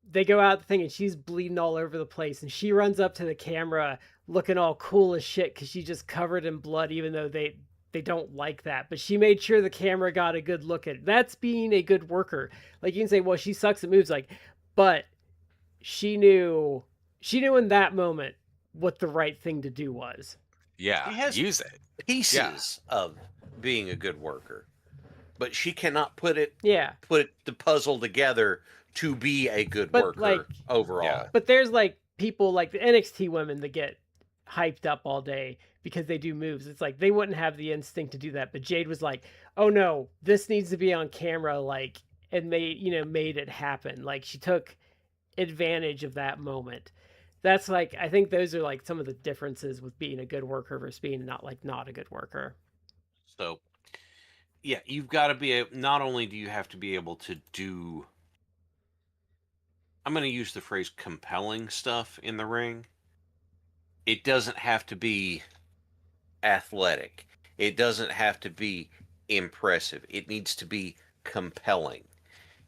they go out the thing and she's bleeding all over the place, and she runs up to the camera looking all cool as shit because she's just covered in blood, even though they don't like that, but she made sure the camera got a good look at it. That's being a good worker. Like, you can say, well, she sucks at moves, like, but she knew in that moment what the right thing to do was. Yeah, She has use it. pieces of being a good worker, but she cannot put Yeah. the puzzle together to be a good But, worker like, overall. Yeah. But there's like people like the NXT women that get hyped up all day because they do moves. It's like they wouldn't have the instinct to do that, but Jade was like, oh no, this needs to be on camera, like, and made it happen. Like, she took advantage of that moment. That's like, I think those are like some of the differences with being a good worker versus being not a good worker. So, yeah, you've got to be not only do you have to be able to do, I'm going to use the phrase compelling stuff in the ring. It doesn't have to be athletic. It doesn't have to be impressive. It needs to be compelling.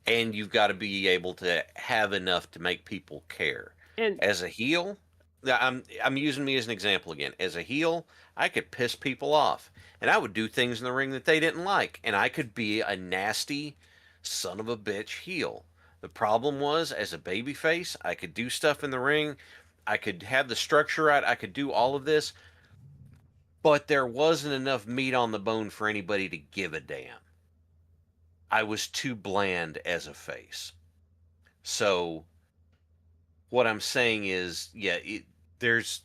And you've got to be able to have enough to make people care. And as a heel, I'm using me as an example again. As a heel, I could piss people off, and I would do things in the ring that they didn't like, and I could be a nasty son of a bitch heel. The problem was, as a babyface, I could do stuff in the ring. I could have the structure right. I could do all of this, but there wasn't enough meat on the bone for anybody to give a damn. I was too bland as a face. So what I'm saying is, yeah, there's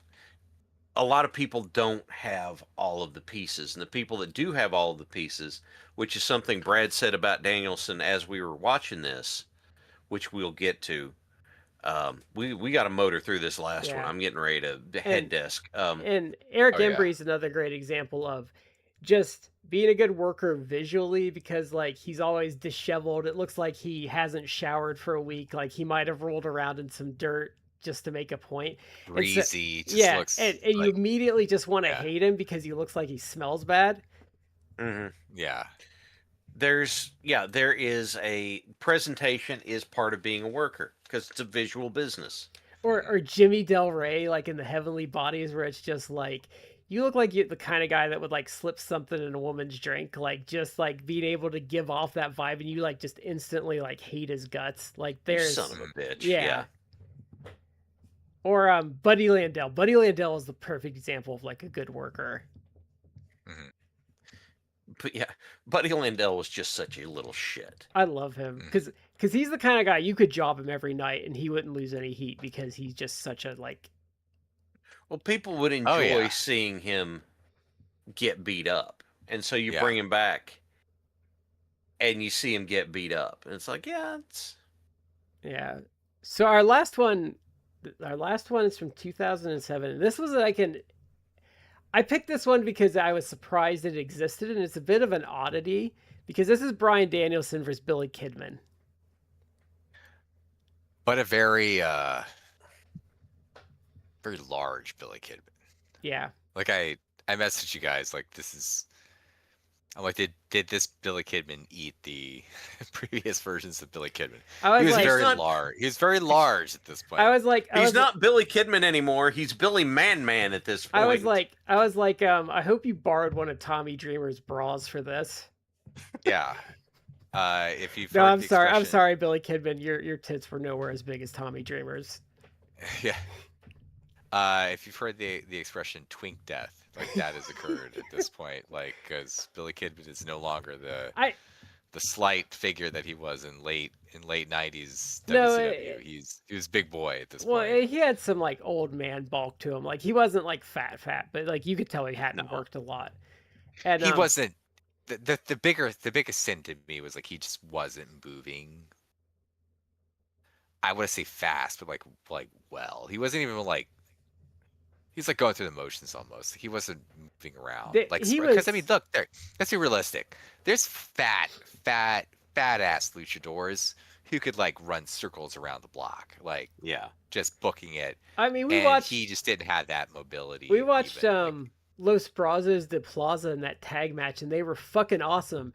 a lot of people don't have all of the pieces, and the people that do have all of the pieces, which is something Brad said about Danielson as we were watching this, which we'll get to. We got to motor through this last one. I'm getting ready to head desk. And Eric Embry's another great example of just being a good worker visually, because like he's always disheveled. It looks like he hasn't showered for a week. Like he might have rolled around in some dirt just to make a point. Greasy. Looks and like, you immediately just want to hate him because he looks like he smells bad. Mm-hmm. Yeah. There is a presentation is part of being a worker because it's a visual business. Or Jimmy Del Rey, like in the Heavenly Bodies, where it's just like, you look like you're the kind of guy that would like slip something in a woman's drink, like just like being able to give off that vibe, and you like just instantly like hate his guts. Like there's son of a bitch. Yeah. Or Buddy Landell. Buddy Landell is the perfect example of like a good worker. Mm-hmm. But yeah, Buddy Landell was just such a little shit. I love him because he's the kind of guy you could job him every night and he wouldn't lose any heat because he's just such a like. Well, people would enjoy seeing him get beat up, and so you bring him back, and you see him get beat up, and it's like, yeah. So our last one is from 2007, and this was I picked this one because I was surprised it existed, and it's a bit of an oddity because this is Bryan Danielson versus Billy Kidman. But a very very large Billy Kidman. Yeah. Like I messaged you guys like I'm like, did this Billy Kidman eat the previous versions of Billy Kidman? He was very large. He was very large at this point. I was like, he's not Billy Kidman anymore. He's Billy Man at this point. I was like, I hope you borrowed one of Tommy Dreamer's bras for this. Yeah. If you've No, heard I'm the sorry. I'm expression, sorry, Billy Kidman. Your tits were nowhere as big as Tommy Dreamer's. yeah. If you've heard the expression "twink death," like that has occurred at this point, like because Billy Kidman is no longer I the slight figure that he was in late '90s no. WCW. He was big boy at this Well, point. he had some like old man bulk to him. Like he wasn't like fat, but like you could tell he hadn't No. worked a lot. And He wasn't the biggest sin to me was like he just wasn't moving. I want to say fast, but like well, he wasn't even like he's like going through the motions almost. He wasn't moving around like he because I mean, was. look there. Let's be realistic. There's fat ass luchadors who could like run circles around the block, like Yeah. just booking it, I mean, and he just didn't have that mobility. we watched even like Los Brazos de Plaza in that tag match, and they were fucking awesome.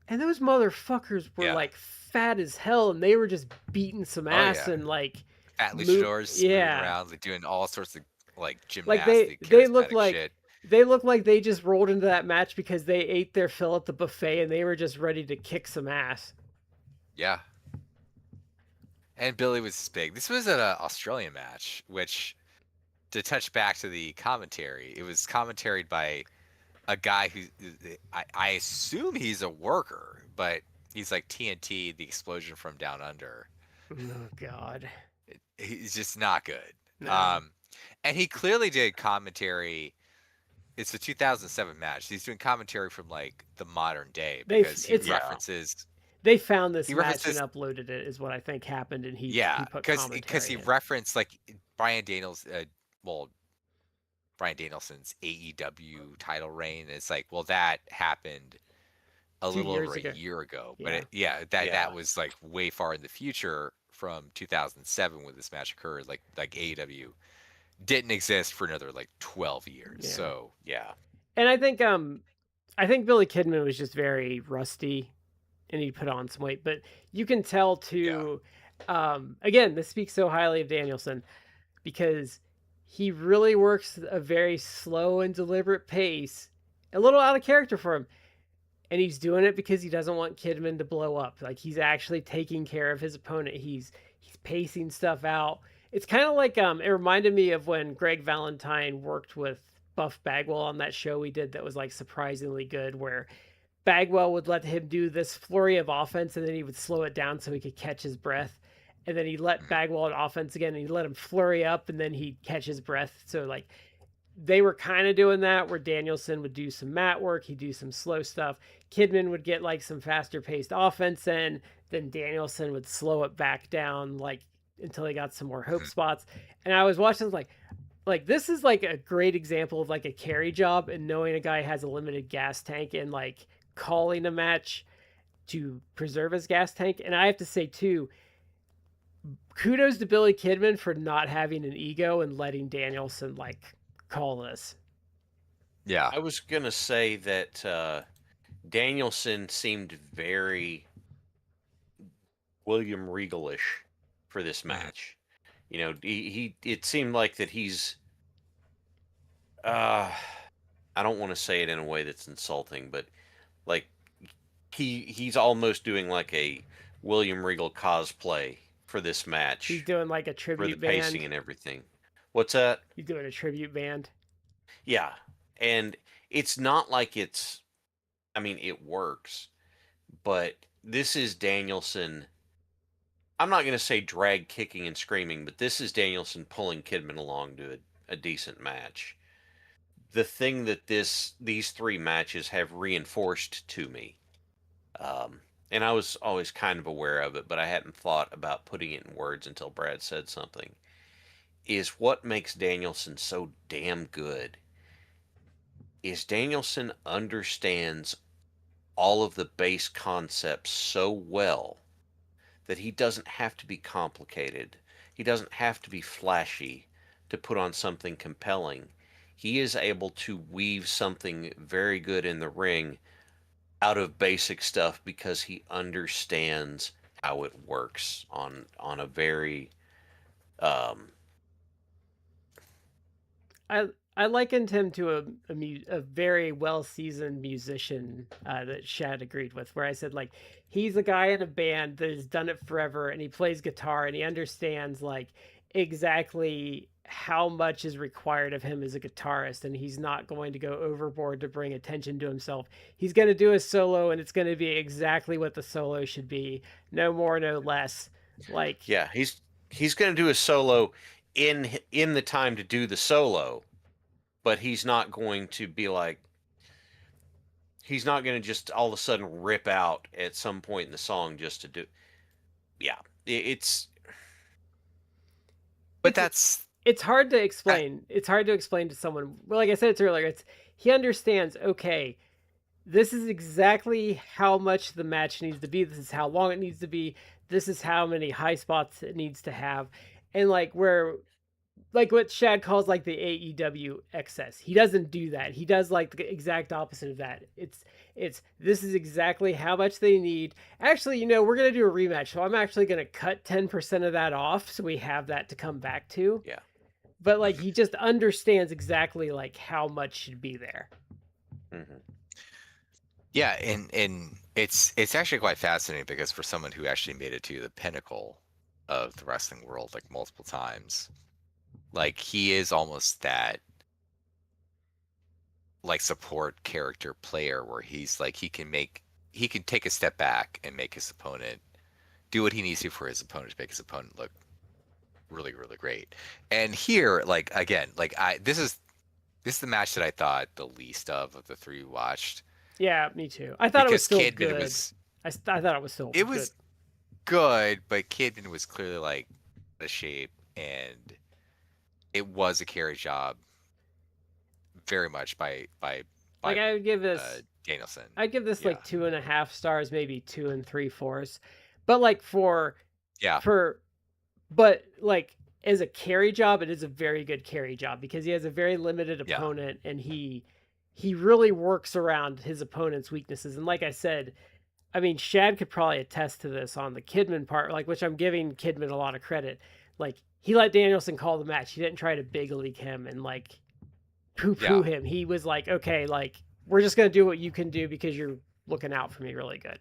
And those motherfuckers were yeah, like fat as hell, and they were just beating some oh ass yeah, and like fat move. luchadors moving Yeah, around, like doing all sorts of like like gymnastic, they look charismatic like shit. they just rolled into that match because they ate their fill at the buffet and they were just ready to kick some ass. Yeah. And Billy was big. This was an Australian match, which, to touch back to the commentary, it was commentaried by a guy who I assume he's a worker, but he's like TNT, the explosion from down under. Oh God, He's just not good. no. And he clearly did commentary. It's the 2007 match. He's doing commentary from like the modern day They because he it's Yeah. references they found this he match and references uploaded it is what I think happened, and he yeah, put because he commentary in. referenced like Brian Daniels, well, Bryan Danielson's AEW title reign. It's like, well, that happened a Two little years over a ago. year ago, but Yeah. that Yeah. was like way far in the future from 2007 when this match occurred. Like AEW didn't exist for another like 12 years. Yeah. So Yeah. And I think Billy Kidman was just very rusty and he put on some weight, but you can tell yeah, too again, this speaks so highly of Danielson because he really works a very slow and deliberate pace, a little out of character for him. And he's doing it because he doesn't want Kidman to blow up. Like he's actually taking care of his opponent. He's pacing stuff out. It's kind of like it reminded me of when Greg Valentine worked with Buff Bagwell on that show we did that was like surprisingly good, where Bagwell would let him do this flurry of offense and then he would slow it down so he could catch his breath. And then he'd let mhm, Bagwell on offense again and he'd let him flurry up and then he'd catch his breath. So like they were kind of doing that where Danielson would do some mat work, he'd do some slow stuff. Kidman would get like some faster paced offense in, then Danielson would slow it back down like until he got some more hope mhm. spots. And I was watching like this is like a great example of like a carry job and knowing a guy has a limited gas tank and like calling a match to preserve his gas tank. And I have to say too, kudos to Billy Kidman for not having an ego and letting Danielson like call this. Yeah, I was gonna say that Danielson seemed very William Regalish for this mhm, match. You know, he it seemed like that he's uh I don't want to say it in a way that's insulting, but like he's almost doing like a William Regal cosplay for this He's match doing like a for the tribute pacing band. and everything. What's that? He's doing a tribute band. Yeah. And it's not like it's I mean it works, but this is Danielson. I'm not going to say drag kicking and screaming, but this is Danielson pulling Kidman along to a decent match. The thing that these three matches have reinforced to me, and I was always kind of aware of it, but I hadn't thought about putting it in words until Brad said something, is what makes Danielson so damn good is Danielson understands all of the base concepts so well that he doesn't have to be complicated. He doesn't have to be flashy to put on something compelling. He is able to weave something very good in the ring out of basic stuff because he understands how it works on a very um I I likened him to a very well-seasoned musician that Shad agreed with, where I said, like, he's a guy in a band that has done it forever and he plays guitar and he understands, like, exactly how much is required of him as a guitarist, and he's not going to go overboard to bring attention to himself. He's going to do a solo and it's going to be exactly what the solo should be, no more, no less. Like, Yeah, he's going to do a solo in the time to do the solo, but he's not going to be like, he's not going to just all of a sudden rip out at some point in the song just to do. Yeah, it's. But it's hard to explain. It's hard to explain to someone. Well, like I said earlier, he understands, okay, this is exactly how much the match needs to be. This is how long it needs to be. This is how many high spots it needs to have. And like what Shad calls like the AEW excess. He doesn't do that. He does like the exact opposite of that. It's this is exactly how much they need. Actually, we're gonna do a rematch, so I'm actually gonna cut 10% of that off so we have that to come back to. Yeah. But like he just understands exactly like how much should be there. Mm-hmm. Yeah, and it's actually quite fascinating because for someone who actually made it to the pinnacle of the wrestling world like multiple times, like he is almost that like support character player where he's like he can take a step back and make his opponent do what he needs to for his opponent to make his opponent look really, really great. And here, like again, like this is the match that I thought the least of the three we watched. Yeah, me too. I thought it was still Kidman good. I thought it was still it was good, but Kidman was clearly like out of shape, and it was a carry job very much by like I would give this Danielson. I'd give this like 2.5 stars, maybe 2 3/4. But like but like as a carry job, it is a very good carry job because he has a very limited opponent and he really works around his opponent's weaknesses. And like I said, I mean, Shad could probably attest to this on the Kidman part, like, which I'm giving Kidman a lot of credit. Like, he let Danielson call the match. He didn't try to big league him and like poo-poo him. He was like, okay, like, we're just gonna do what you can do because you're looking out for me really good.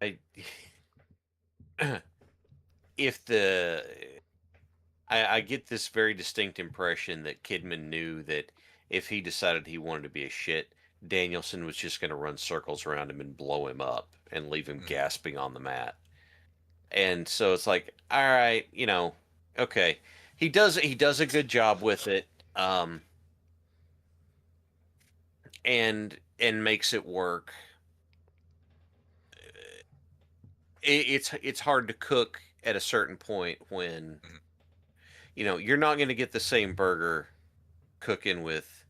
I get this very distinct impression that Kidman knew that if he decided he wanted to be a shit, Danielson was just going to run circles around him and blow him up and leave him gasping on the mat. And so it's like, all right, okay, he does a good job with it, and makes it work. It's hard to cook at a certain point when you're not going to get the same burger cooking with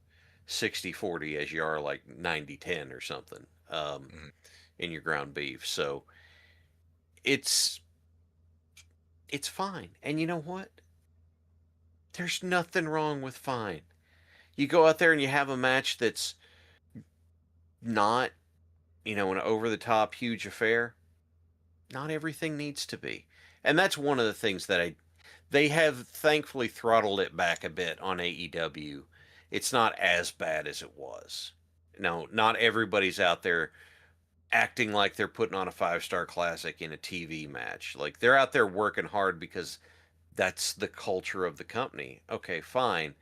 60-40 as you are like 90-10 or something in your ground beef. So it's fine. And you know what? There's nothing wrong with fine. You go out there and you have a match that's not, an over-the-top huge affair. Not everything needs to be. And that's one of the things that they have thankfully throttled it back a bit on AEW. It's not as bad as it was. No, not everybody's out there acting like they're putting on a 5-star classic in a TV match. Like, they're out there working hard because that's the culture of the company. Okay, fine.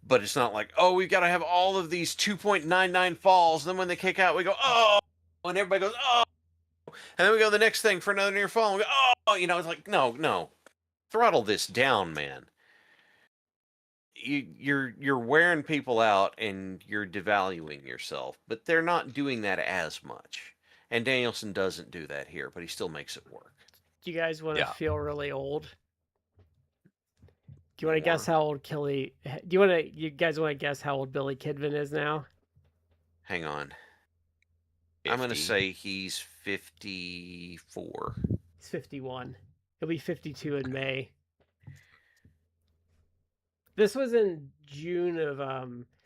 But it's not like, oh, we've got to have all of these 2.99 falls. And then when they kick out, we go, oh, and everybody goes, oh. And then we go to the next thing for another near fall. And we go, oh, it's like, no. Throttle this down, man. You're wearing people out and you're devaluing yourself, but they're not doing that as much. And Danielson doesn't do that here, but he still makes it work. Do you guys want to feel really old? Do you want to guess how old you guys want to guess how old Billy Kidman is now? Hang on. 50. I'm going to say he's 54. He's 51. He'll be 52 in May. This was in June of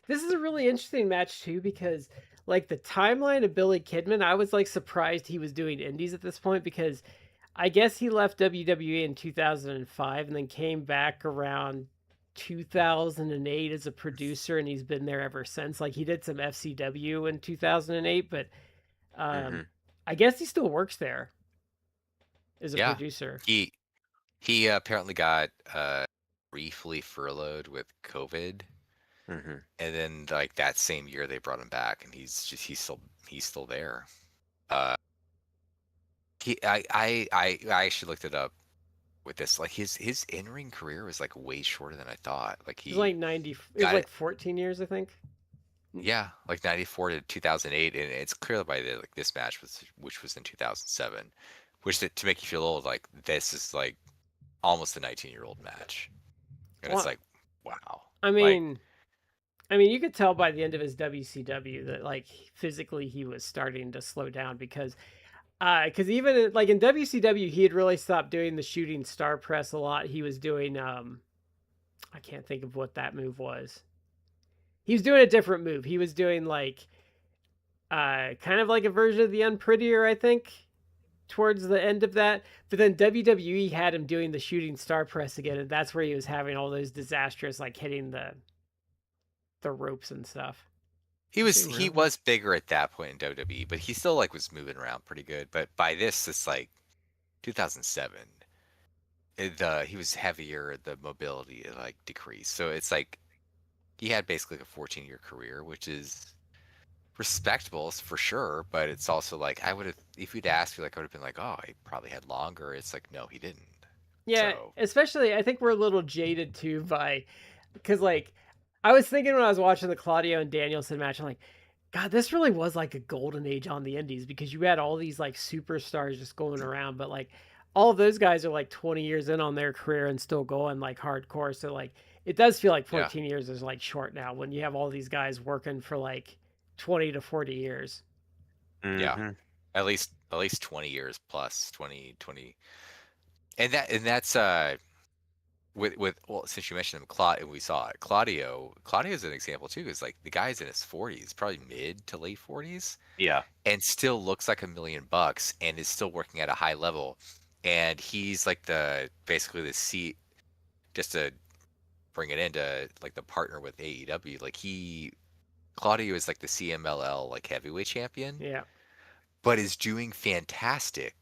this is a really interesting match too because like the timeline of Billy Kidman, I was like surprised he was doing indies at this point because I guess he left WWE in 2005 and then came back around 2008 as a producer, and he's been there ever since. Like, he did some FCW in 2008, but I guess he still works there as a Yeah. producer. He apparently got briefly furloughed with COVID, Mm-hmm. and then like that same year they brought him back, and he's still there. I actually looked it up with this. Like his in-ring career was like way shorter than I thought. Like It was like he 90. It was got like it. 14 years, I think. Yeah, like 94 to 2008, and it's clear by like this match which was in 2007, which to make you feel old, like this is like almost a 19-year-old match, and it's Well, like, wow. I Like, mean, you could tell by the end of his WCW that like physically he was starting to slow down because even like in WCW he had really stopped doing the shooting star press a lot. He was doing I can't think of what that move was. He was doing a different move. He was doing like kind of like a version of the Unprettier, I think, towards the end of that. But then WWE had him doing the shooting star press again, and that's where he was having all those disastrous like hitting the ropes and stuff. he Really? was bigger at that point in WWE, but he still like was moving around pretty good. But by this, it's like 2007. He was heavier, the mobility like decreased. So it's like he had basically a 14-year career, which is respectable for sure. But it's also like I would have, if you'd asked me, like I would have been like, oh, he probably had longer. It's like no, he didn't. Yeah, So especially I think we're a little jaded too by because like I was thinking when I was watching the Claudio and Danielson match, I'm like, God, this really was like a golden age on the indies because you had all these like superstars just going around, but like all of those guys are like 20 years in on their career and still going like hardcore. So like it does feel like yeah, 14 years is like short now when you have all these guys working for like 20 to 40 years. yeah, Mm-hmm. at least 20 years plus 20, and that's with well, since you mentioned him, and we saw it. Claudio's an example too. Is like the guy's in his 40s, probably mid to late 40s, Yeah. and still looks like $1 million and is still working at a high level. And he's like basically the C, just to bring it into like the partner with AEW. Like Claudio is like the CMLL like heavyweight champion, Yeah. but is doing fantastic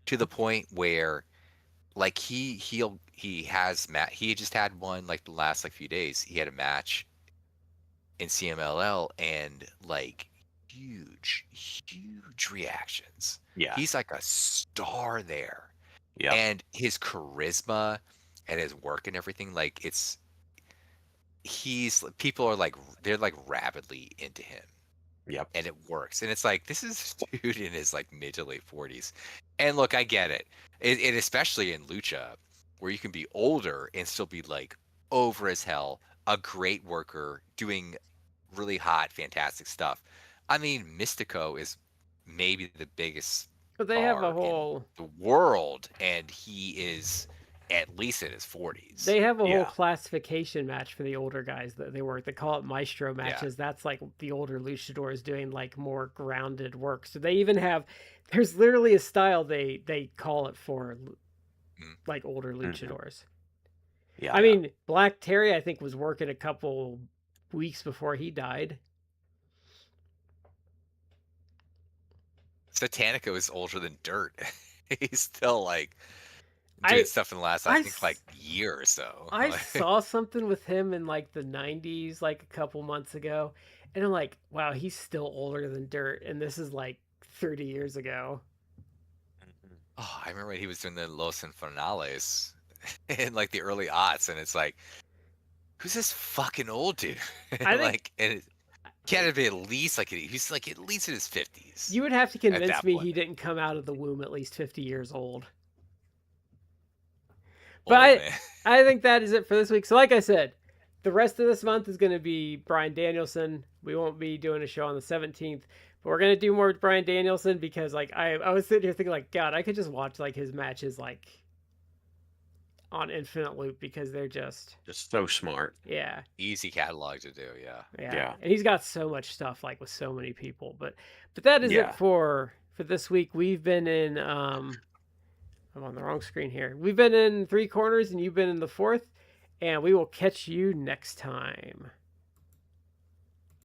to the point where like he just had one like the last like few days. He had a match in CMLL and like huge reactions. Yeah. He's like a star there. Yeah. And his charisma and his work and everything, like people are like they're like rabidly into him. Yep. And it works. And it's like this is a dude in his like mid to late 40s. And look, I get it. It especially in lucha, where you can be older and still be like over as hell, a great worker, doing really hot, fantastic stuff. I mean, Mystico is maybe the biggest But they have a star in whole the world, and he is at least in his 40s. They have a whole Yeah. classification match for the older guys that they work. They call it maestro Yeah. matches. That's like the older luchadors doing like more grounded work. So they even have there's literally a style they call it for like older luchadors. Yeah. I mean, Black Terry I think was working a couple weeks before he died. Satanica is older than dirt. He's still like doing stuff in the last, I think, like year or so. I saw something with him in like the 90s, like a couple months ago, and I'm like, wow, he's still older than dirt, and this is like 30 years ago. Oh, I remember when he was doing the Los Infernales in like the early aughts, and it's like, who's this fucking old dude? I think like, and it can't be at least like he's like at least in his 50s. you would have to convince that me point. he didn't come out of the womb at least 50 years old. Old But man. I think that is it for this week. So like I said, the rest of this month is going to be Bryan Danielson. We won't be doing a show on the 17th, but we're going to do more with Bryan Danielson because like I was sitting here thinking like, God, I could just watch like his matches like on infinite loop because they're just so smart. yeah. Easy catalog to do, yeah. Yeah. And he's got so much stuff like with so many people. But that is Yeah. it for this week. We've been in I'm on the wrong screen here. We've been in 3 Corners and you've been in the 4th. and we will catch you next time.